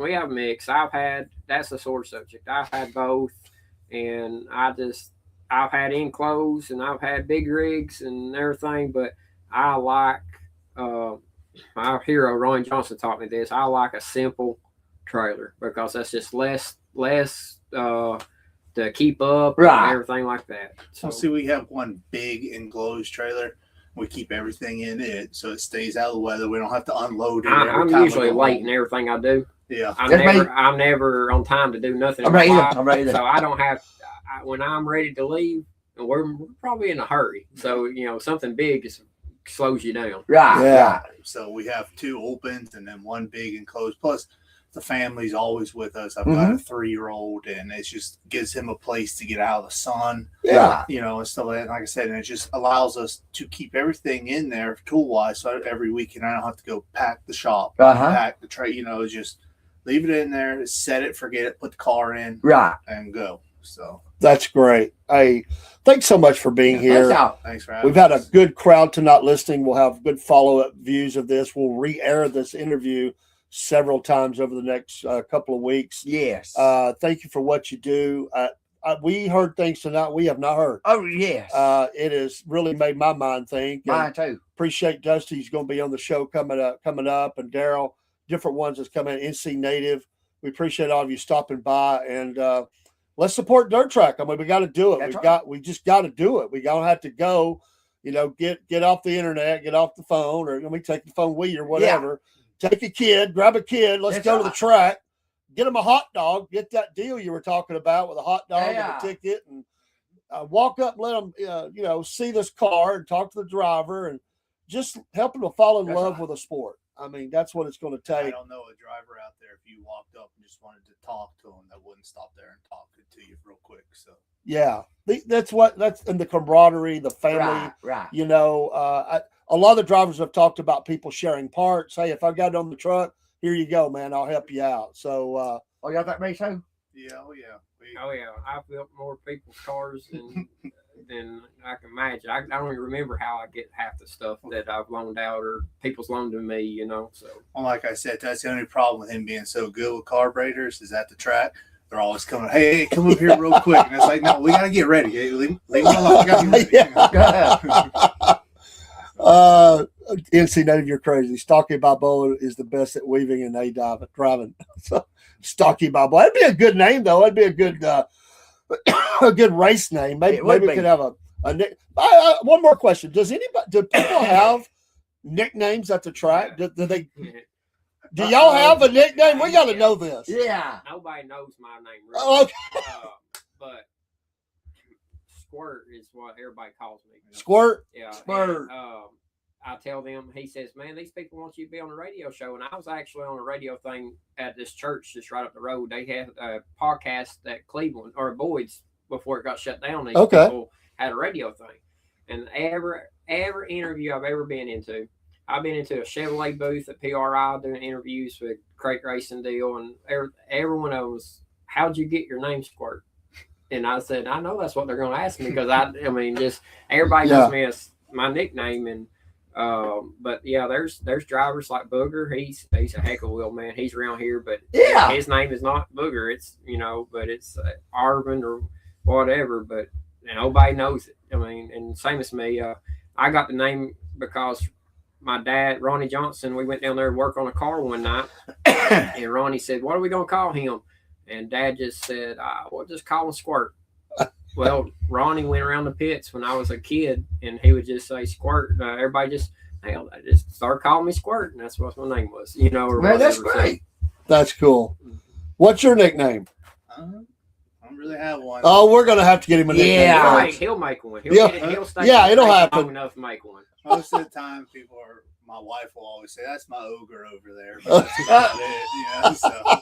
Speaker 5: That's a sore subject. I've had both, and I've had enclosed, and I've had big rigs and everything, but I like, my hero Ron Johnson taught me this. I like a simple trailer because that's just less to keep up and everything like that.
Speaker 4: So see, we have one big enclosed trailer. We keep everything in it so it stays out of the weather. We don't have to unload it.
Speaker 5: I'm usually late in everything I do.
Speaker 4: Yeah,
Speaker 5: I'm never on time to do nothing.
Speaker 3: I'm right there.
Speaker 5: So I don't have. when I'm ready to leave, and we're probably in a hurry. So something big is slows you down.
Speaker 3: Right.
Speaker 2: Yeah.
Speaker 4: So we have 2 opens and then 1 big enclosed. Plus, the family's always with us. I've got a 3-year-old, and it just gives him a place to get out of the sun.
Speaker 2: Yeah.
Speaker 4: You know, and stuff like that. Like I said, and it just allows us to keep everything in there tool-wise. So every weekend I don't have to go pack the shop, pack the tray. You know, just leave it in there, set it, forget it, put the car in, and go. So
Speaker 2: that's great. Hey, thanks so much for being here.
Speaker 4: Thanks for having
Speaker 2: We've had a good crowd tonight listening. We'll have good follow-up views of this. We'll re-air this interview several times over the next couple of weeks.
Speaker 3: Yes.
Speaker 2: Thank you for what you do. We heard things tonight we have not heard.
Speaker 3: Oh, yes.
Speaker 2: It has really made my mind think.
Speaker 3: Mine too.
Speaker 2: Appreciate Dusty. He's going to be on the show coming up, and Daryl, different ones that's coming in. NC Native. We appreciate all of you stopping by, and let's support Dirt Track. I mean, we got to do it. We just got to do it. We don't have to go, get off the internet, get off the phone, or take the phone with you or whatever. Yeah. Take a kid, grab a kid. Let's go to the track. Get them a hot dog. Get that deal you were talking about with a hot dog and a ticket, and walk up, let them, see this car and talk to the driver, and just help them to fall in love with a sport. I mean, that's what it's going to take.
Speaker 4: I don't know a driver out there, if you walked up and just wanted to talk to them, that wouldn't stop there and talk to you real quick. So
Speaker 2: yeah, that's in the camaraderie, the family.
Speaker 3: Right.
Speaker 2: A lot of the drivers have talked about people sharing parts. Hey, if I got it on the truck, here you go, man. I'll help you out. So,
Speaker 3: you got that, Mason?
Speaker 4: Yeah,
Speaker 5: I've built more people's cars than I can imagine. I don't even remember how I get half the stuff that I've loaned out or people's loaned to me. So,
Speaker 4: well, like I said, that's the only problem with him being so good with carburetors is at the track. They're always coming, hey, come over here real quick. And it's like, no, we got to get ready. Hey, leave me alone.
Speaker 2: NC Native, you're crazy. Stocky Balboa is the best at weaving and driving. So, Stocky Balboa. That'd be a good name, though. That'd be a good race name. Maybe we could have a one more question. Do people have nicknames at the track? Do y'all have a nickname? We got to know this.
Speaker 3: Yeah.
Speaker 5: Nobody knows my name, really.
Speaker 2: Okay.
Speaker 5: But Squirt is what everybody calls me.
Speaker 2: Squirt?
Speaker 5: Yeah.
Speaker 3: Squirt.
Speaker 5: And, I tell them, he says, man, these people want you to be on a radio show. And I was actually on a radio thing at this church just right up the road. They had a podcast at Cleveland, or Boyd's, before it got shut down. These people had a radio thing. And every interview I've ever been into, I've been into a Chevrolet booth at PRI doing interviews with Crate Racing Deal, and every one of them was, how'd you get your name, Squirt? And I said, I know that's what they're going to ask me, because just everybody knows me as my nickname. And but yeah, there's drivers like Booger. He's a heck of a wheel man. He's around here, but his name is not Booger. It's but it's Arvin or whatever. But nobody knows it. And same as me. I got the name because my dad, Ronnie Johnson, we went down there to work on a car one night, and Ronnie said, "What are we gonna call him?" And Dad just said, "We'll just call him Squirt." Well, Ronnie went around the pits when I was a kid, and he would just say Squirt. Everybody just started calling me Squirt, and that's what my name was, or
Speaker 3: man,
Speaker 5: whatever.
Speaker 3: that's great.
Speaker 2: That's cool. What's your nickname?
Speaker 4: I don't really have one.
Speaker 2: Oh, we're gonna have to get him a nickname.
Speaker 3: Yeah,
Speaker 5: he'll make one.
Speaker 2: It'll happen.
Speaker 5: Long enough to make one.
Speaker 4: Most of the time, my wife will always say, "That's my ogre over there." But that's about it, So.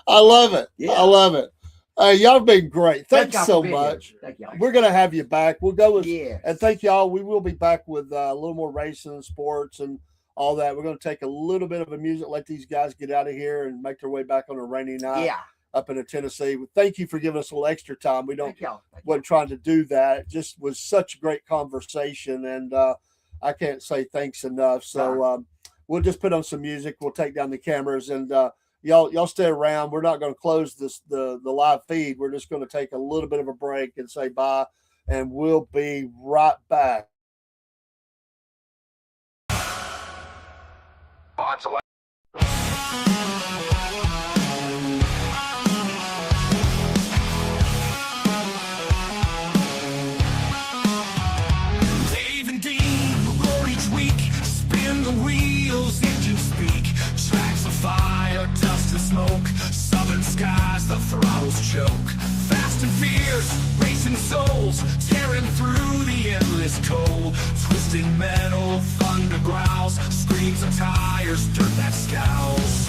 Speaker 2: I love it.
Speaker 3: Yeah.
Speaker 2: I love it. Y'all been great. Thanks so much.
Speaker 3: Thank y'all.
Speaker 2: We're gonna have you back. We'll go with
Speaker 3: and
Speaker 2: thank y'all. We will be back with a little more racing and sports and all that. We're gonna take a little bit of a music, let these guys get out of here and make their way back on a rainy night up in Tennessee. Thank you for giving us a little extra time. We wasn't trying to do that. It just was such a great conversation, and I can't say thanks enough. So we'll just put on some music. We'll take down the cameras, and y'all stay around. We're not going to close the live feed. We're just going to take a little bit of a break and say bye, and we'll be right back.
Speaker 1: Dave and Dean roar each week, spin the wheels, engines speak, tracks of fire, dust and smoke, southern skies, the throttles choke, fast and fierce, racing souls, tearing through the endless cold, twisting metal Flames of tires, dirt that scowls.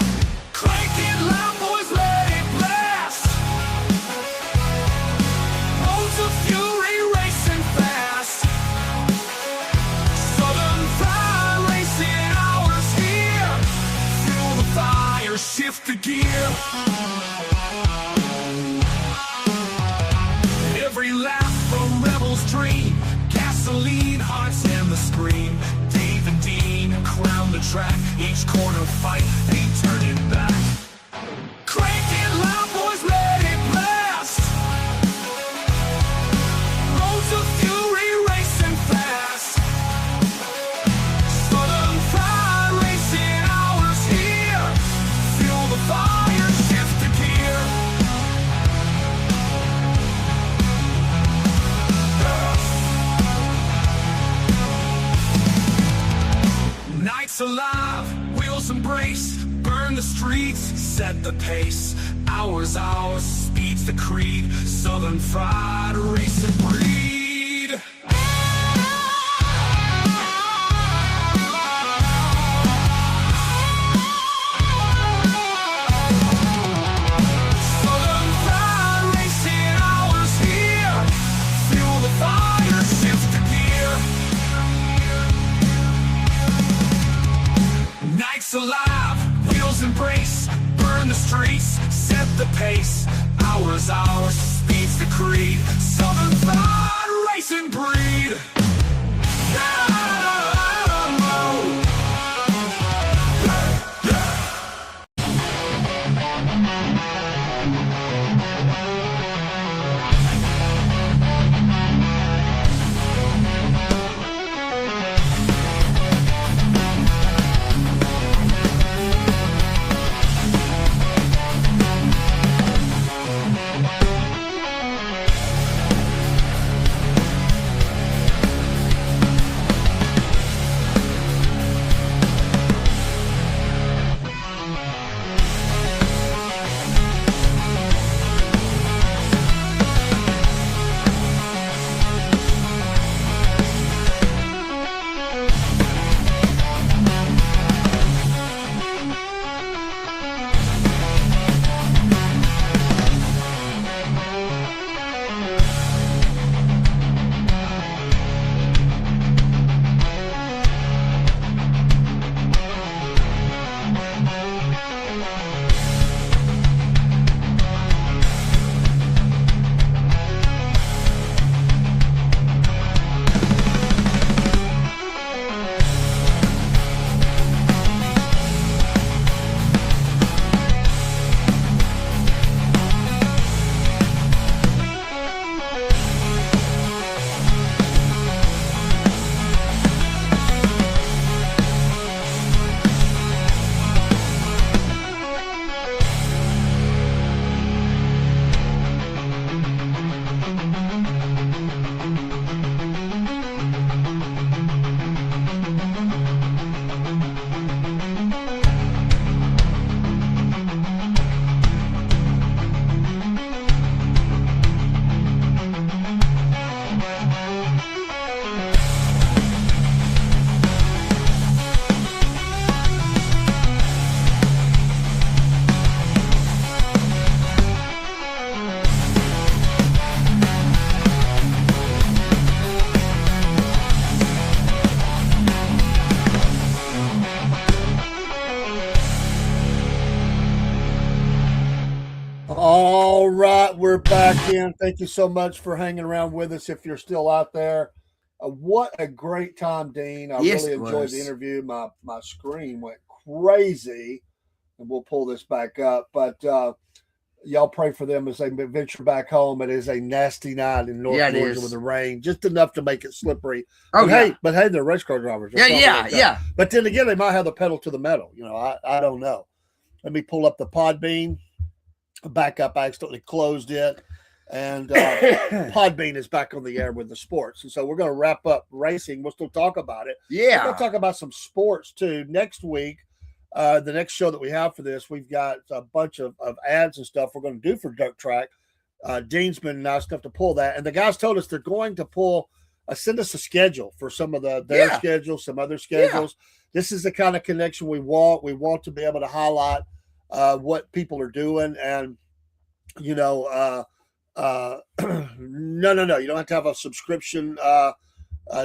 Speaker 1: Crank it loud, boys, let it blast. Modes of fury racing fast. Southern Pride racing hours here. Fuel the fire, shift the gear. Every lap from Rebel's dream. Gasoline, hearts and the scream. Dave and Dean crown the track. Each corner fight, ain't turning back. Crank it loud, boys, let it blast. Roads of fury racing fast. Southern Pride racing hours here. Fuel the fire, shift the gear. Nights alive, wheels embrace, burn the streets, set the pace. Hours, speed's the creed. Southern Fried racing breed. Southern Fried racing hours here. Fuel the fire, shift the gear. Nights alive, wheels embrace, burn the streets, set the pace. Hours, speed's the creed. Southern Fried racing breed.
Speaker 2: All right, we're back in. Thank you so much for hanging around with us if you're still out there. What a great time, Dean. I really enjoyed the interview. My screen went crazy, and we'll pull this back up. But y'all pray for them as they venture back home. It is a nasty night in North Georgia with the rain, just enough to make it slippery.
Speaker 3: Oh,
Speaker 2: but hey, they're race car drivers.
Speaker 3: Yeah.
Speaker 2: But then again, they might have the pedal to the metal. You know, I don't know. Let me pull up the Podbean. Back up. I accidentally closed it. And Podbean is back on the air with the sports. And so we're going to wrap up racing. We'll still talk about it.
Speaker 3: Yeah.
Speaker 2: We're going to talk about some sports too. Next week, the next show that we have for this, we've got a bunch of ads and stuff we're going to do for Dirt Track. Dean's been nice enough to pull that. And the guys told us they're going to send us a schedule for some of their schedules, some other schedules. this is the kind of connection we want. We want to be able to highlight what people are doing, and no, you don't have to have a subscription.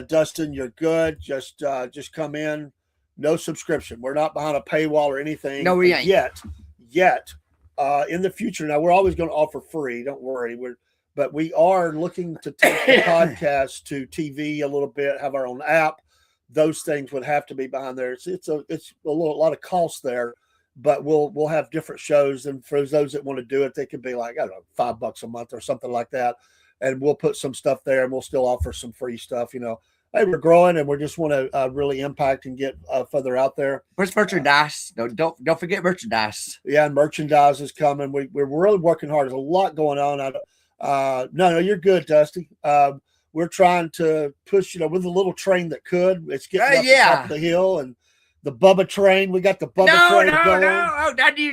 Speaker 2: Dustin, you're good. Just come in. No subscription. We're not behind a paywall or anything.
Speaker 3: No, we ain't
Speaker 2: yet. In the future, now we're always going to offer free. Don't worry. But we are looking to take the podcast to TV a little bit. Have our own app. Those things would have to be behind there. It's a lot of cost there, but we'll have different shows. And for those that want to do it, they could be like, I don't know, $5 a month or something like that. And we'll put some stuff there, and we'll still offer some free stuff. Hey, we're growing, and we just want to really impact and get further out there.
Speaker 3: Where's merchandise? Don't forget merchandise.
Speaker 2: Yeah, and merchandise is coming. We're really working hard. There's a lot going on. No, you're good, Dusty. We're trying to push, with a little train that could. It's getting up the top of the hill, and the Bubba train. We got the Bubba train going.
Speaker 3: No. I knew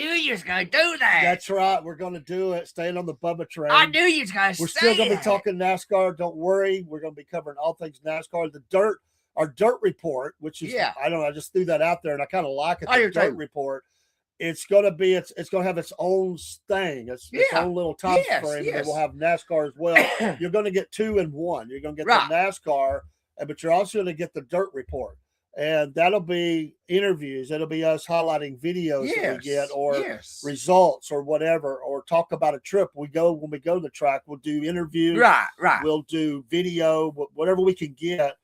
Speaker 3: you was gonna do that.
Speaker 2: That's right. We're gonna do it. Staying on the Bubba train.
Speaker 3: I knew you was gonna.
Speaker 2: We're still gonna be talking NASCAR. Don't worry. We're gonna be covering all things NASCAR. Our dirt report, which is I don't know. I just threw that out there, and I kind of like it. The dirt report. It's gonna have its own thing. Its own little time frame. And we'll have NASCAR as well. You're gonna get 2 in 1. You're gonna get the NASCAR, but you're also gonna get the dirt report. And that'll be interviews. It'll be us highlighting videos that we get, or results, or whatever, or talk about a trip. When we go to the track, we'll do interviews.
Speaker 3: Right.
Speaker 2: We'll do video, whatever we can get.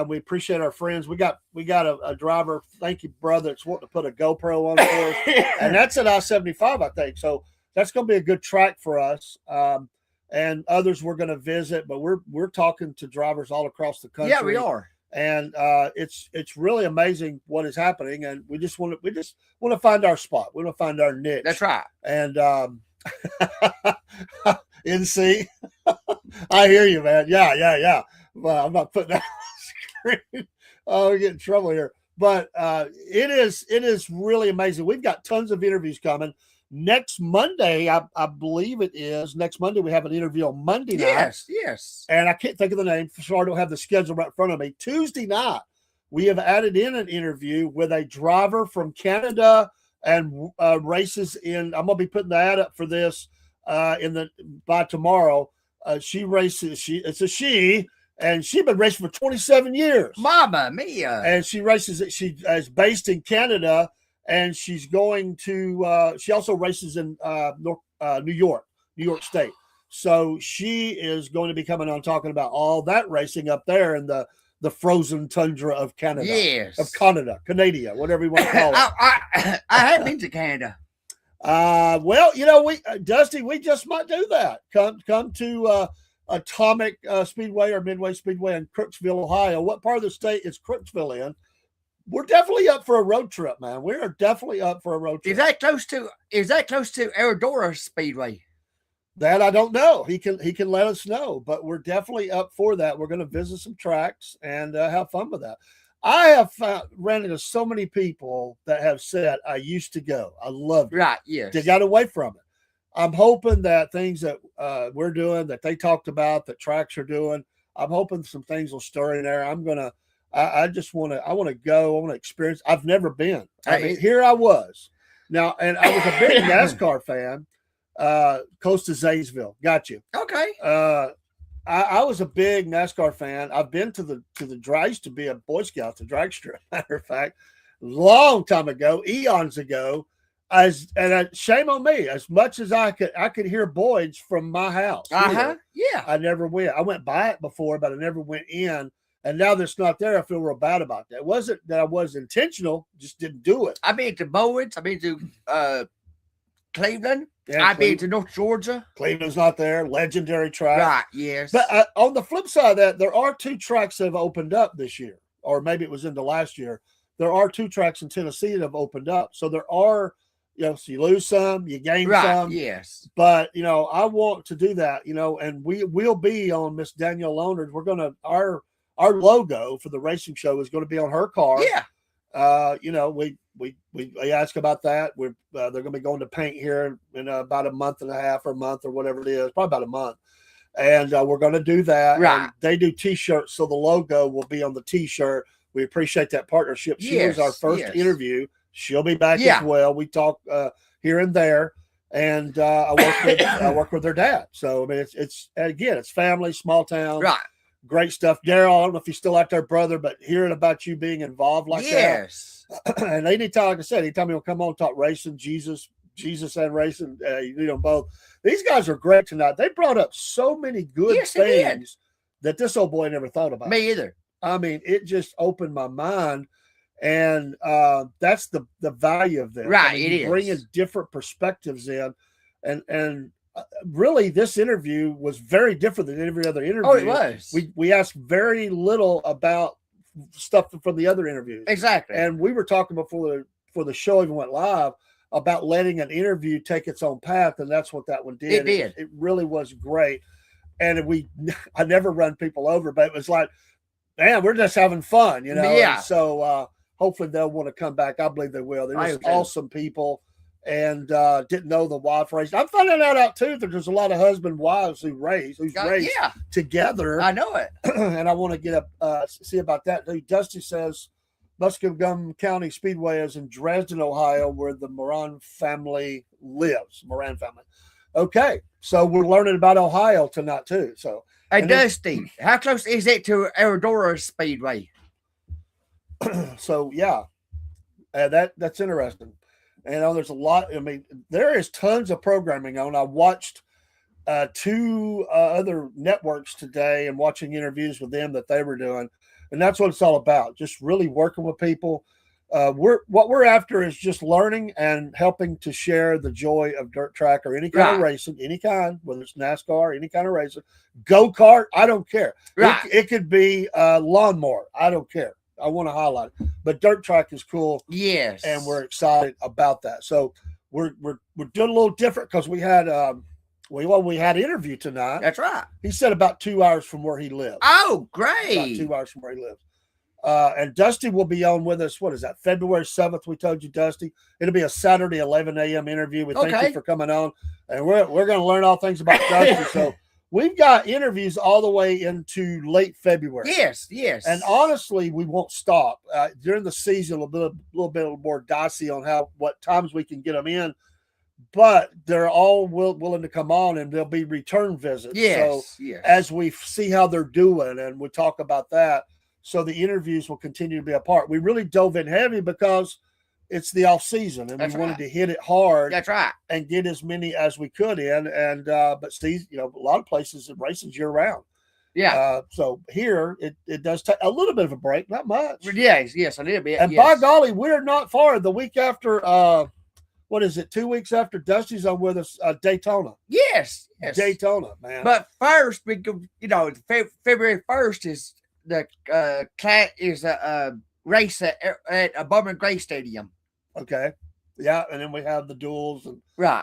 Speaker 2: We appreciate our friends. We got a driver. Thank you, brother. That's wanting to put a GoPro on for us, and that's at I-75, I think. So that's going to be a good track for us. And others we're going to visit, but we're talking to drivers all across the country.
Speaker 3: Yeah, we are.
Speaker 2: And it's really amazing what is happening, and we just want to find our spot. We want to find our niche.
Speaker 3: That's right.
Speaker 2: And NC, I hear you, man. Yeah. Well, I'm not putting that on the screen. Oh, we get in trouble here. But it is really amazing. We've got tons of interviews coming. Next Monday, I believe it is. Next Monday, we have an interview on Monday night.
Speaker 3: Yes.
Speaker 2: And I can't think of the name, so I don't have the schedule right in front of me. Tuesday night, we have added in an interview with a driver from Canada and races in. I'm going to be putting the ad up for this by tomorrow. She races. It's a she. And she's been racing for 27 years.
Speaker 3: Mama mia.
Speaker 2: And she races. She is based in Canada. And she's going to, she also races in New York State. So she is going to be coming on talking about all that racing up there in the frozen tundra of Canada.
Speaker 3: Yes.
Speaker 2: Of Canada, whatever you want to call it.
Speaker 3: I have been to Canada.
Speaker 2: Well, Dusty, we just might do that. Come to Atomic Speedway or Midway Speedway in Crooksville, Ohio. What part of the state is Crooksville in? We're definitely up for a road trip, man. We are definitely up for a road trip.
Speaker 3: Is that close to Eldora Speedway?
Speaker 2: That I don't know. He can let us know, but we're definitely up for that. We're going to visit some tracks and have fun with that. I have ran into so many people that have said, I used to go. I loved it.
Speaker 3: Right, yes.
Speaker 2: They got away from it. I'm hoping that things that we're doing, that they talked about, that tracks are doing, I'm hoping some things will stir in there. I want to go. I want to experience. I've never been. I mean, here I was. Now, and I was a big NASCAR fan, close to Zanesville. Got you.
Speaker 3: Okay.
Speaker 2: I was a big NASCAR fan. I've been to the drag. I used to be a Boy Scout, the dragster, matter of fact, long time ago, eons ago. Shame on me. As much as I could hear Boyd's from my house.
Speaker 3: Yeah.
Speaker 2: I never went. I went by it before, but I never went in. And now that's not there, I feel real bad about that. It wasn't that I was intentional, just didn't do it.
Speaker 3: I've been to Boyd's. I've been to Cleveland.
Speaker 2: Yeah,
Speaker 3: I've been to North Georgia.
Speaker 2: Cleveland's not there. Legendary track.
Speaker 3: Right, yes.
Speaker 2: But on the flip side of that, there are 2 tracks that have opened up this year, or maybe it was into last year. There are 2 tracks in Tennessee that have opened up. So there are, so you lose some, you gain some.
Speaker 3: Yes.
Speaker 2: But, I want to do that, and we'll be on Miss Danielle Loner's. We're going to, our logo for the racing show is going to be on her car.
Speaker 3: Yeah.
Speaker 2: We ask about that. They're going to be going to paint here in about a month and a half or a month or whatever it is, probably about a month. And we're going to do that.
Speaker 3: Right.
Speaker 2: And they do T-shirts, so the logo will be on the T-shirt. we appreciate that partnership. She was our first interview. She'll be back as well. We talk here and there, and I work with her dad. So I mean, it's family, small town,
Speaker 3: right?
Speaker 2: Great stuff. Daryl, I don't know if you're still out there, brother, but hearing about you being involved like that. And anytime, like I said, anytime he'll come on and talk racing, Jesus and racing, you need them both. These guys are great tonight. They brought up so many good things that this old boy never thought about.
Speaker 3: Me either.
Speaker 2: I mean, it just opened my mind, and that's the value of this.
Speaker 3: Right,
Speaker 2: I mean,
Speaker 3: it is
Speaker 2: bringing different perspectives in, and really, this interview was very different than every other interview.
Speaker 3: Oh, it was.
Speaker 2: We asked very little about stuff from the other interviews.
Speaker 3: Exactly.
Speaker 2: And we were talking before the show even went live about letting an interview take its own path, and that's what that one did.
Speaker 3: It did.
Speaker 2: It really was great. And I never run people over, but it was like, man, we're just having fun, you know?
Speaker 3: Yeah.
Speaker 2: And so hopefully they'll want to come back. I believe they will. They're just awesome people, and didn't know the wife race. I'm finding that out too, that there's a lot of husband wives who's raised together.
Speaker 3: I know it.
Speaker 2: And I want to get see about that. Dusty says Muskogum County Speedway is in Dresden, Ohio, where the Moran family lives. Moran family. Okay, so we're learning about Ohio tonight too. So,
Speaker 3: hey, Dusty, how close is it to Eldora Speedway?
Speaker 2: So yeah, that's interesting. And there's a lot. I mean, there is tons of programming on. I watched 2 other networks today and watching interviews with them that they were doing, and that's what it's all about. Just really working with people. What we're after is just learning and helping to share the joy of dirt track or any kind of racing, any kind, whether it's NASCAR, any kind of racing, go-kart, I don't care.
Speaker 3: Right.
Speaker 2: It could be lawnmower, I don't care. I want to highlight it, but dirt track is cool.
Speaker 3: Yes,
Speaker 2: and we're excited about that. So we're doing a little different because we had we had an interview tonight.
Speaker 3: That's right.
Speaker 2: He said about 2 hours from where he lives.
Speaker 3: Oh, great!
Speaker 2: About 2 hours from where he lives. And Dusty will be on with us. What is that? February 7th. We told you, Dusty. It'll be a Saturday 11 a.m. interview. We thank you for coming on, and we're going to learn all things about Dusty. So we've got interviews all the way into late February.
Speaker 3: Yes.
Speaker 2: And honestly, we won't stop during the season. A little bit more dicey on what times we can get them in, but they're all willing to come on, and there'll be return visits.
Speaker 3: Yes.
Speaker 2: As we see how they're doing, and we talk about that. So the interviews will continue to be a part. We really dove in heavy because it's the off season, and we wanted to hit it hard.
Speaker 3: That's right.
Speaker 2: And get as many as we could in. And but Steve, a lot of places it races year round.
Speaker 3: Yeah.
Speaker 2: So here it does take a little bit of a break, not much.
Speaker 3: Yes, a little bit.
Speaker 2: And by golly, we're not far. The week after, what is it? 2 weeks after Dusty's on with us, Daytona.
Speaker 3: Yes.
Speaker 2: Daytona, man.
Speaker 3: But first, we go. February 1st is the is a race at a Bowman Gray Stadium.
Speaker 2: Okay. Yeah, and then we have the duels and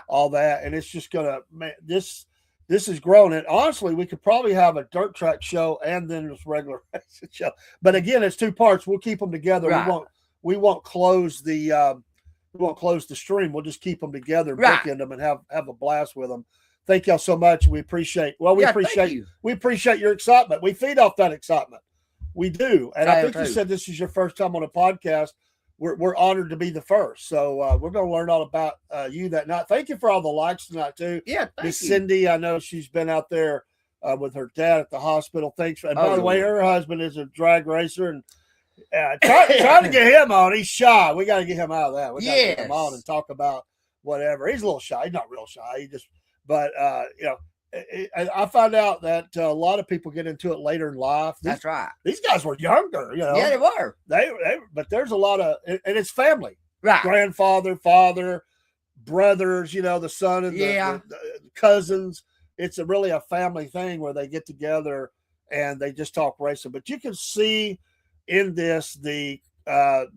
Speaker 2: all that, and it's just gonna, man, this is growing. And honestly, we could probably have a dirt track show and then this regular racing show. But again, it's 2 parts. We'll keep them together.
Speaker 3: Right.
Speaker 2: We won't close the stream. We'll just keep them together, bookend them, and have a blast with them. Thank y'all so much. We appreciate. We appreciate your excitement. We feed off that excitement. We do, and I think you said this is your first time on a podcast. We're honored to be the first. So we're going to learn all about you that night. Thank you for all the likes tonight too.
Speaker 3: Yeah,
Speaker 2: Miss Cindy, I know she's been out there with her dad at the hospital. Thanks. And by the way, her husband is a drag racer, and trying to get him on. He's shy. We got to get him out of that. We got to get him on and talk about whatever. He's a little shy. He's not real shy. But I found out that a lot of people get into it later in life.
Speaker 3: That's right.
Speaker 2: These guys were younger,
Speaker 3: Yeah, they were.
Speaker 2: But there's a lot of, and it's family.
Speaker 3: Right.
Speaker 2: Grandfather, father, brothers, the son and the cousins. It's really a family thing where they get together and they just talk racing. But you can see in this the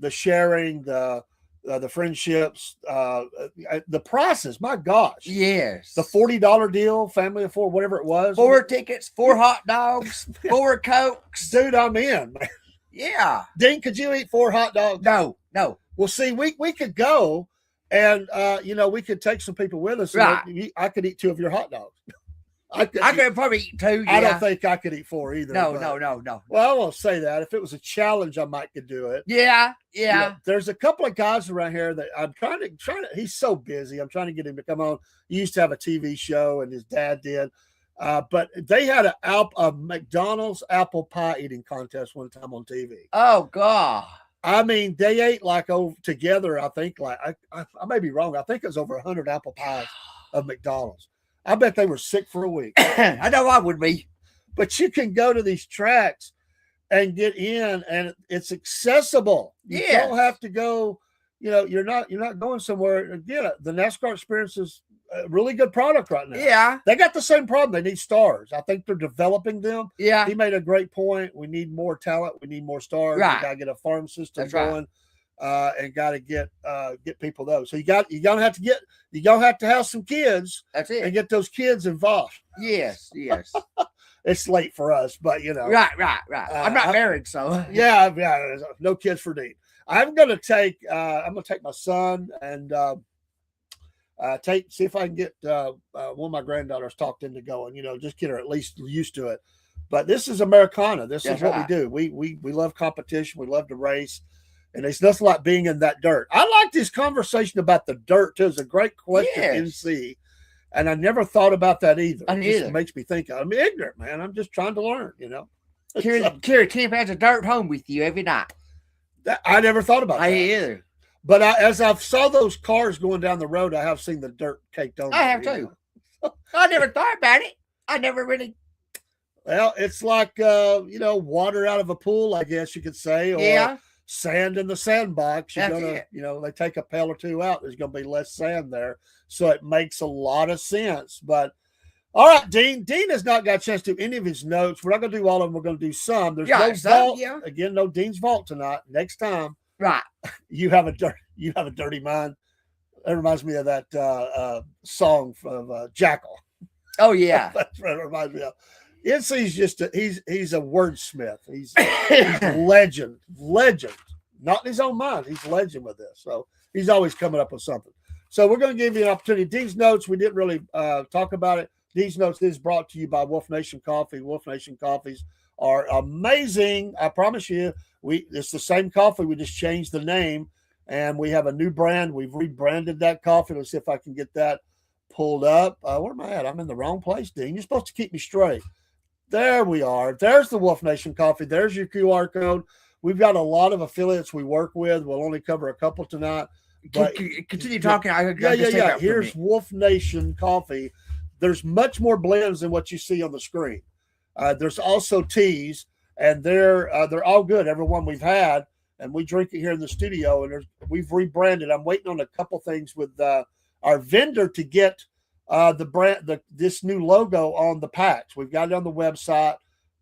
Speaker 2: sharing, the friendships, the prices. My gosh.
Speaker 3: Yes.
Speaker 2: The $40 deal, family of 4, whatever it was.
Speaker 3: 4 tickets, 4 hot dogs, 4 Cokes.
Speaker 2: Dude, I'm in.
Speaker 3: Yeah.
Speaker 2: Dean, could you eat 4 hot dogs?
Speaker 3: No.
Speaker 2: Well, see, we could go and, we could take some people with us.
Speaker 3: Right.
Speaker 2: And I could eat 2 of your hot dogs.
Speaker 3: I could probably eat 2. Yeah.
Speaker 2: I don't think I could eat 4 either.
Speaker 3: No.
Speaker 2: Well, I won't say that. If it was a challenge, I might could do it.
Speaker 3: Yeah.
Speaker 2: There's a couple of guys around here that I'm trying to. He's so busy. I'm trying to get him to come on. He used to have a TV show, and his dad did. But they had a McDonald's apple pie eating contest one time on TV.
Speaker 3: Oh God!
Speaker 2: I mean, they ate together. I think I may be wrong. I think it was over 100 apple pies of McDonald's. I bet they were sick for a week.
Speaker 3: I know I would be.
Speaker 2: But you can go to these tracks and get in, and it's accessible. You don't have to go. You're not going somewhere to get it. The NASCAR experience is a really good product right now.
Speaker 3: Yeah.
Speaker 2: They got the same problem. They need stars. I think they're developing them.
Speaker 3: Yeah.
Speaker 2: He made a great point. We need more talent. We need more stars.
Speaker 3: Right.
Speaker 2: We got to get a farm system going, and got to get people those. So you're gonna have to have some kids.
Speaker 3: That's it.
Speaker 2: And get those kids involved.
Speaker 3: Yes.
Speaker 2: It's late for us, but
Speaker 3: Right. I'm not married, so
Speaker 2: yeah. No kids for Dean. I'm gonna take my son and see if I can get one of my granddaughters talked into going. Just get her at least used to it. But this is Americana. This is what we do. We love competition. We love to race, and it's nothing like being in that dirt. I like this conversation about the dirt too. It's a great question, NC. And I never thought about that either. It just makes me think I'm ignorant, man. I'm just trying to learn,
Speaker 3: Carry 10 pounds of dirt home with you every night.
Speaker 2: I never thought about that.
Speaker 3: I either.
Speaker 2: But as I've saw those cars going down the road, I have seen the dirt caked on.
Speaker 3: I have too. I never thought about it. I never really.
Speaker 2: Well, it's like water out of a pool, I guess you could say, or sand in the sandbox. They take a pail or two out. There's going to be less sand there, so it makes a lot of sense. But all right, Dean. Dean has not got a chance to do any of his notes. We're not going to do all of them. We're going to do some. There's no vault. Yeah. Again, no Dean's vault tonight. Next time.
Speaker 3: Right.
Speaker 2: You have a dirty mind. That reminds me of that song from Jackal.
Speaker 3: Oh yeah.
Speaker 2: That's what it reminds me of. NC's just he's a wordsmith. He's legend. Not in his own mind. He's legend with this. So he's always coming up with something. So we're going to give you an opportunity. Dean's Notes, we didn't really talk about it. Dean's Notes is brought to you by Wolf Nation Coffee. Wolf Nation Coffees are amazing. I promise you. It's the same coffee. We just changed the name, and we have a new brand. We've rebranded that coffee. Let's see if I can get that pulled up. Where am I at? I'm in the wrong place, Dean. You're supposed to keep me straight. There we are. There's the Wolf Nation Coffee. There's your QR code. We've got a lot of affiliates we work with. We'll only cover a couple tonight. But
Speaker 3: continue talking.
Speaker 2: Yeah. Here's Wolf Nation Coffee. There's much more blends than what you see on the screen. There's also teas. And they're all good. Every one we've had, and we drink it here in the studio. And we've rebranded. I'm waiting on a couple things with our vendor to get this new logo on the packs. We've got it on the website.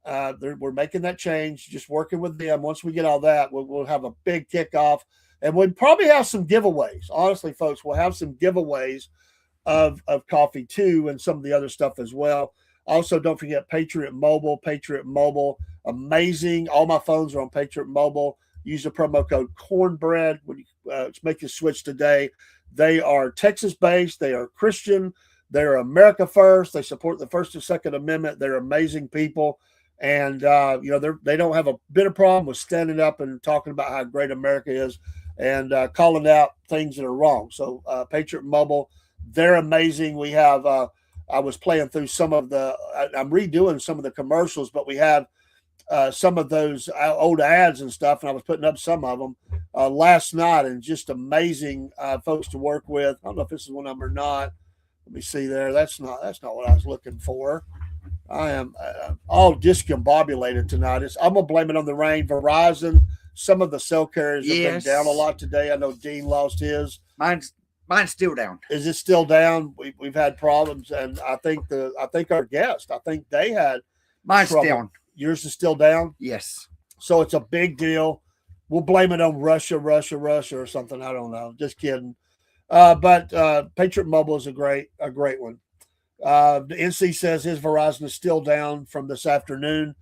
Speaker 2: We're making that change. Just working with them. Once we get all that, we'll have a big kickoff, and we'll probably have some giveaways. Honestly, folks, we'll have some giveaways of coffee too, and some of the other stuff as well. Also, don't forget Patriot Mobile. Amazing. All my phones are on Patriot Mobile. Use the promo code Cornbread when you make your switch today. They are Texas-based. They are Christian. They are America First. They support the First and Second Amendment. They're amazing people. And, they don't have a bit of problem with standing up and talking about how great America is and calling out things that are wrong. So Patriot Mobile, they're amazing. We have I was playing through I'm redoing some of the commercials, but we have some of those old ads and stuff, and I was putting up some of them last night, and just amazing folks to work with. I don't know if this is one of them or not. Let me see there. That's not what I was looking for. I am all discombobulated tonight. I'm gonna blame it on the rain. Verizon, some of the cell carriers have been down a lot today. I know Dean lost his.
Speaker 3: Mine's still down.
Speaker 2: Is it still down? We've had problems, and I think our guest, they had
Speaker 3: mine's
Speaker 2: trouble.
Speaker 3: down.
Speaker 2: Yours is still down?
Speaker 3: Yes.
Speaker 2: So it's a big deal. We'll blame it on Russia or something. I don't know. Just kidding. But Patriot Mobile is a great one. The NC says his Verizon is still down from this afternoon.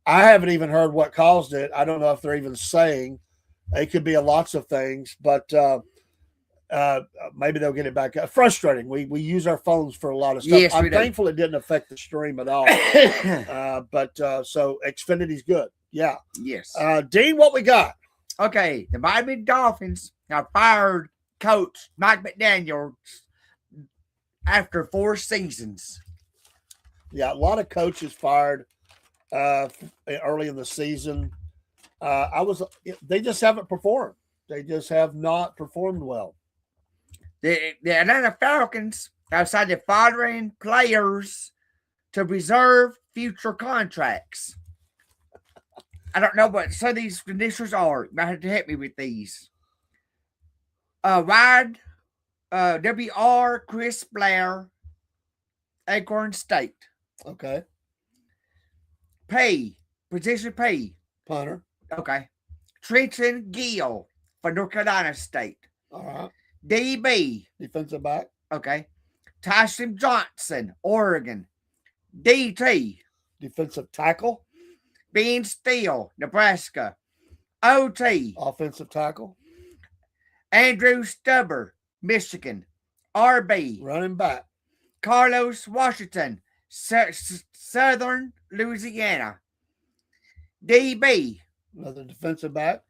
Speaker 2: I haven't even heard what caused it. I don't know if they're even saying. It could be lots of things. But maybe they'll get it back. Frustrating. We use our phones for a lot of stuff.
Speaker 3: Yes,
Speaker 2: I'm thankful it didn't affect the stream at all. So Xfinity's good. Yeah.
Speaker 3: Yes.
Speaker 2: Dean, what we got?
Speaker 3: Okay, the Miami Dolphins have fired coach Mike McDaniel after 4 seasons.
Speaker 2: Yeah, a lot of coaches fired early in the season. They just haven't performed. They just have not performed well.
Speaker 3: The Atlanta Falcons have decided firing players to reserve future contracts. I don't know what some of these initials are. You might have to help me with these. Wide, WR, Chris Blair, Acorn State.
Speaker 2: Okay.
Speaker 3: P, position P.
Speaker 2: Punter.
Speaker 3: Okay. Trenton Gill for North Carolina State.
Speaker 2: All right.
Speaker 3: DB.
Speaker 2: Defensive back.
Speaker 3: Okay. Tyson Johnson, Oregon. DT.
Speaker 2: Defensive tackle.
Speaker 3: Ben Steele, Nebraska. OT.
Speaker 2: Offensive tackle.
Speaker 3: Andrew Stubber, Michigan. RB.
Speaker 2: Running back.
Speaker 3: Carlos Washington, Southern Louisiana. DB.
Speaker 2: Another defensive back.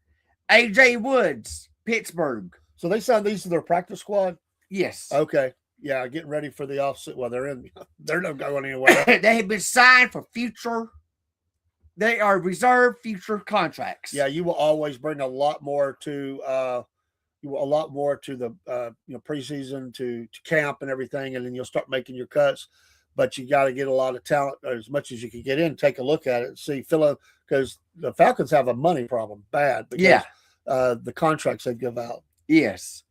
Speaker 3: AJ Woods, Pittsburgh.
Speaker 2: So they signed these to their practice squad?
Speaker 3: Yes.
Speaker 2: Okay. Yeah, getting ready for the offset. Well, they're not going anywhere.
Speaker 3: They have been signed for future. They are reserved future contracts.
Speaker 2: Yeah, you will always bring a lot more to the preseason to camp and everything, and then you'll start making your cuts. But you got to get a lot of talent as much as you can get in. Take a look at it and see, because the Falcons have a money problem, bad. Because, the contracts they give out.
Speaker 3: Yes.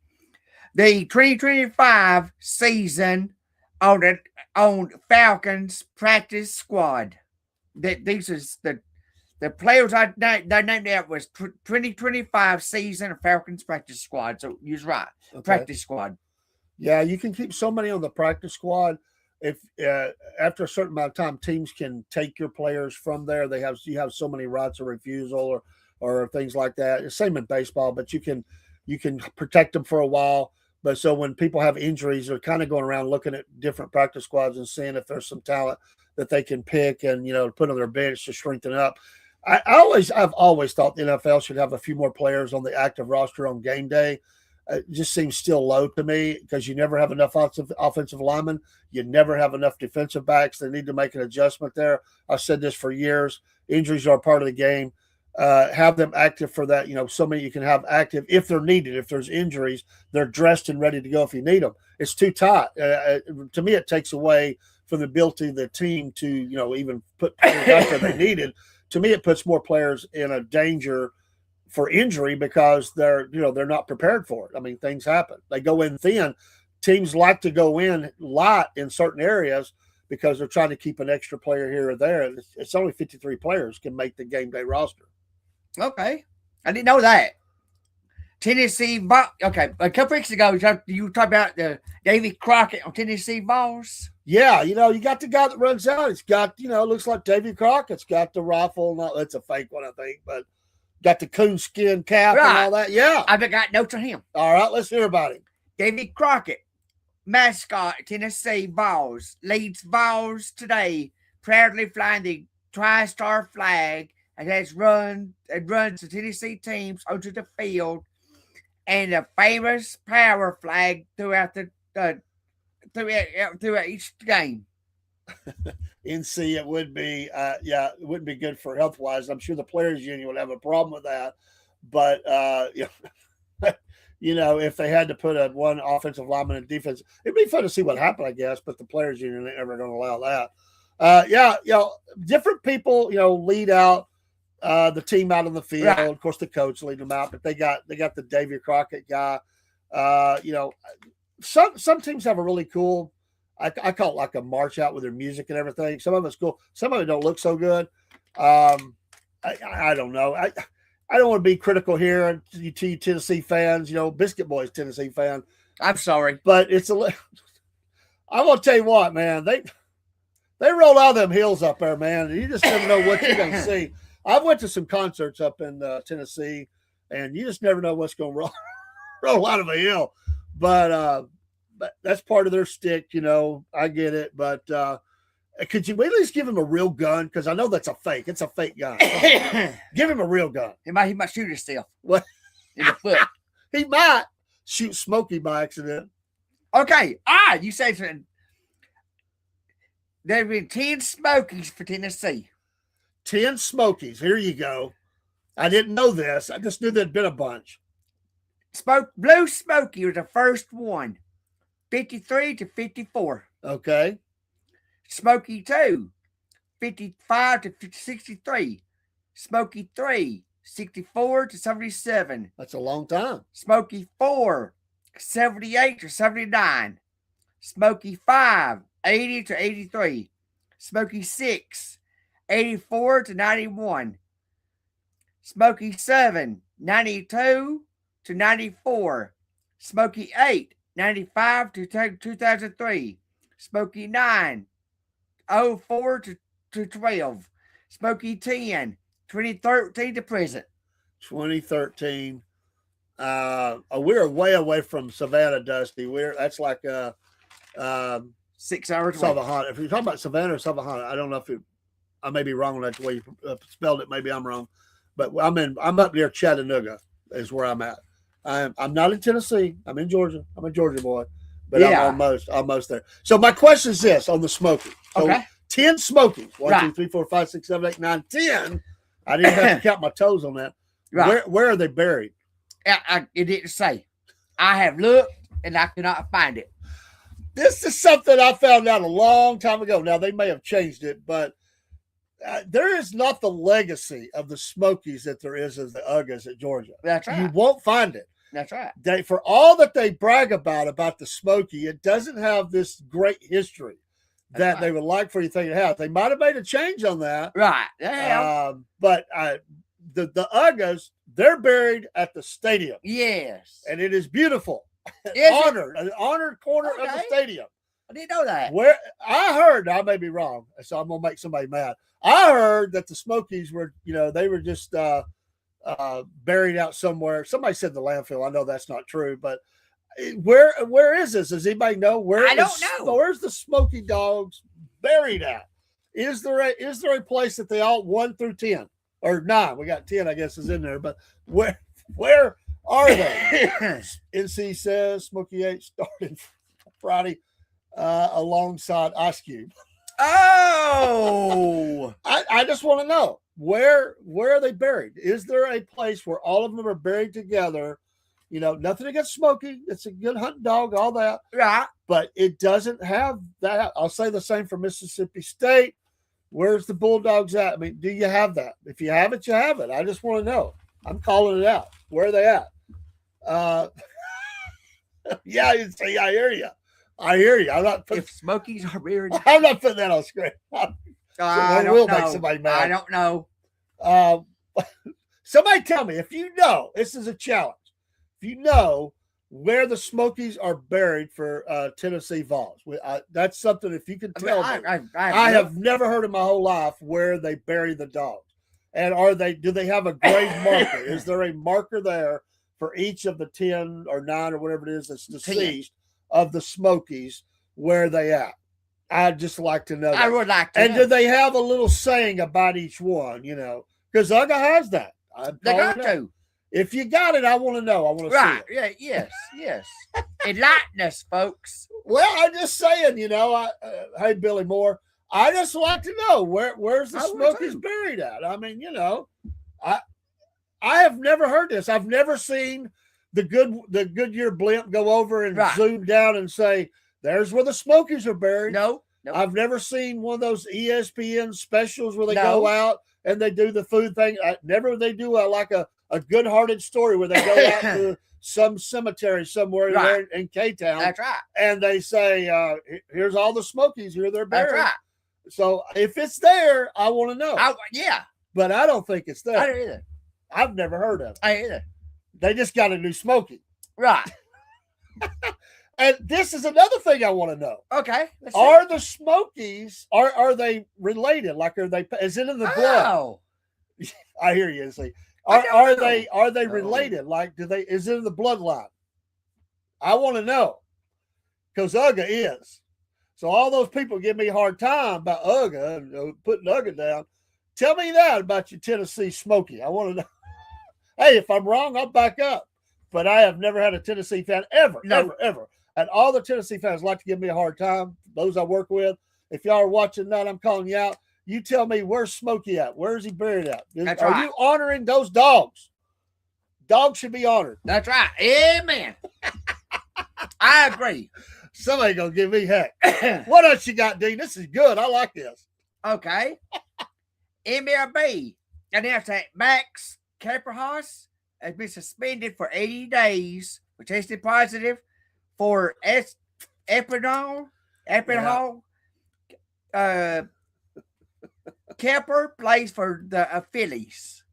Speaker 3: The 2025 season on Falcons practice squad. These is the players they named out was 2025 season of Falcons practice squad. So you're right, okay. Practice squad.
Speaker 2: Yeah, you can keep so many on the practice squad. If after a certain amount of time, teams can take your players from there. You have so many rights of refusal or things like that. It's same in baseball, but you can protect them for a while. But so when people have injuries, they're kind of going around looking at different practice squads and seeing if there's some talent that they can pick and put on their bench to strengthen up. I've always thought the NFL should have a few more players on the active roster on game day. It just seems still low to me because you never have enough offensive linemen. You never have enough defensive backs. They need to make an adjustment there. I've said this for years. Injuries are part of the game. Have them active for that. So many you can have active if they're needed. If there's injuries, they're dressed and ready to go if you need them. It's too tight. To me, it takes away from the ability of the team to, even put players out there they needed. To me, it puts more players in a danger for injury because they're not prepared for it. I mean, things happen. They go in thin. Teams like to go in light in certain areas because they're trying to keep an extra player here or there. It's only 53 players can make the game day roster.
Speaker 3: Okay. I didn't know that. Tennessee, okay. A couple weeks ago, you talked about the Davy Crockett on Tennessee Vols.
Speaker 2: Yeah, you got the guy that runs out. It's got, looks like Davy Crockett's got the rifle. No, it's a fake one, I think, but got the coonskin cap and all that. Yeah.
Speaker 3: I've got notes on him.
Speaker 2: All right, let's hear about him.
Speaker 3: Davy Crockett, mascot, Tennessee Vols, leads Vols today, proudly flying the tri-star flag and runs the Tennessee teams onto the field and the famous power flag throughout each game.
Speaker 2: NC, it would be, it wouldn't be good for health wise. I'm sure the players union would have a problem with that. But, if they had to put one offensive lineman in defense, it'd be fun to see what happened, I guess. But the players union ain't never going to allow that. Different people, lead out the team out on the field. Right. Of course, the coach lead them out, but they got the Davy Crockett guy. Some teams have a really cool. I call it like a march out with their music and everything. Some of it's cool. Some of it don't look so good. I don't know. I don't want to be critical here to you Tennessee fans. Biscuit Boy's Tennessee fan.
Speaker 3: I'm sorry,
Speaker 2: but I'm gonna tell you what, man. They roll out them hills up there, man. And you just never know what you're gonna see. I went to some concerts up in Tennessee, and you just never know what's gonna roll out of a hill. but that's part of their stick. I get it, but could you at least give him a real gun? Because I know that's a fake. It's a fake gun. Give him a real gun.
Speaker 3: He might shoot himself.
Speaker 2: What?
Speaker 3: In the foot.
Speaker 2: He might shoot Smokey by accident.
Speaker 3: Okay. You say something. There have been 10 Smokies for Tennessee.
Speaker 2: 10 Smokies. Here you go. I didn't know this. I just knew there'd been a bunch.
Speaker 3: Blue Smoky was the first one. 53 to 54.
Speaker 2: Okay.
Speaker 3: Smoky 2, 55 to 63. Smoky 3, 64 to 77.
Speaker 2: That's a long time.
Speaker 3: Smoky 4, 78 to 79. Smoky 5, 80 to 83. Smoky 6, 84 to 91. Smoky 7, 92 to 94. Smoky 8, 95 to 2003. Smoky 9, 04 to 12. Smoky 10, 2013 to present.
Speaker 2: 2013. We're way away from Savannah, Dusty. That's like
Speaker 3: 6 hours away.
Speaker 2: Savannah. If you're talking about Savannah or Savannah, I don't know if I may be wrong on that the way you spelled it. Maybe I'm wrong, but I'm up near Chattanooga is where I'm at. I'm not in Tennessee. I'm in Georgia. I'm a Georgia boy, but I'm almost there. So my question is this on the Smoky. So
Speaker 3: okay.
Speaker 2: 10 Smokies. 1, 2, 3, 4, 5, 6, 7, 8, 9, 10. I didn't have to count my toes on that.
Speaker 3: Right.
Speaker 2: Where are they buried?
Speaker 3: It didn't say. I have looked and I cannot find it.
Speaker 2: This is something I found out a long time ago. Now, they may have changed it, but there is not the legacy of the Smokies that there is of the Uggas at Georgia.
Speaker 3: That's right.
Speaker 2: You won't find it.
Speaker 3: That's right.
Speaker 2: For all that they brag about the Smoky, it doesn't have this great history that they would like for you to think it has. They might have made a change on that.
Speaker 3: Right. Yeah.
Speaker 2: But the Uggas, they're buried at the stadium.
Speaker 3: Yes.
Speaker 2: And it is beautiful. An honored corner of the stadium.
Speaker 3: I didn't know that.
Speaker 2: Where I heard, I may be wrong, so I'm gonna make somebody mad. I heard that the Smokies were, they were just buried out somewhere. Somebody said the landfill. I know that's not true, but where is this? Does anybody know where?
Speaker 3: I don't know.
Speaker 2: Where's the Smoky Dogs buried at? Is there a place that they all 1 through 10 or 9? We got 10, I guess, is in there, but where are they? NC says Smoky 8 started Friday alongside Ice Cube.
Speaker 3: Oh,
Speaker 2: I just want to know where are they buried? Is there a place where all of them are buried together? Nothing against Smokey. It's a good hunting dog, all that.
Speaker 3: right.
Speaker 2: But it doesn't have that. I'll say the same for Mississippi State. Where's the Bulldogs at? I mean, do you have that? If you have it, you have it. I just want to know. I'm calling it out. Where are they at? Yeah, you see, I hear you. I'm not putting,
Speaker 3: If Smokies are buried,
Speaker 2: I'm not putting that on screen.
Speaker 3: I
Speaker 2: will
Speaker 3: don't
Speaker 2: make
Speaker 3: know.
Speaker 2: somebody mad.
Speaker 3: I don't know.
Speaker 2: Somebody tell me if you know. This is a challenge. If you know where the Smokies are buried for Tennessee Vols, that's something. If you can tell me, I have never heard in my whole life where they bury the dogs. And do they have a grave marker? Is there a marker there for each of the 10 or 9 or whatever it is that's deceased of the Smokies? Where are they at? I'd just like to know that.
Speaker 3: I would like to.
Speaker 2: And
Speaker 3: know.
Speaker 2: do they have a little saying about each one? Because Ugga has that.
Speaker 3: They got to.
Speaker 2: If you got it, I want to know. I want to
Speaker 3: Right.
Speaker 2: see it.
Speaker 3: Yeah. Yes. Enlighten us, folks.
Speaker 2: Well, I'm just saying, hey, Billy Moore, I just like to know where's the Smokies buried at. I mean, I have never heard this. I've never seen the Goodyear blimp go over and zoom down and say, there's where the Smokies are buried.
Speaker 3: No.
Speaker 2: I've never seen one of those ESPN specials where they go out and they do the food thing. Never they do like a good-hearted story where they go out to some cemetery somewhere there in K-Town.
Speaker 3: That's right.
Speaker 2: And they say, here's all the Smokies here. They're buried.
Speaker 3: That's right.
Speaker 2: So if it's there, I want to know.
Speaker 3: Yeah.
Speaker 2: But I don't think it's there.
Speaker 3: I don't either.
Speaker 2: I've never heard of it.
Speaker 3: I either.
Speaker 2: They just got a new Smoky.
Speaker 3: Right.
Speaker 2: And this is another thing I want to know.
Speaker 3: Okay.
Speaker 2: Are the Smokies, are they related? Like, is it in the blood?
Speaker 3: Oh.
Speaker 2: I hear you. See. Are they related? Like, is it in the bloodline? I want to know because UGA is. So all those people give me a hard time about UGA and putting UGA down. Tell me that about your Tennessee Smoky. I want to know. Hey, if I'm wrong, I'll back up. But I have never had a Tennessee fan ever. And all the Tennessee fans like to give me a hard time, those I work with. If y'all are watching that, I'm calling you out. You tell me, where's Smokey at? Where's he buried at? Are you honoring those dogs? Dogs should be honored.
Speaker 3: That's right. Amen. I agree.
Speaker 2: Somebody gonna give me heck. What else you got, Dean? This is good. I like this.
Speaker 3: Okay. MLB announced that Max Caperhaus has been suspended for 80 days for testing positive for ethanol. Kepper plays for the Phillies.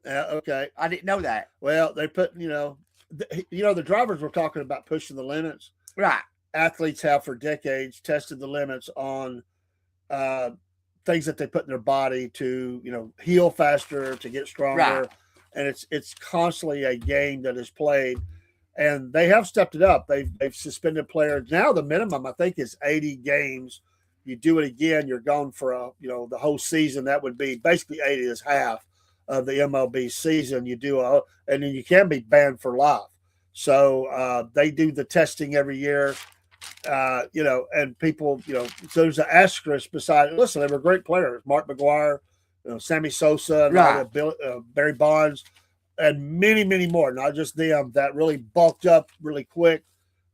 Speaker 2: Yeah, okay.
Speaker 3: I didn't know that.
Speaker 2: Well, they put, the drivers were talking about pushing the limits.
Speaker 3: Right.
Speaker 2: Athletes have for decades tested the limits on things that they put in their body to, heal faster, to get stronger.
Speaker 3: Right.
Speaker 2: And it's constantly a game that is played. And they have stepped it up. They've suspended players. Now the minimum, I think, is 80 games. You do it again, you're gone for the whole season. That would be basically 80 is half of the MLB season. You do and then you can be banned for life. So they do the testing every year, and people, so there's an asterisk beside it. Listen, they were great players. Mark McGwire, Sammy Sosa, and Barry Bonds, and many, many more, not just them, that really bulked up really quick.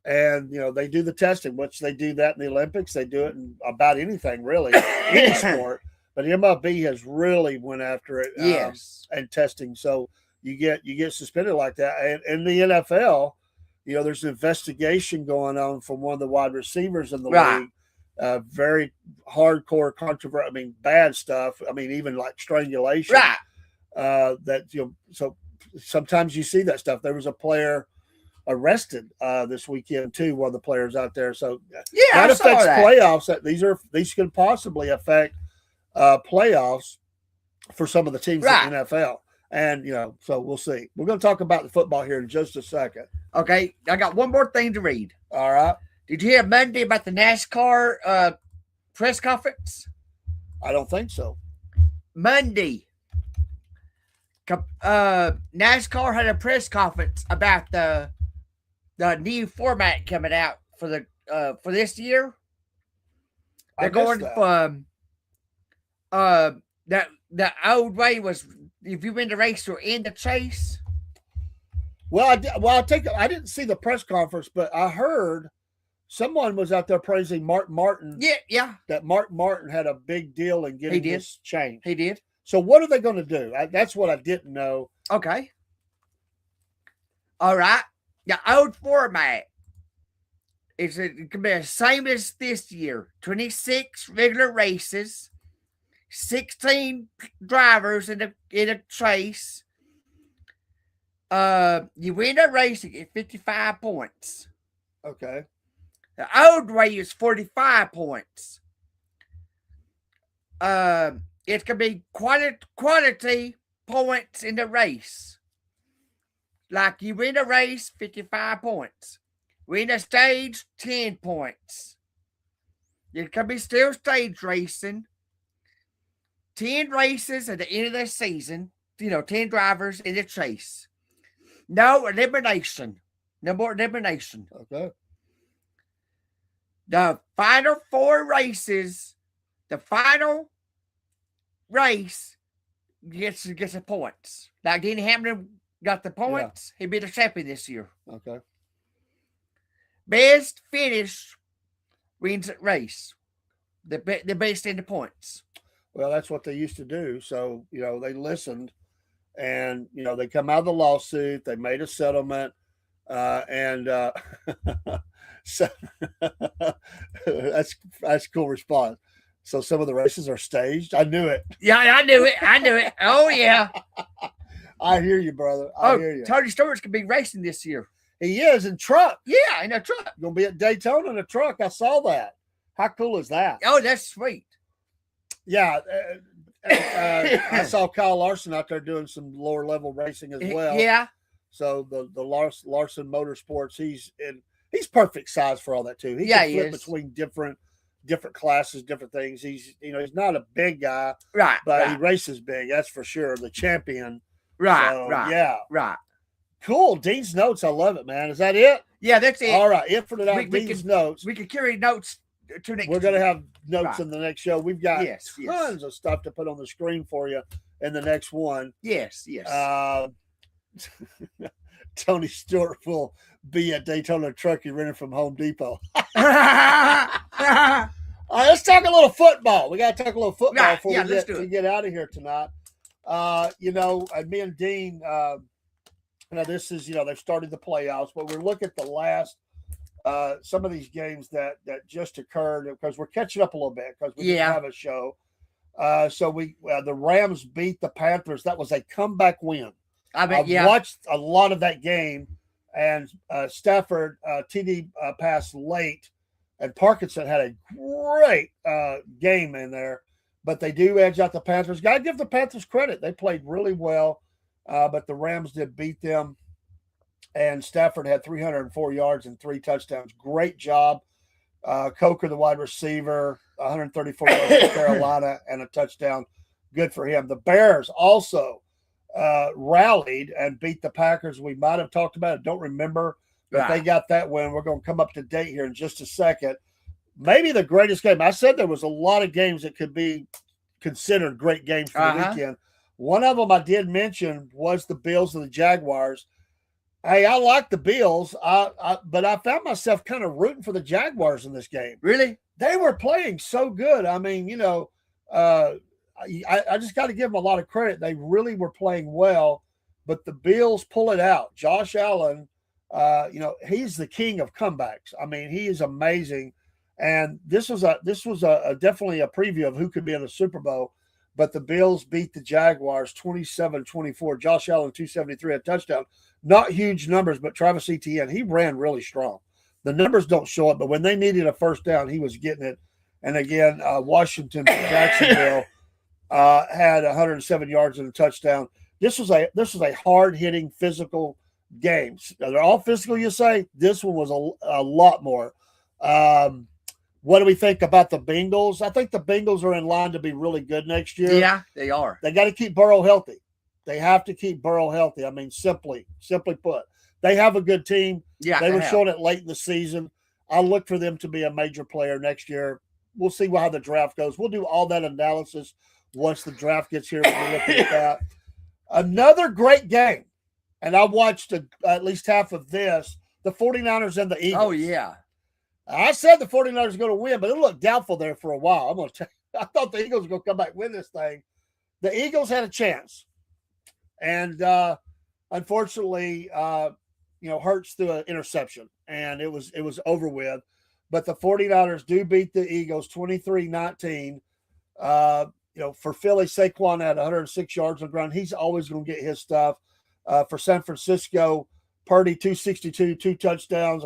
Speaker 2: And, they do the testing, which they do that in the Olympics. They do it in about anything, really, any sport. But the MLB has really went after it and testing. So you get suspended like that. And in the NFL, there's an investigation going on from one of the wide receivers in the league. Very hardcore controversy. I mean, bad stuff. I mean, even like strangulation. Right. So sometimes you see that stuff. There was a player arrested this weekend too, one of the players out there. So that affects playoffs. These could possibly affect playoffs for some of the teams in the NFL. And so we'll see. We're going to talk about the football here in just a second.
Speaker 3: Okay, I got one more thing to read.
Speaker 2: All right.
Speaker 3: Did you hear Monday about the NASCAR press conference?
Speaker 2: I don't think so.
Speaker 3: Monday, NASCAR had a press conference about the new format coming out for this year. They're going from the old way was if you win the race, you're in the chase.
Speaker 2: Well, I didn't see the press conference, but I heard someone was out there praising Mark Martin.
Speaker 3: Yeah.
Speaker 2: That Mark Martin had a big deal in getting this change.
Speaker 3: He did.
Speaker 2: So what are they going to do? That's what I didn't know.
Speaker 3: Okay. All right. The old format it can be the same as this year. 26 regular races, 16 drivers in a chase. You win a race, you get 55 points.
Speaker 2: Okay.
Speaker 3: The old way is 45 points. It can be quality points in the race. Like you win a race, 55 points. Win a stage, 10 points. It can be still stage racing. 10 races at the end of the season. 10 drivers in the chase. No elimination. No more elimination.
Speaker 2: Okay.
Speaker 3: The final 4 races, the final race gets the points. Like Denny Hamlin got the points. He'd be the champion this year.
Speaker 2: Okay.
Speaker 3: Best finish wins the race. The best in the points.
Speaker 2: Well, that's what they used to do. So, they listened and, they come out of the lawsuit. They made a settlement. So that's a cool response. So some of the races are staged. I knew it.
Speaker 3: Yeah, I knew it. Oh, yeah.
Speaker 2: I hear you, brother. I hear you.
Speaker 3: Tony Stewart's going to be racing this year.
Speaker 2: He is in truck.
Speaker 3: Yeah, in a truck.
Speaker 2: Going to be at Daytona in a truck. I saw that. How cool is that?
Speaker 3: Oh, that's sweet.
Speaker 2: Yeah. I saw Kyle Larson out there doing some lower level racing as well.
Speaker 3: Yeah.
Speaker 2: So the Larson Motorsports, he's perfect size for all that too. He can flip between different classes, different things. He's not a big guy,
Speaker 3: right?
Speaker 2: But he races big, that's for sure. The champion,
Speaker 3: right?
Speaker 2: So,
Speaker 3: right? Right.
Speaker 2: Cool. Dean's notes, I love it, man. Is that it?
Speaker 3: Yeah, that's it.
Speaker 2: All right, it for tonight. Dean's notes.
Speaker 3: We can carry notes to next.
Speaker 2: We're gonna have notes in the next show. We've got
Speaker 3: tons
Speaker 2: of stuff to put on the screen for you in the next one.
Speaker 3: Yes.
Speaker 2: Tony Stewart will be at Daytona Trucking rented from Home Depot. All right, let's talk a little football. We got to talk a little football before we get out of here tonight. And me and Dean, this is, they've started the playoffs, but we look at the last, some of these games that just occurred because we're catching up a little bit because we didn't have a show. So the Rams beat the Panthers. That was a comeback win. I watched a lot of that game, and Stafford TD passed late, and Parkinson had a great game in there. But they do edge out the Panthers. Got to give the Panthers credit; they played really well. But the Rams did beat them, and Stafford had 304 yards and 3 touchdowns. Great job, Coker, the wide receiver, 134 yards for Carolina and a touchdown. Good for him. The Bears also rallied and beat the Packers. We might have talked about it. Don't remember, but they got that win. We're going to come up to date here in just a second. Maybe the greatest game. I said there was a lot of games that could be considered great games for the weekend. One of them I did mention was the Bills and the Jaguars. Hey, I like the Bills, but I found myself kind of rooting for the Jaguars in this game.
Speaker 3: Really?
Speaker 2: They were playing so good. I mean, I just got to give them a lot of credit. They really were playing well, but the Bills pull it out. Josh Allen, he's the king of comebacks. I mean, he is amazing. And this was definitely a preview of who could be in the Super Bowl. But the Bills beat the Jaguars 27-24. Josh Allen, 273, a touchdown. Not huge numbers, but Travis Etienne, he ran really strong. The numbers don't show it, but when they needed a first down, he was getting it. And again, Washington, Jacksonville had 107 yards and a touchdown. This was a hard-hitting, physical game. They're all physical, you say? This one was a lot more. What do we think about the Bengals? I think the Bengals are in line to be really good next year.
Speaker 3: Yeah, they are.
Speaker 2: They got to keep Burrow healthy. They have to keep Burrow healthy. I mean, simply put, they have a good team.
Speaker 3: Yeah,
Speaker 2: they were showing it late in the season. I look for them to be a major player next year. We'll see how the draft goes. We'll do all that analysis once the draft gets here. We'll be looking at that. Another great game, and I watched at least half of this, the 49ers and the Eagles.
Speaker 3: Oh, yeah.
Speaker 2: I said the 49ers are going to win, but it looked doubtful there for a while. I'm going to tell you, I thought the Eagles were going to come back and win this thing. The Eagles had a chance. And unfortunately, Hurts threw an interception, and it was over with. But the 49ers do beat the Eagles 23-19. For Philly, Saquon had 106 yards on the ground. He's always going to get his stuff. For San Francisco, Purdy, 262, 2 touchdowns.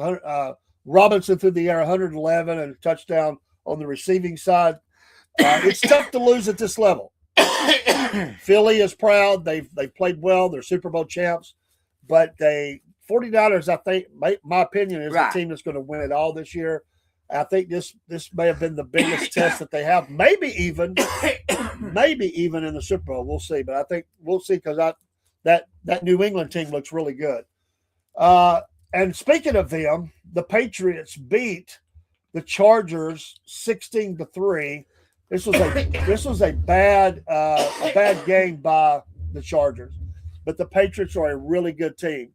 Speaker 2: Robinson through the air, 111, and a touchdown on the receiving side. It's tough to lose at this level. Philly is proud. They've played well. They're Super Bowl champs. But 49ers, I think, my opinion, is the team that's going to win it all this year. I think this may have been the biggest test that they have. Maybe even in the Super Bowl. We'll see. But I think we'll see because that New England team looks really good. And speaking of them, the Patriots beat the Chargers 16-3. This was a bad game by the Chargers, but the Patriots are a really good team.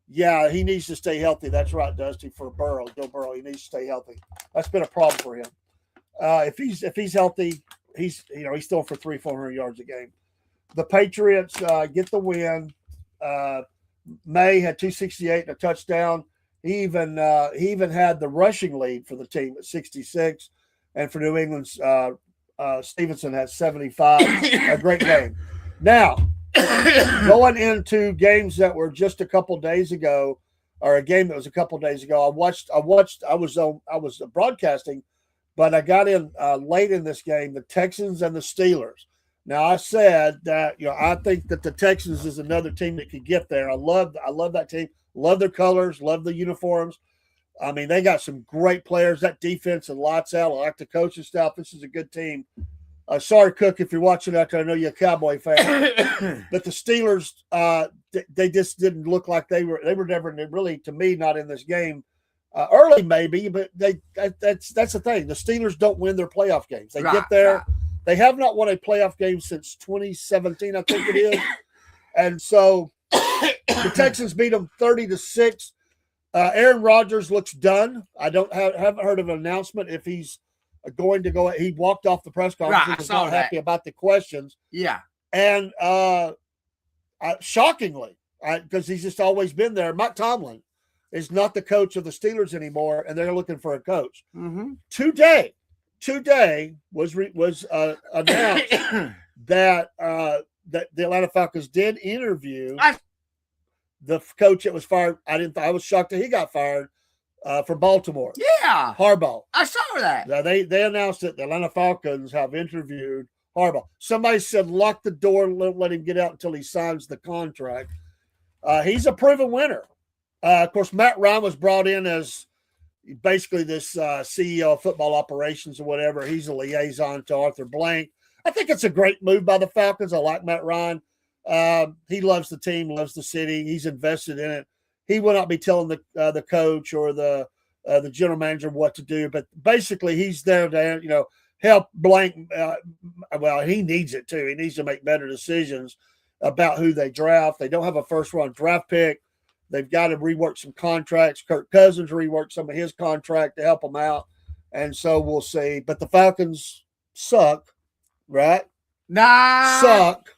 Speaker 2: Yeah, he needs to stay healthy. That's right, Dusty, for Joe Burrow. He needs to stay healthy. That's been a problem for him. If he's healthy, he's still for 300-400 yards a game. The Patriots get the win. May had 268 and a touchdown. He even had the rushing lead for the team at 66, and for New England's Stevenson had 75. A great game. Now, going into games that were just a couple days ago, or a game that was a couple days ago, I was broadcasting, but I got in late in this game. The Texans and the Steelers. Now I said that I think that the Texans is another team that could get there. I love that team. Love their colors. Love the uniforms. I mean, they got some great players. That defense and lights out. I like the coaching staff. This is a good team. Sorry, Cook, if you're watching out there, I know you're a Cowboy fan, but the Steelers, they just didn't look like they were never really, to me, not in this game. Early maybe, but that's the thing. The Steelers don't win their playoff games. They get there. Right. They have not won a playoff game since 2017, I think it is. And so the Texans beat them 30-6. Aaron Rodgers looks done. I haven't heard of an announcement if he's going to go. He walked off the press conference. Right, he was not happy about the questions.
Speaker 3: Yeah.
Speaker 2: And shockingly, because he's just always been there, Mike Tomlin is not the coach of the Steelers anymore, and they're looking for a coach.
Speaker 3: Mm-hmm.
Speaker 2: Today was announced that that the Atlanta Falcons did interview the coach that was fired. I was shocked that he got fired from Baltimore.
Speaker 3: Yeah,
Speaker 2: Harbaugh.
Speaker 3: I saw that.
Speaker 2: Now they announced that the Atlanta Falcons have interviewed Harbaugh. Somebody said lock the door and let him get out until he signs the contract. He's a proven winner. Of course, Matt Ryan was brought in as basically this CEO of football operations or whatever. He's a liaison to Arthur Blank. I think it's a great move by the Falcons. I like Matt Ryan. He loves the team, loves the city. He's invested in it. He will not be telling the coach or the general manager what to do, but basically he's there to help Blank. Well, he needs it too. He needs to make better decisions about who they draft. They don't have a first-round draft pick. They've got to rework some contracts. Kirk Cousins reworked some of his contract to help them out, and so we'll see. But the Falcons suck, right?
Speaker 3: Nah,
Speaker 2: suck.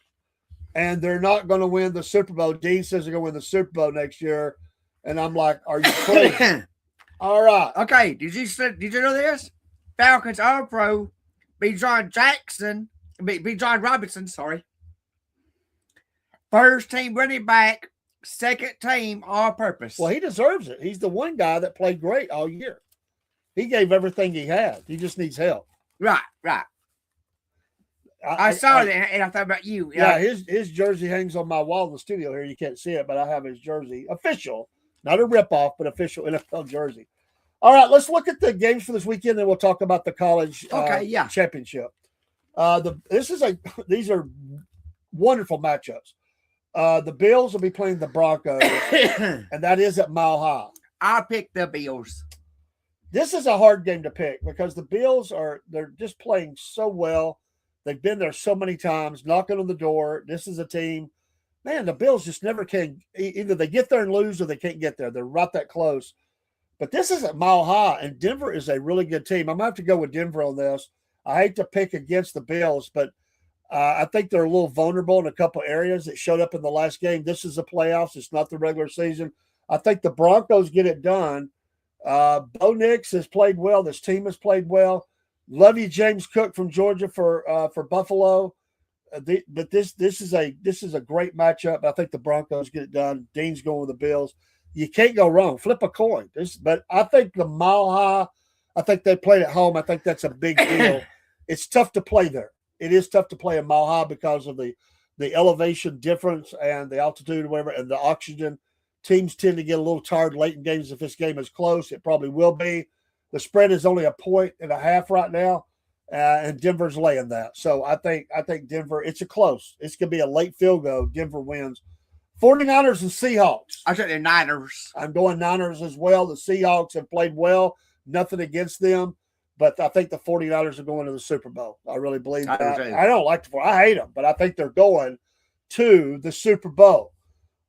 Speaker 2: And they're not going to win the Super Bowl. Dean says they're going to win the Super Bowl next year. And I'm like, are you crazy? All right.
Speaker 3: Okay. Did you know this? Falcons All-Pro be John Robinson, sorry. First team running back, second team all-purpose.
Speaker 2: Well, he deserves it. He's the one guy that played great all year. He gave everything he had. He just needs help.
Speaker 3: Right. I saw that, and I thought about you.
Speaker 2: Yeah, his jersey hangs on my wall in the studio here. You can't see it, but I have his jersey. Official, not a ripoff, but official NFL jersey. All right, let's look at the games for this weekend, then we'll talk about the college championship. These are wonderful matchups. The Bills will be playing the Broncos, and that is at Mile High.
Speaker 3: I picked the Bills.
Speaker 2: This is a hard game to pick because the Bills they're just playing so well. They've been there so many times, knocking on the door. This is a team, man, the Bills just never can. Either they get there and lose or they can't get there. They're right that close. But this is at Mile High, and Denver is a really good team. I'm going to have to go with Denver on this. I hate to pick against the Bills, but I think they're a little vulnerable in a couple areas that showed up in the last game. This is the playoffs. It's not the regular season. I think the Broncos get it done. Bo Nix has played well. This team has played well. Love you, James Cook from Georgia for Buffalo. But this is a great matchup. I think the Broncos get it done. Dean's going with the Bills. You can't go wrong. Flip a coin. But I think the Mile High, I think they played at home. I think that's a big deal. It's tough to play there. It is tough to play in Mile High because of the elevation difference and the altitude or whatever, and the oxygen. Teams tend to get a little tired late in games. If this game is close, it probably will be. The spread is only 1.5 points right now, and Denver's laying that. So I think Denver, it's a close. It's going to be a late field goal. Denver wins. 49ers and Seahawks.
Speaker 3: I said the Niners.
Speaker 2: I'm going Niners as well. The Seahawks have played well. Nothing against them, but I think the 49ers are going to the Super Bowl. I really believe that. I don't like I hate them, but I think they're going to the Super Bowl.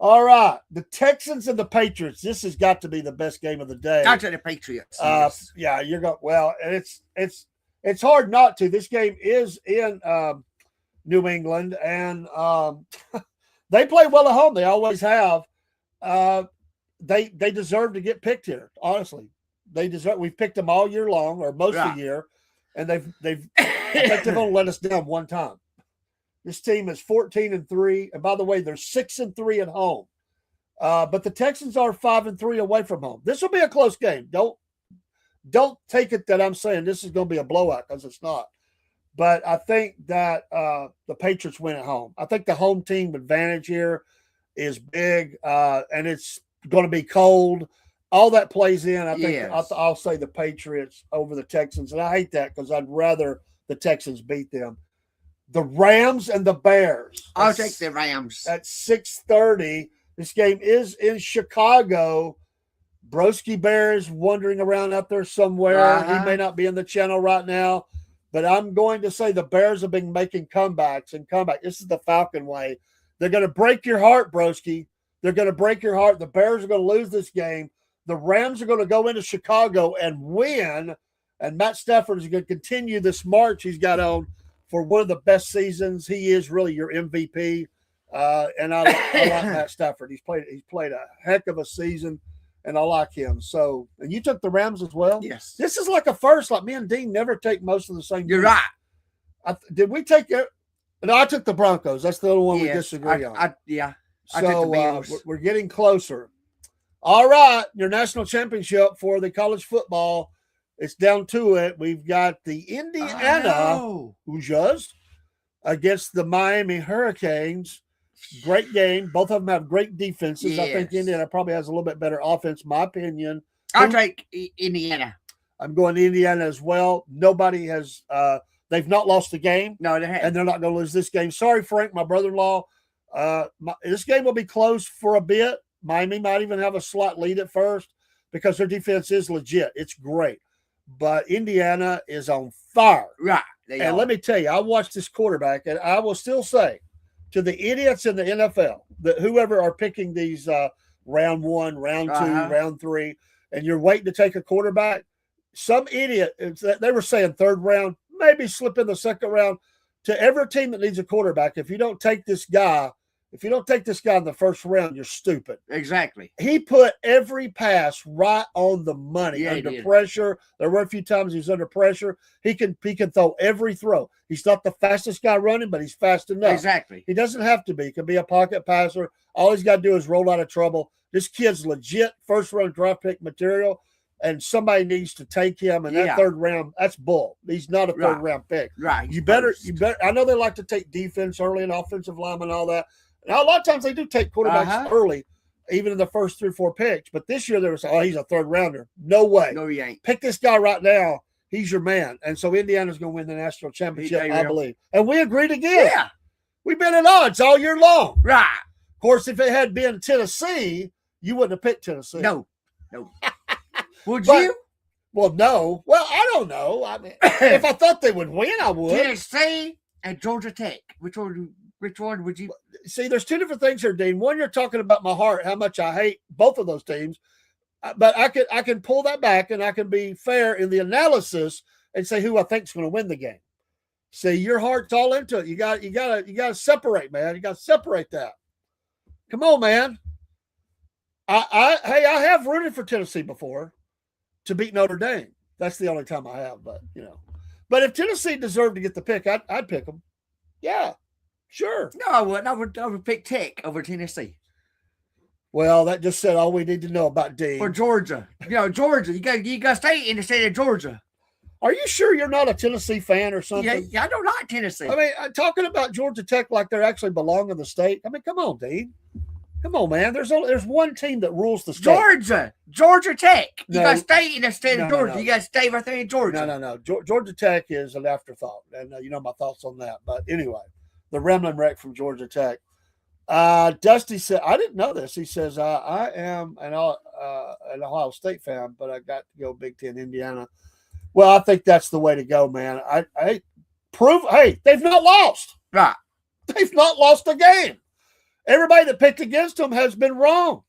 Speaker 2: All right, the Texans and the Patriots. This has got to be the best game of the day.
Speaker 3: I said the Patriots.
Speaker 2: Yes. Yeah, you're going. Well, and it's hard not to. This game is in New England, and they play well at home. They always have. They deserve to get picked here. Honestly, they deserve. We've picked them all year long, or most of the year, and they've only let us down one time. This team is 14-3, and by the way, they're 6-3 at home. But the Texans are 5-3 away from home. This will be a close game. Don't take it that I'm saying this is going to be a blowout, because it's not. but I think that the Patriots win at home. I think the home team advantage here is big, and it's going to be cold. All that plays in. I think I'll say the Patriots over the Texans, and I hate that because I'd rather the Texans beat them. The Rams and the Bears.
Speaker 3: I'll take the Rams.
Speaker 2: At 6:30. This game is in Chicago. Broski Bear is wandering around out there somewhere. He may not be in the channel right now, but I'm going to say the Bears have been making comebacks and comeback. This is the Falcon way. They're going to break your heart, Broski. They're going to break your heart. The Bears are going to lose this game. The Rams are going to go into Chicago and win, and Matt Stafford is going to continue this march he's got on for one of the best seasons. He is really your MVP, and I like Matt Stafford. He's played a heck of a season, and I like him. So, and you took the Rams as well?
Speaker 3: Yes.
Speaker 2: This is like a first. Like me and Dean never take most of the same.
Speaker 3: You're
Speaker 2: teams.
Speaker 3: right.
Speaker 2: Did we take it? No, I took the Broncos. That's the only one we disagree on.
Speaker 3: I took the Bills.
Speaker 2: We're getting closer. All right, your national championship for the college football. It's down to it. We've got the Indiana Hoosiers against the Miami Hurricanes. Great game. Both of them have great defenses.
Speaker 3: Yes.
Speaker 2: I think Indiana probably has a little bit better offense, my opinion.
Speaker 3: I'll take Indiana.
Speaker 2: I'm going to Indiana as well. Nobody has they've not lost a game.
Speaker 3: No, they haven't.
Speaker 2: And they're not going to lose this game. Sorry, Frank, my brother-in-law. This game will be close for a bit. Miami might even have a slight lead at first because their defense is legit. It's great. But Indiana is on fire.
Speaker 3: Right.
Speaker 2: And let me tell you, I watched this quarterback, and I will still say to the idiots in the NFL, that whoever are picking these round 1, round 2, round 3, and you're waiting to take a quarterback, some idiot, they were saying third round, maybe slip in the second round. To every team that needs a quarterback, if you don't take this guy in the first round, you're stupid.
Speaker 3: Exactly.
Speaker 2: He put every pass right on the money under pressure. There were a few times he was under pressure. He can throw every throw. He's not the fastest guy running, but he's fast enough.
Speaker 3: Exactly.
Speaker 2: He doesn't have to be. He can be a pocket passer. All he's got to do is roll out of trouble. This kid's legit first-round draft pick material, and somebody needs to take him. And that third round, that's bull. He's not a third-round pick.
Speaker 3: Right.
Speaker 2: You better. I know they like to take defense early and offensive linemen and all that. Now, a lot of times they do take quarterbacks early, even in the first 3 or 4 picks. But this year they were saying, he's a third rounder. No way.
Speaker 3: No, he ain't.
Speaker 2: Pick this guy right now. He's your man. And so Indiana's going to win the national championship, I believe. And we agreed again.
Speaker 3: Yeah.
Speaker 2: We've been at odds all year long.
Speaker 3: Right.
Speaker 2: Of course, if it had been Tennessee, you wouldn't have picked Tennessee.
Speaker 3: No. Would you?
Speaker 2: Well, no. Well, I don't know. I mean, if I thought they would win, I would.
Speaker 3: Tennessee and Georgia Tech. Which one would you?
Speaker 2: See, there's 2 different things here, Dean. One, you're talking about my heart, how much I hate both of those teams. But I can pull that back, and I can be fair in the analysis and say who I think is going to win the game. See, your heart's all into it. You got to separate, man. You got to separate that. Come on, man. I have rooted for Tennessee before to beat Notre Dame. That's the only time I have, but But if Tennessee deserved to get the pick, I'd pick them. Yeah, sure.
Speaker 3: No, I wouldn't. I would pick Tech over Tennessee.
Speaker 2: Well, that just said all we need to know about Dean.
Speaker 3: For Georgia. Georgia. You got to stay in the state of Georgia.
Speaker 2: Are you sure you're not a Tennessee fan or something?
Speaker 3: Yeah, I don't like Tennessee.
Speaker 2: I mean, talking about Georgia Tech like they actually belong in the state. I mean, come on, Dean. Come on, man. There's one team that rules the state.
Speaker 3: Georgia Tech. You got to stay in the state of Georgia. No. You got to stay right there in Georgia.
Speaker 2: No. Georgia Tech is an afterthought, and you know my thoughts on that. But anyway, the Remlin wreck from Georgia Tech. Dusty said, I didn't know this. He says, I am an Ohio State fan, but I got to go Big Ten Indiana. Well, I think that's the way to go, man. They've not lost.
Speaker 3: Right.
Speaker 2: They've not lost a game. Everybody that picked against them has been wrong.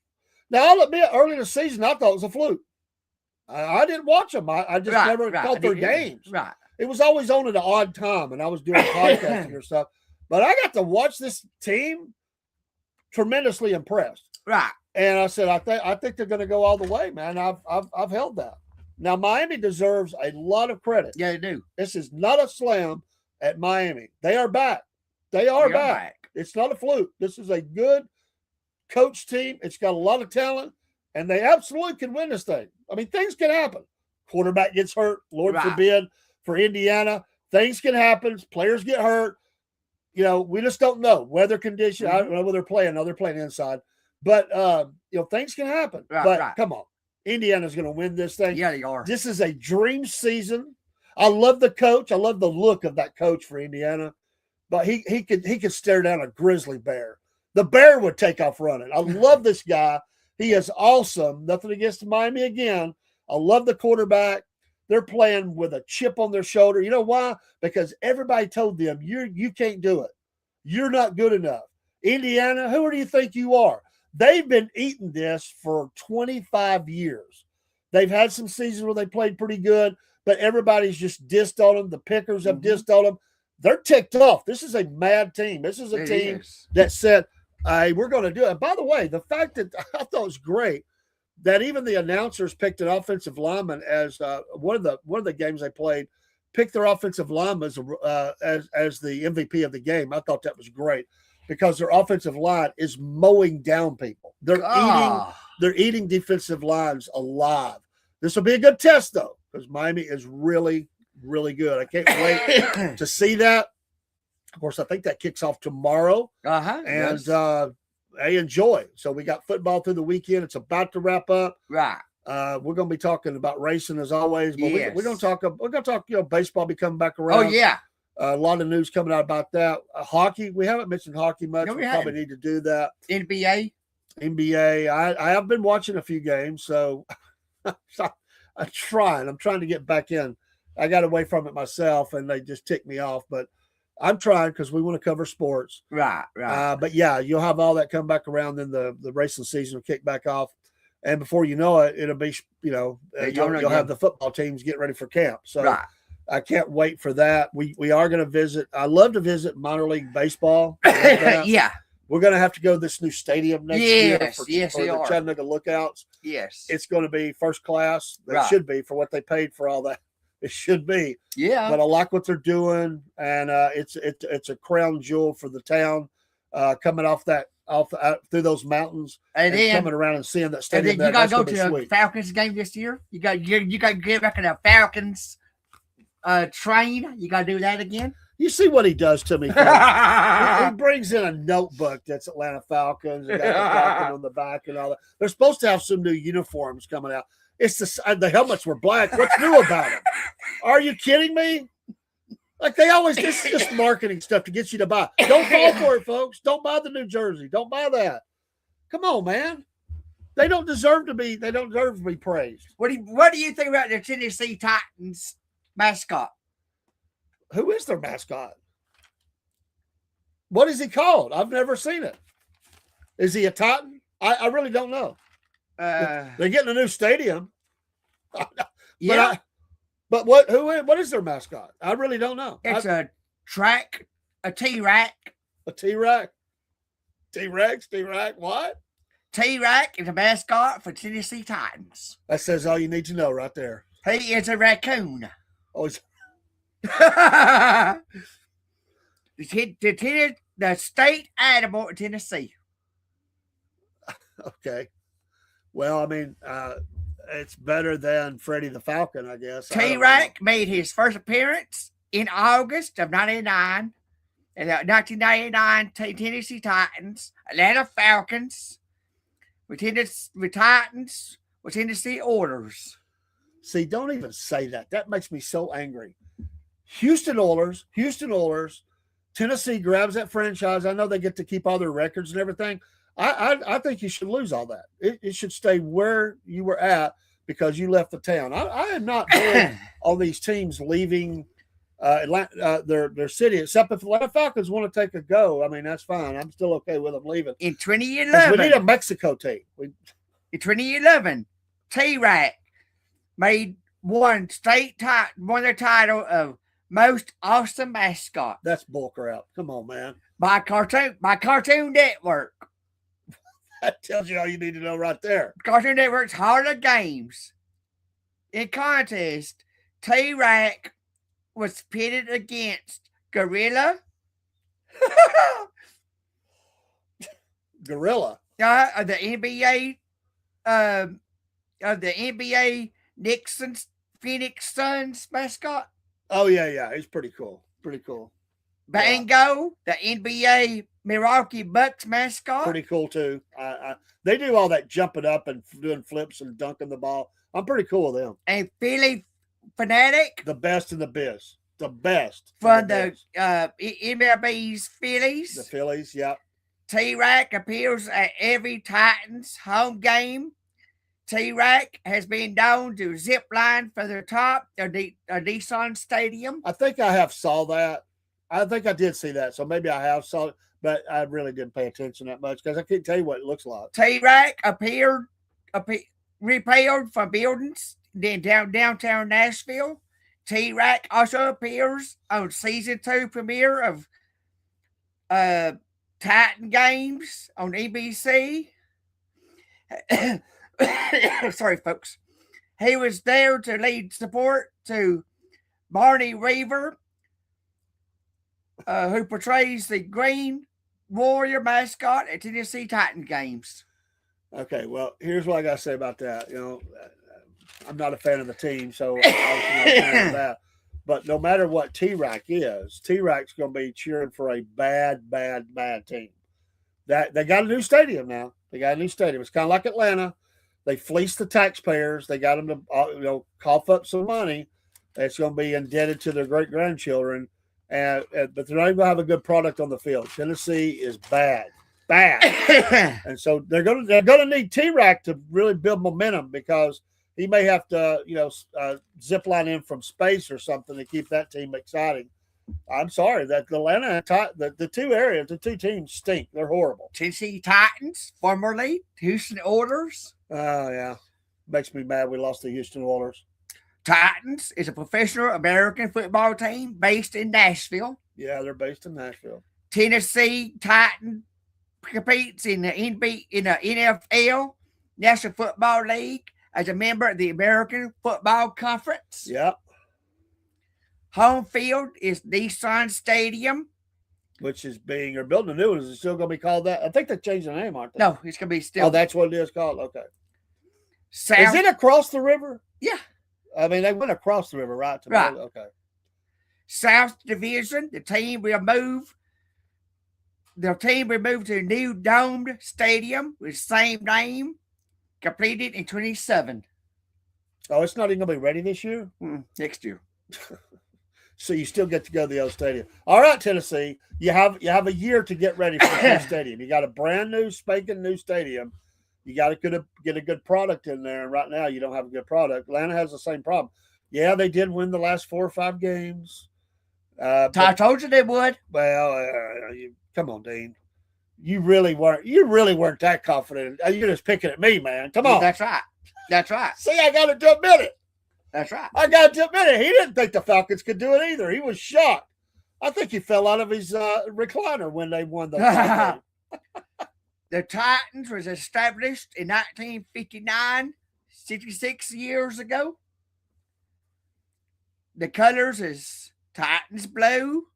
Speaker 2: Now, I'll admit, early in the season, I thought it was a fluke. I didn't watch them. I just never caught their games.
Speaker 3: Right.
Speaker 2: It was always on at an odd time, and I was doing podcasting or stuff. But I got to watch this team. Tremendously impressed.
Speaker 3: Right.
Speaker 2: And I said, I think they're going to go all the way, man. I've held that. Now, Miami deserves a lot of credit.
Speaker 3: Yeah, they do.
Speaker 2: This is not a slam at Miami. They are back. They are back. It's not a fluke. This is a good coach team. It's got a lot of talent, and they absolutely can win this thing. I mean, things can happen. Quarterback gets hurt, Lord forbid, for Indiana. things can happen. Players get hurt. You know, we just don't know weather conditions. I don't know whether they're playing. No, they're playing inside. But, you know, things can happen. But come on. Indiana's going to win this thing.
Speaker 3: Yeah, they are.
Speaker 2: This is a dream season. I love the coach. I love the look of that coach for Indiana. But he could stare down a grizzly bear. The bear would take off running. I love this guy. He is awesome. Nothing against Miami again. I love the quarterback. They're playing with a chip on their shoulder. You know why? Because everybody told them, you can't do it. You're not good enough. Indiana, who do you think you are? They've been eating this for 25 years. They've had some seasons where they played pretty good, but everybody's just dissed on them. The pickers have dissed on them. They're ticked off. This is a mad team. This is a team that said, hey, we're going to do it. And by the way, the fact that I thought it was great that even the announcers picked an offensive lineman as one of the games they played, picked their offensive lineman as the MVP of the game. I thought that was great because their offensive line is mowing down people. They're eating defensive lines alive. This will be a good test though, because Miami is really, really good. I can't wait to see that. Of course, I think that kicks off tomorrow. And hey, enjoy. So we got football through the weekend. It's about to wrap up.
Speaker 3: Right.
Speaker 2: We're going to be talking about racing as always. But we're going to talk. You know, baseball be coming back around.
Speaker 3: Oh yeah.
Speaker 2: A lot of news coming out about that. Hockey. We haven't mentioned hockey much.
Speaker 3: No,
Speaker 2: we probably need to do that.
Speaker 3: NBA.
Speaker 2: I have been watching a few games, so I'm trying to get back in. I got away from it myself, and they just ticked me off. But I'm trying because we want to cover sports.
Speaker 3: Right.
Speaker 2: But yeah, you'll have all that come back around, then the racing season will kick back off. And before you know it, it'll be, you know, you'll have the football teams get ready for camp. So I can't wait for that. We are going to visit. I love to visit minor league baseball.
Speaker 3: Yeah.
Speaker 2: We're going to have to go to this new stadium next year for the
Speaker 3: are.
Speaker 2: Chattanooga Lookouts.
Speaker 3: Yes.
Speaker 2: It's going to be first class. It should be for what they paid for all that. It should be.
Speaker 3: Yeah.
Speaker 2: But I like what they're doing, and it's a crown jewel for the town. Coming off through those mountains and then coming around and seeing that stadium.
Speaker 3: And then you got to go to the Falcons game this year. You got to get back in the Falcons train. You got to do that again.
Speaker 2: You see what he does to me. He brings in a notebook that's Atlanta Falcons and got the Falcon on the back and all that. They're supposed to have some new uniforms coming out. It's the helmets were black. What's new about them? Are you kidding me? Like they always, this is just marketing stuff to get you to buy. Don't fall for it, folks. Don't buy the new jersey. Don't buy that. Come on, man. They don't deserve to be praised.
Speaker 3: What do you think about the Tennessee Titans mascot?
Speaker 2: Who is their mascot? What is he called? I've never seen it. Is he a Titan? I really don't know. They're getting a new stadium.
Speaker 3: Yeah.
Speaker 2: But what is their mascot? I really don't know.
Speaker 3: It's a T-Rack.
Speaker 2: A T-Rack? T-Rex? T-Rack? What?
Speaker 3: T-Rack is a mascot for Tennessee Titans.
Speaker 2: That says all you need to know right there.
Speaker 3: He is a raccoon.
Speaker 2: Oh, he's...
Speaker 3: the state animal in Tennessee.
Speaker 2: Okay. Well, I mean, it's better than Freddie the Falcon, I guess.
Speaker 3: T-Rack made his first appearance in August of 1999. In the 1999 Tennessee Titans, Atlanta Falcons, with Titans, with Tennessee Oilers.
Speaker 2: See, don't even say that. That makes me so angry. Houston Oilers, Tennessee grabs that franchise. I know they get to keep all their records and everything. I think you should lose all that. It should stay where you were at because you left the town. I am not big on these teams leaving Atlanta, their city, except if Atlanta Falcons want to take a go. I mean, that's fine. I'm still okay with them leaving.
Speaker 3: In 2011,
Speaker 2: we need a Mexico team.
Speaker 3: In 2011, T-Rack won their title of most awesome mascot.
Speaker 2: That's bullcrap. Come on, man.
Speaker 3: By Cartoon Network.
Speaker 2: That tells you all you need to know right there.
Speaker 3: Cartoon Network's Hall of Games. In contest, T-Rack was pitted against Gorilla.
Speaker 2: Gorilla.
Speaker 3: Of the NBA Phoenix Suns mascot.
Speaker 2: Oh yeah, he's pretty cool. Pretty cool.
Speaker 3: Bango, the NBA Milwaukee Bucks mascot.
Speaker 2: Pretty cool too. They do all that jumping up and doing flips and dunking the ball. I'm pretty cool with them.
Speaker 3: And Philly Fanatic.
Speaker 2: The best in the biz. The best.
Speaker 3: From the MLB's Phillies.
Speaker 2: The Phillies, yeah.
Speaker 3: T-Rack appears at every Titans home game. T-Rack has been known to zip line for the top of Nissan Stadium.
Speaker 2: I think I have saw that. I think I did see that, so maybe I have saw it, but I really didn't pay attention that much because I can't tell you what it looks like.
Speaker 3: T-Rack repaired from buildings in downtown Nashville. T-Rack also appears on season 2 premiere of Titan Games on ABC. Sorry, folks. He was there to lead support to Barney Reaver, who portrays the Green Warrior mascot at Tennessee Titan Games.
Speaker 2: Okay, well, here's what I got to say about that. You know, I'm not a fan of the team, so obviously not a fan of that. But no matter what T-Rack is, T-Rack's going to be cheering for a bad team. That they got a new stadium now. They got a new stadium. It's kind of like Atlanta. They fleeced the taxpayers. They got them to cough up some money. It's going to be indebted to their great grandchildren. But they're not even going to have a good product on the field. Tennessee is bad, and so they're going to need T-Rack to really build momentum because he may have to zip line in from space or something to keep that team exciting. I'm sorry that Atlanta, the two teams stink. They're horrible.
Speaker 3: Tennessee Titans, formerly Houston Oilers.
Speaker 2: Oh yeah, makes me mad. We lost the Houston Oilers.
Speaker 3: Titans is a professional American football team based in Nashville.
Speaker 2: Yeah, they're based in Nashville.
Speaker 3: Tennessee Titan competes in the NFL, National Football League, as a member of the American Football Conference.
Speaker 2: Yep.
Speaker 3: Home field is Nissan Stadium.
Speaker 2: Which is they're building a new one. Is it still going to be called that? I think they changed the name, aren't they?
Speaker 3: No, it's going to be still.
Speaker 2: Oh, that's what it is called? Okay. Is it across the river?
Speaker 3: Yeah.
Speaker 2: I mean, they went across the river, right?
Speaker 3: Right.
Speaker 2: Okay.
Speaker 3: South Division, the team will move to a new domed stadium with the same name, completed in 2027.
Speaker 2: Oh, it's not even going to be ready this year?
Speaker 3: Next year.
Speaker 2: So you still get to go to the old stadium. All right, Tennessee, you have a year to get ready for the new stadium. You got a brand new, spanking new stadium. You got to get a good product in there. And right now, you don't have a good product. Atlanta has the same problem. Yeah, they did win the last 4 or 5 games.
Speaker 3: I told you they would.
Speaker 2: Well, come on, Dean. You really weren't that confident. You're just picking at me, man. Come on.
Speaker 3: That's right. That's right.
Speaker 2: See, I got to admit it.
Speaker 3: That's right.
Speaker 2: I got to admit it. He didn't think the Falcons could do it either. He was shocked. I think he fell out of his recliner when they won the game.
Speaker 3: The Titans was established in 1959, 66 years ago. The colors is Titans blue,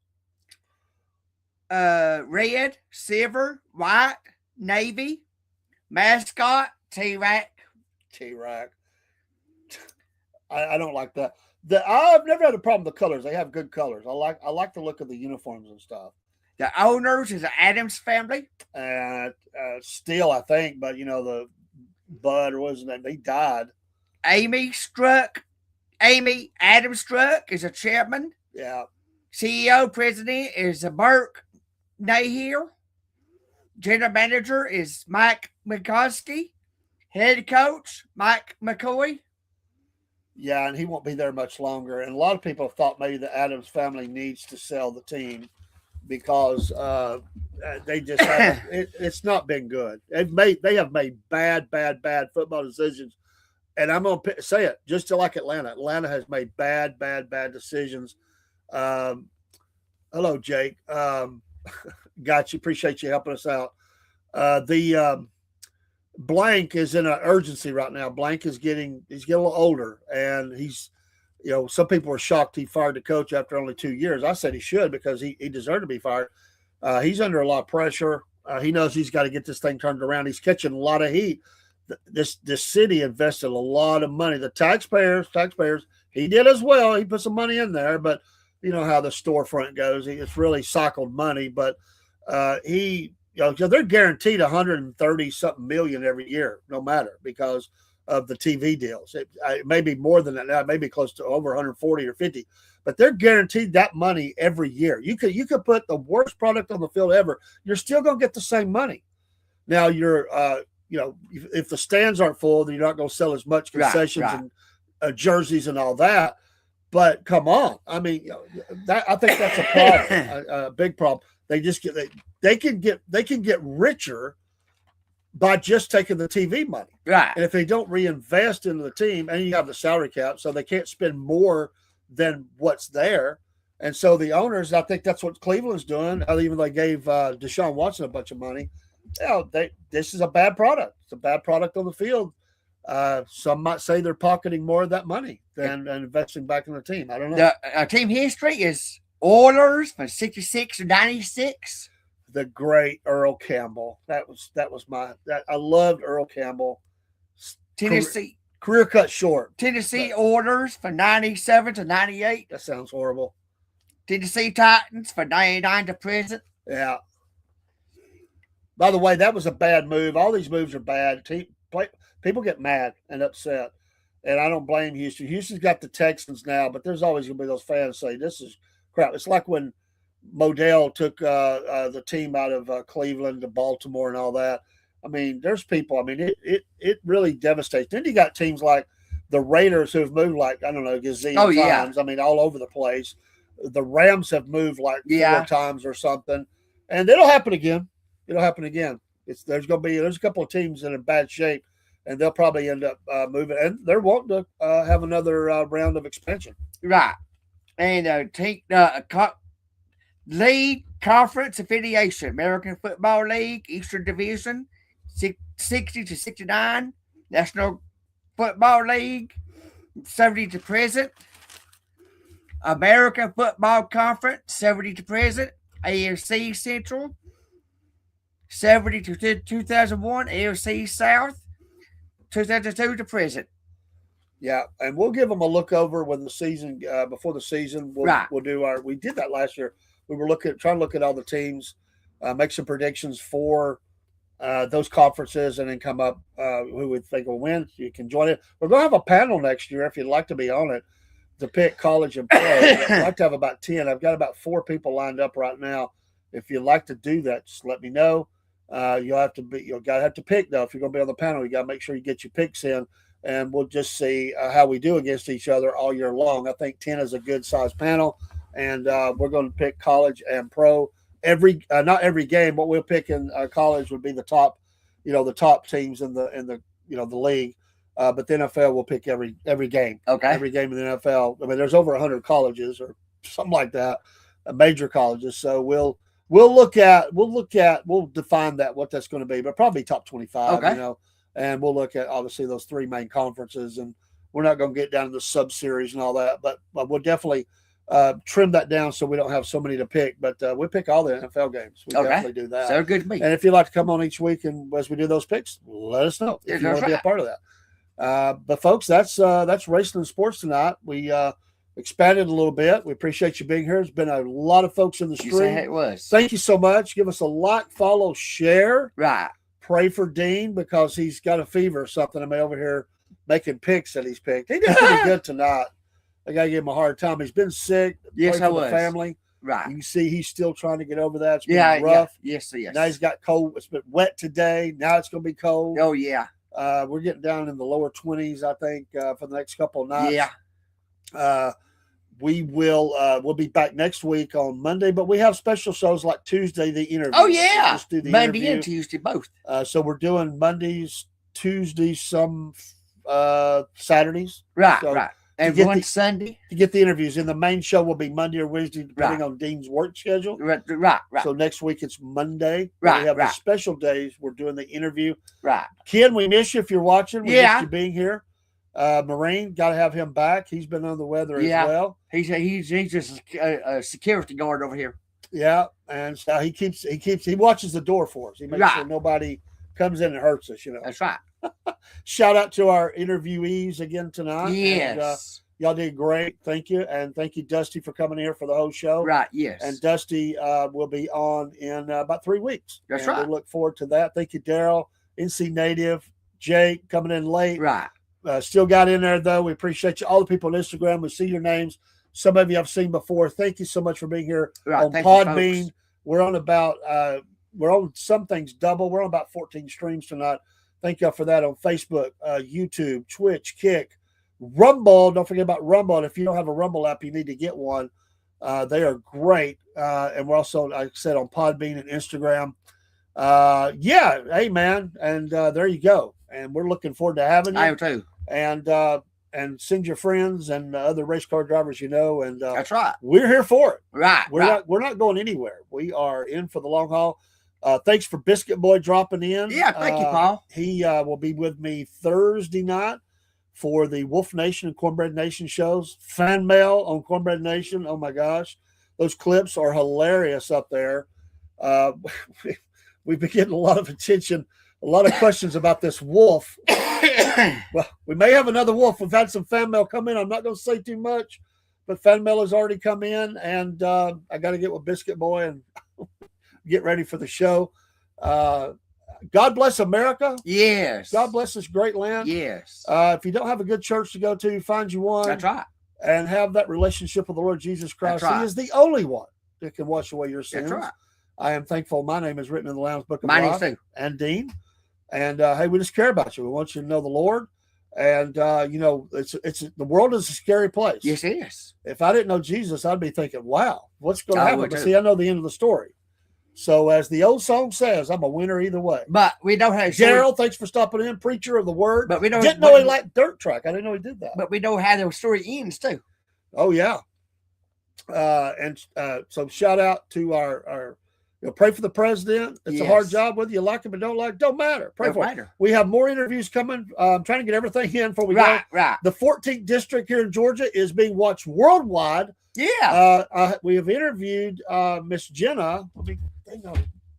Speaker 3: red, silver, white, navy. Mascot, T-Rack.
Speaker 2: T-Rack. I don't like that. I've never had a problem with the colors. They have good colors. I like the look of the uniforms and stuff.
Speaker 3: The owners is the Adams family.
Speaker 2: Still, I think, but the Bud or wasn't that they died.
Speaker 3: Amy Adams Struck is a chairman.
Speaker 2: Yeah.
Speaker 3: CEO president is Burke Nahier. General manager is Mike McCoskey. Head coach Mike McCoy.
Speaker 2: Yeah, and he won't be there much longer. And a lot of people have thought maybe the Adams family needs to sell the team because they just haven't. It's not been good. They have made bad football decisions, and I'm gonna say it just like Atlanta. Atlanta has made bad decisions. Hello, Jake. Got you. Appreciate you helping us out. Blank is in an urgency right now. Blank is getting a little older, and he's, some people were shocked he fired the coach after only 2 years. I said he should because he deserved to be fired. He's under a lot of pressure. He knows he's got to get this thing turned around. He's catching a lot of heat this city invested a lot of money. The taxpayers, he did as well. He put some money in there, but you know how the storefront goes. It's really cycled money, but they're guaranteed 130 something million every year, no matter, because of the TV deals. It may be more than that now, maybe close to over 140 or 50, but they're guaranteed that money every year. You could put the worst product on the field ever, you're still going to get the same money. Now you're, if the stands aren't full, then you're not going to sell as much concessions and jerseys and all that. But come on, I mean, I think that's a problem, a big problem. They just they can get richer by just taking the TV money,
Speaker 3: right?
Speaker 2: And if they don't reinvest into the team, and you have the salary cap, so they can't spend more than what's there. And so the owners, I think that's what Cleveland's doing. Even they gave Deshaun Watson a bunch of money. This is a bad product. It's a bad product on the field. Some might say they're pocketing more of that money than investing back in the team. I don't know.
Speaker 3: The team history is Oilers from 66 to 96.
Speaker 2: The great Earl Campbell. That was I loved Earl Campbell.
Speaker 3: Tennessee
Speaker 2: career cut short.
Speaker 3: Tennessee Oilers from 97 to 98.
Speaker 2: That sounds horrible.
Speaker 3: Tennessee Titans from 99 to present.
Speaker 2: Yeah. By the way, that was a bad move. All these moves are bad. People get mad and upset, and I don't blame Houston. Houston's got the Texans now, but there's always going to be those fans say this is crap. It's like when Modell took the team out of Cleveland to Baltimore and all that. I mean, there's people. I mean, it really devastates. Then you got teams like the Raiders who have moved like, I don't know, gazillion times. I mean, all over the place. The Rams have moved like 4 times or something, and it'll happen again. It'll happen again. There's a couple of teams that are in bad shape, and they'll probably end up moving, and they're wanting to have another round of expansion.
Speaker 3: Right, and take league conference affiliation: American Football League, Eastern Division, 60 to 69. National Football League, 70 to present. American Football Conference, 70 to present. AFC Central, 70 to 2001. AFC South, 2002 to present.
Speaker 2: Yeah, and we'll give them a look over when the season before the season. We'll do we did that last year. We were trying to look at all the teams, make some predictions for those conferences, and then come up who we think will win. You can join it. We're going to have a panel next year if you'd like to be on it to pick college and pro. I'd like to have about 10. I've got about 4 people lined up right now. If you'd like to do that, just let me know. You'll have to pick though. If you're going to be on the panel, you got to make sure you get your picks in, and we'll just see how we do against each other all year long. I think 10 is a good size panel, and we're going to pick college and pro not every game. What we'll pick in college would be the top teams in the league. But the NFL will pick every game.
Speaker 3: Okay.
Speaker 2: Every game in the NFL. I mean, there's over 100 colleges or something like that, major colleges. So we'll define what that's going to be, but probably top 25.
Speaker 3: Okay.
Speaker 2: And we'll look at obviously those 3 main conferences, and we're not going to get down to the sub series and all that, but we'll definitely trim that down so we don't have so many to pick. But we pick all the NFL games. We definitely do that.
Speaker 3: So good to me.
Speaker 2: And if you'd like to come on each week and as we do those picks, let us know if you want to be a part of that. But folks, that's Racing and Sports tonight. We expanded a little bit. We appreciate you being here. There's been a lot of folks in the stream.
Speaker 3: It was.
Speaker 2: Thank you so much. Give us a like, follow, share.
Speaker 3: Right.
Speaker 2: Pray for Dean because he's got a fever or something. I'm over here making picks that he's picked. He did pretty good tonight. I gotta give him a hard time. He's been sick.
Speaker 3: Yes,
Speaker 2: Pray for the family.
Speaker 3: Right.
Speaker 2: You can see he's still trying to get over that. It's been rough.
Speaker 3: Yeah. Yes.
Speaker 2: Now he's got cold. It's been wet today. Now it's gonna be cold.
Speaker 3: Oh yeah.
Speaker 2: We're getting down in the lower 20s, I think, for the next couple of nights.
Speaker 3: Yeah.
Speaker 2: We'll be back next week on Monday, but we have special shows like Tuesday, the interview.
Speaker 3: Oh yeah.
Speaker 2: Just do the
Speaker 3: Monday
Speaker 2: interview.
Speaker 3: and Tuesday both.
Speaker 2: So we're doing Mondays, Tuesdays, some Saturdays.
Speaker 3: Right.
Speaker 2: So
Speaker 3: right. And one Sunday.
Speaker 2: To get the interviews. And the main show will be Monday or Wednesday, depending on Dean's work schedule.
Speaker 3: Right.
Speaker 2: So next week it's Monday.
Speaker 3: Right.
Speaker 2: We have the special days. We're doing the interview.
Speaker 3: Right.
Speaker 2: Ken, we miss you if you're watching. We miss you being here. Marine, got to have him back. He's been under the weather as well.
Speaker 3: He's just a security guard over here.
Speaker 2: Yeah, and so he watches the door for us. He makes sure nobody comes in and hurts us.
Speaker 3: That's right.
Speaker 2: Shout out to our interviewees again tonight.
Speaker 3: Yes.
Speaker 2: And, y'all did great. Thank you. And thank you, Dusty, for coming here for the whole show.
Speaker 3: Right, yes.
Speaker 2: And Dusty will be on in about 3 weeks.
Speaker 3: That's
Speaker 2: and
Speaker 3: right.
Speaker 2: We look forward to that. Thank you, Daryl, NC Native, Jake coming in late.
Speaker 3: Right.
Speaker 2: Still got in there, though. We appreciate you. All the people on Instagram, we see your names. Some of you I've seen before. Thank you so much for being here on Podbean. We're on about, we're on some things double. We're on about 14 streams tonight. Thank y'all for that on Facebook, YouTube, Twitch, Kick, Rumble. Don't forget about Rumble. And if you don't have a Rumble app, you need to get one. They are great. And we're also, like I said, on Podbean and Instagram. Yeah. Hey, man. And there you go. And we're looking forward to having you.
Speaker 3: I am too.
Speaker 2: And send your friends and other race car drivers, and
Speaker 3: that's right.
Speaker 2: We're here for it.
Speaker 3: Right.
Speaker 2: We're not going anywhere. We are in for the long haul. Thanks for Biscuit Boy dropping in.
Speaker 3: Yeah, thank you, Paul.
Speaker 2: He will be with me Thursday night for the Wolf Nation and Cornbread Nation shows. Fan mail on Cornbread Nation. Oh my gosh, those clips are hilarious up there. We've been getting a lot of attention, a lot of questions about this wolf. Well, we may have another wolf. We've had some fan mail come in. I'm not going to say too much, but fan mail has already come in, and I got to get with Biscuit Boy and get ready for the show. God bless America.
Speaker 3: Yes.
Speaker 2: God bless this great land.
Speaker 3: Yes.
Speaker 2: If you don't have a good church to go to, find you one.
Speaker 3: That's right.
Speaker 2: And have that relationship with the Lord Jesus Christ.
Speaker 3: That's right.
Speaker 2: He is the only one that can wash away your sins.
Speaker 3: That's right.
Speaker 2: I am thankful. My name is written in the Lamb's Book of
Speaker 3: Mine
Speaker 2: Life.
Speaker 3: is too.
Speaker 2: And Dean. And hey, we just care about you. We want you to know the Lord. And it's the world is a scary place.
Speaker 3: Yes, it is.
Speaker 2: If I didn't know Jesus, I'd be thinking, wow, what's going to happen? But
Speaker 3: too.
Speaker 2: see, I know the end of the story. So as the old song says, I'm a winner either way.
Speaker 3: But we don't have
Speaker 2: Gerald, thanks for stopping in, preacher of the word.
Speaker 3: But we don't
Speaker 2: didn't know he liked dirt track. I didn't know he did that.
Speaker 3: But we know how the story ends too.
Speaker 2: Oh yeah. So shout out to our pray for the president. It's a hard job, whether you like him or don't like, don't matter. Pray for him. We have more interviews coming. I'm trying to get everything in before we go.
Speaker 3: Right.
Speaker 2: The 14th district here in Georgia is being watched worldwide.
Speaker 3: Yeah.
Speaker 2: We have interviewed Miss Jenna. Let me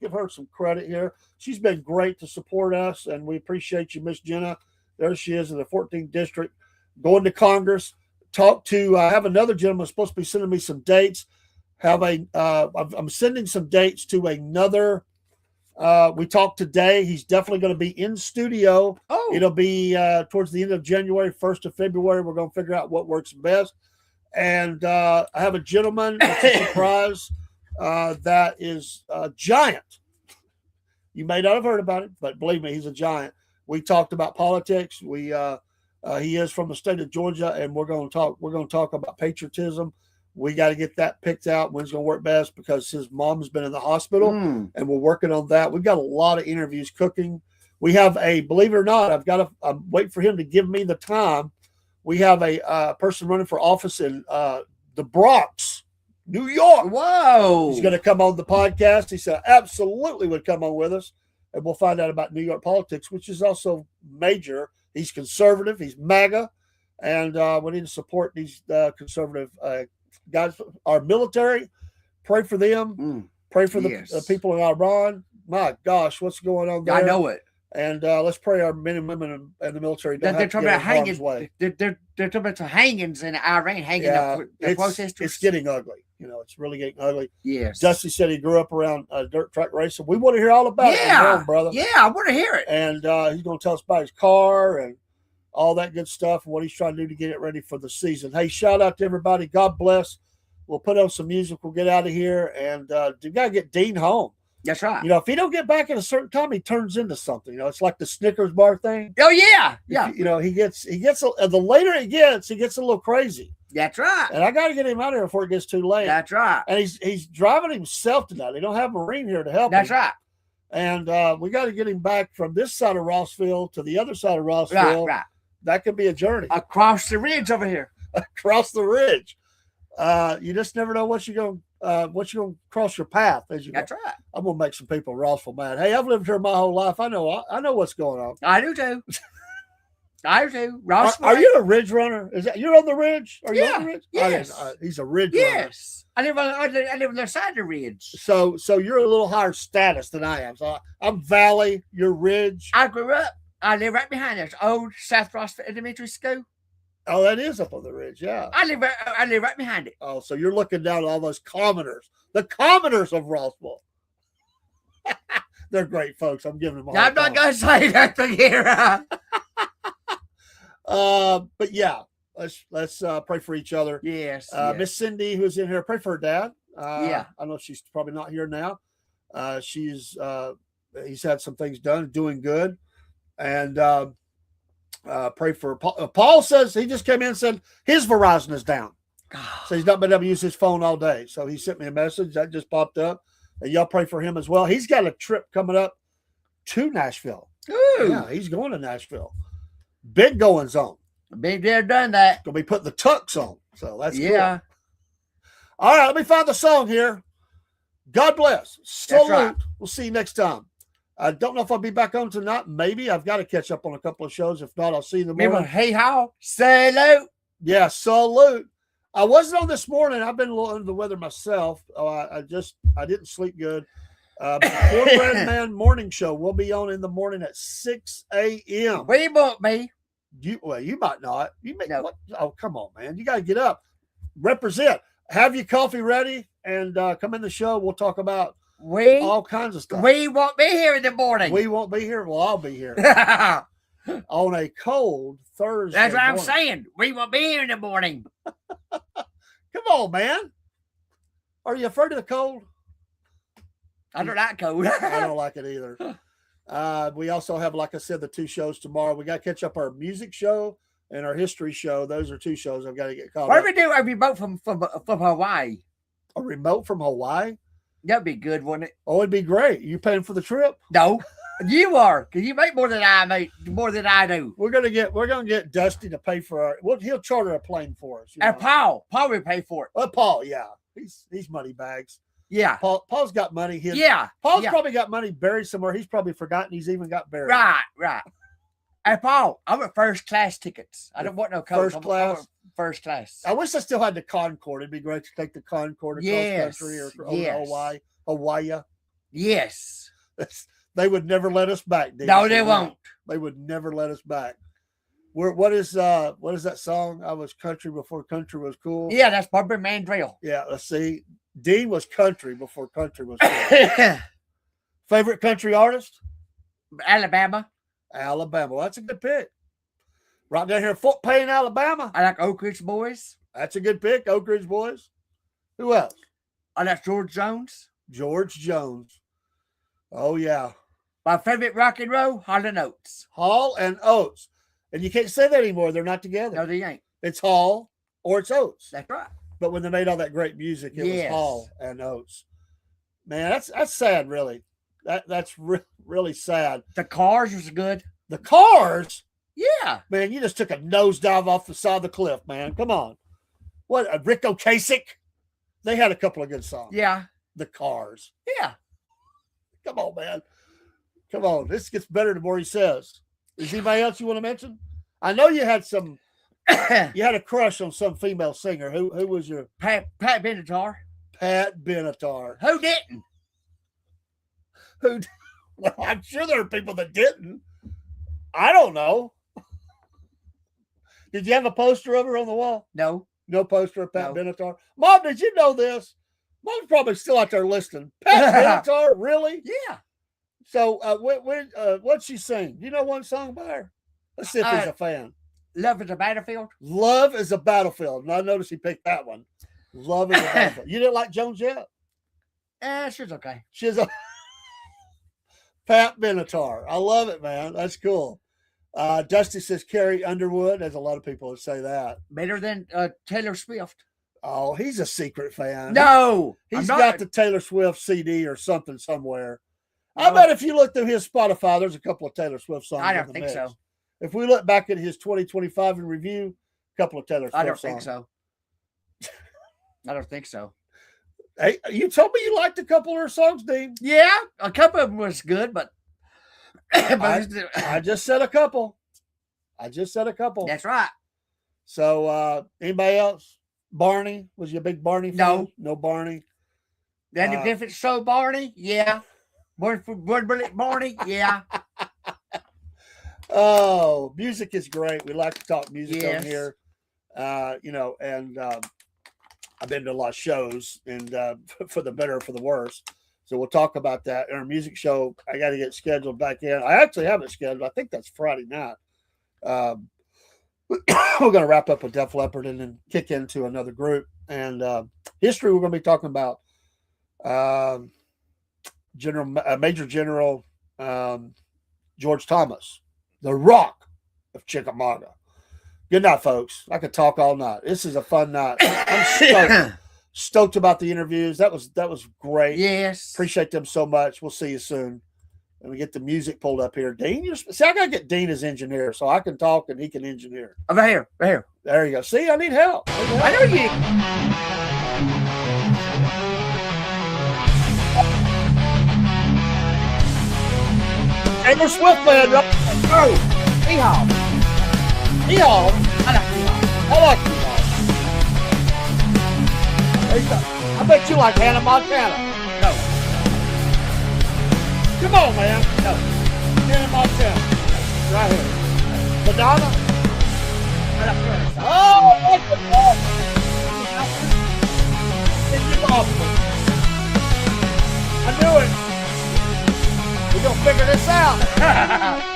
Speaker 2: give her some credit here. She's been great to support us, and we appreciate you, Miss Jenna. There she is in the 14th district, going to Congress. I have another gentleman supposed to be sending me some dates. I'm sending some dates to another. We talked today. He's definitely going to be in studio.
Speaker 3: Oh,
Speaker 2: it'll be towards the end of January, 1st of February. We're going to figure out what works best. And I have a gentleman, it's a surprise, that is a giant. You may not have heard about it, but believe me, he's a giant. We talked about politics. He is from the state of Georgia, and we're going to talk about patriotism. We got to get that picked out when it's going to work best because his mom's been in the hospital, and we're working on that. We've got a lot of interviews cooking. We have believe it or not, I'm waiting for him to give me the time. We have a person running for office in the Bronx, New York.
Speaker 3: Whoa.
Speaker 2: He's going to come on the podcast. He said absolutely would come on with us, and we'll find out about New York politics, which is also major. He's conservative. He's MAGA, and we need to support these conservative guys. Our military, pray for them. Pray for the people in Iran. My gosh, what's going on there?
Speaker 3: I know it.
Speaker 2: And let's pray our men and women in the military don't
Speaker 3: they're
Speaker 2: have to
Speaker 3: talking
Speaker 2: get
Speaker 3: about
Speaker 2: in harm's
Speaker 3: hanging.
Speaker 2: way.
Speaker 3: They're talking about some hangings in Iran, the protesters.
Speaker 2: It's getting ugly. It's really getting ugly.
Speaker 3: Yes.
Speaker 2: Dusty said he grew up around dirt track racing. We want to hear all about it. Home, brother.
Speaker 3: Yeah, I want to hear it.
Speaker 2: And he's going to tell us about his car and all that good stuff and what he's trying to do to get it ready for the season. Hey, shout out to everybody. God bless. We'll put on some music. We'll get out of here. And you got to get Dean home.
Speaker 3: That's right.
Speaker 2: If he don't get back at a certain time, he turns into something. It's like the Snickers bar thing.
Speaker 3: Oh, yeah. Yeah.
Speaker 2: He gets the later it gets, he gets a little crazy.
Speaker 3: That's right.
Speaker 2: And I got to get him out of here before it gets too late.
Speaker 3: That's right.
Speaker 2: And he's driving himself tonight. They don't have Marine here to help him.
Speaker 3: That's right.
Speaker 2: And we got to get him back from this side of Rossville to the other side of Rossville.
Speaker 3: Right.
Speaker 2: That could be a journey.
Speaker 3: Across the ridge over here.
Speaker 2: Across the ridge. You just never know what you're going to cross your path as you go.
Speaker 3: That's right.
Speaker 2: I'm going to make some people in Rossville mad. Hey, I've lived here my whole life. I know what's going on.
Speaker 3: I do too.
Speaker 2: Are you a ridge runner? You're on the ridge? Are you on the ridge?
Speaker 3: Yes.
Speaker 2: He's a ridge runner.
Speaker 3: Yes. I live on the side of the ridge.
Speaker 2: So you're a little higher status than I am. So I'm valley, you're ridge.
Speaker 3: I grew I live right behind this old South Ross Elementary School.
Speaker 2: Oh, that is up on the ridge, yeah.
Speaker 3: I live right behind it.
Speaker 2: Oh, so you're looking down at all those commoners, the commoners of Rossville. They're great folks. I'm giving them a hard
Speaker 3: I'm not going to say nothing here.
Speaker 2: But yeah, let's pray for each other.
Speaker 3: Yes.
Speaker 2: Miss Cindy, who's in here, pray for her dad.
Speaker 3: Yeah.
Speaker 2: I know she's probably not here now. He's had some things done, doing good. And pray for Paul. Paul says he just came in and said his Verizon is down. So he's not been able to use his phone all day. So he sent me a message that just popped up. And y'all pray for him as well. He's got a trip coming up to Nashville.
Speaker 3: Ooh.
Speaker 2: Yeah, he's going to Nashville. Big goings on.
Speaker 3: Big deal done that.
Speaker 2: Gonna be putting the tux on. So that's
Speaker 3: yeah.
Speaker 2: cool. All right, let me find the song here. God bless. Salute. Right. We'll see you next time. I don't know if I'll be back on tonight. Maybe. I've got to catch up on a couple of shows. If not, I'll see you in the morning.
Speaker 3: Remember, hey, how? Salute.
Speaker 2: Yeah, salute. I wasn't on this morning. I've been a little under the weather myself. I didn't sleep good. Cornbread Man morning show. We'll be on in the morning at 6 a.m.
Speaker 3: We won't be.
Speaker 2: You might not. You may.
Speaker 3: No.
Speaker 2: What? Oh, come on, man. You got to get up. Represent. Have your coffee ready and come in the show. We'll talk about all kinds of stuff.
Speaker 3: We won't be here in the morning.
Speaker 2: We won't be here. Well, I'll be here on a cold Thursday.
Speaker 3: That's what I'm saying. We won't be here in the morning.
Speaker 2: Come on, man. Are you afraid of the cold?
Speaker 3: I don't like cold.
Speaker 2: I don't like it either. We also have, like I said, the 2 shows tomorrow. We got to catch up our music show and our history show. Those are 2 shows I've got to get caught
Speaker 3: What
Speaker 2: up.
Speaker 3: do we do a remote from Hawaii?
Speaker 2: A remote from Hawaii?
Speaker 3: That'd be good, wouldn't it?
Speaker 2: Oh, it'd be great. You paying for the trip?
Speaker 3: No, you are, because you make more than I do.
Speaker 2: We're gonna get Dusty to pay for our. Well, he'll charter a plane for us.
Speaker 3: And Paul will pay for it.
Speaker 2: Paul, yeah, he's money bags.
Speaker 3: Yeah,
Speaker 2: Paul's got money. Paul's probably got money buried somewhere. He's probably forgotten he's even got buried.
Speaker 3: Right. Hey, Paul, I want first class tickets. I don't want no coach.
Speaker 2: First class.
Speaker 3: First class.
Speaker 2: I wish I still had the Concorde. It'd be great to take the Concorde across country or Hawaii.
Speaker 3: Yes.
Speaker 2: They would never let us back.
Speaker 3: No, they won't.
Speaker 2: They would never let us back. What is that song? I was country before country was cool.
Speaker 3: Yeah, that's Barbara Mandrill.
Speaker 2: Yeah, let's see. Dean was country before country was cool. Favorite country artist?
Speaker 3: Alabama.
Speaker 2: Well, that's a good pick. Right down here in Fort Payne, Alabama.
Speaker 3: I like Oak Ridge Boys.
Speaker 2: That's a good pick. Oak Ridge Boys. Who else?
Speaker 3: I like George Jones.
Speaker 2: George Jones. Oh, yeah.
Speaker 3: My favorite rock and roll, Hall & Oates.
Speaker 2: Hall and Oates. And you can't say that anymore. They're not together.
Speaker 3: No, they ain't.
Speaker 2: It's Hall or it's Oates.
Speaker 3: That's right.
Speaker 2: But when they made all that great music, it was Hall and Oates. Man, that's sad, really. That's really sad.
Speaker 3: The Cars was good.
Speaker 2: The Cars?
Speaker 3: Yeah.
Speaker 2: Man, you just took a nosedive off the side of the cliff, man. Come on. What, Rick Ocasek? They had a couple of good songs.
Speaker 3: Yeah.
Speaker 2: The Cars.
Speaker 3: Yeah.
Speaker 2: Come on, man. Come on. This gets better the more he says. Is anybody else you want to mention? I know you had some. You had a crush on some female singer. Who was your
Speaker 3: Pat Benatar?
Speaker 2: Pat Benatar.
Speaker 3: Who didn't?
Speaker 2: Well, I'm sure there are people that didn't. I don't know. Did you have a poster of her on the wall?
Speaker 3: No.
Speaker 2: No poster of Pat Benatar? Mom, did you know this? Mom's probably still out there listening. Pat Benatar, really?
Speaker 3: Yeah.
Speaker 2: So, what'd she sing? Do you know one song by her? Let's see if he's a fan.
Speaker 3: Love is a Battlefield.
Speaker 2: Love is a Battlefield. And I noticed he picked that one. Love is a Battlefield. You didn't like Joan Jett?
Speaker 3: She's okay.
Speaker 2: She's a Pat Benatar. I love it, man. That's cool. Dusty says Carrie Underwood. There's a lot of people that say that.
Speaker 3: Better than Taylor Swift.
Speaker 2: Oh, he's a secret fan.
Speaker 3: No.
Speaker 2: He's got the Taylor Swift CD or something somewhere. No. I bet if you look through his Spotify, there's a couple of Taylor Swift songs.
Speaker 3: I don't think so.
Speaker 2: If we look back at his 2025 in review, a couple of Taylor Swift songs.
Speaker 3: I don't think so. I don't think so.
Speaker 2: Hey, you told me you liked a couple of her songs, Dean.
Speaker 3: Yeah, a couple of them was good, but
Speaker 2: I just said a couple.
Speaker 3: That's right.
Speaker 2: So, anybody else? Barney? Was you a big Barney fan?
Speaker 3: No.
Speaker 2: No Barney?
Speaker 3: Then the different show, Barney? Yeah. Born Barney? Yeah.
Speaker 2: Oh, music is great. We like to talk music
Speaker 3: Yes.
Speaker 2: on here. You know, and I've been to a lot of shows, and for the better or for the worse. So we'll talk about that. In our music show, I got to get scheduled back in. I actually have it scheduled. I think that's Friday night. We're going to wrap up with Def Leppard and then kick into another group. And history, we're going to be talking about Major General George Thomas, the Rock of Chickamauga. Good night, folks. I could talk all night. This is a fun night. I'm stoked about the interviews. That was great.
Speaker 3: Yes.
Speaker 2: Appreciate them so much. We'll see you soon. Let me get the music pulled up here. Dean, see, I gotta get Dean as engineer so I can talk and he can engineer.
Speaker 3: Over here, right here.
Speaker 2: There you go. See, I need help.
Speaker 3: I know you.
Speaker 2: Taylor Swift man.
Speaker 3: Oh, hee-haw.
Speaker 2: Hee-haw.
Speaker 3: I like hee-haw.
Speaker 2: I like hee-haw. There you go. I bet you like Hannah Montana.
Speaker 3: No.
Speaker 2: Come on, man.
Speaker 3: No.
Speaker 2: Hannah Montana. Right here. Madonna.
Speaker 3: I like her.
Speaker 2: Oh, what the fuck? It's awesome. I knew it. We're going to figure this out.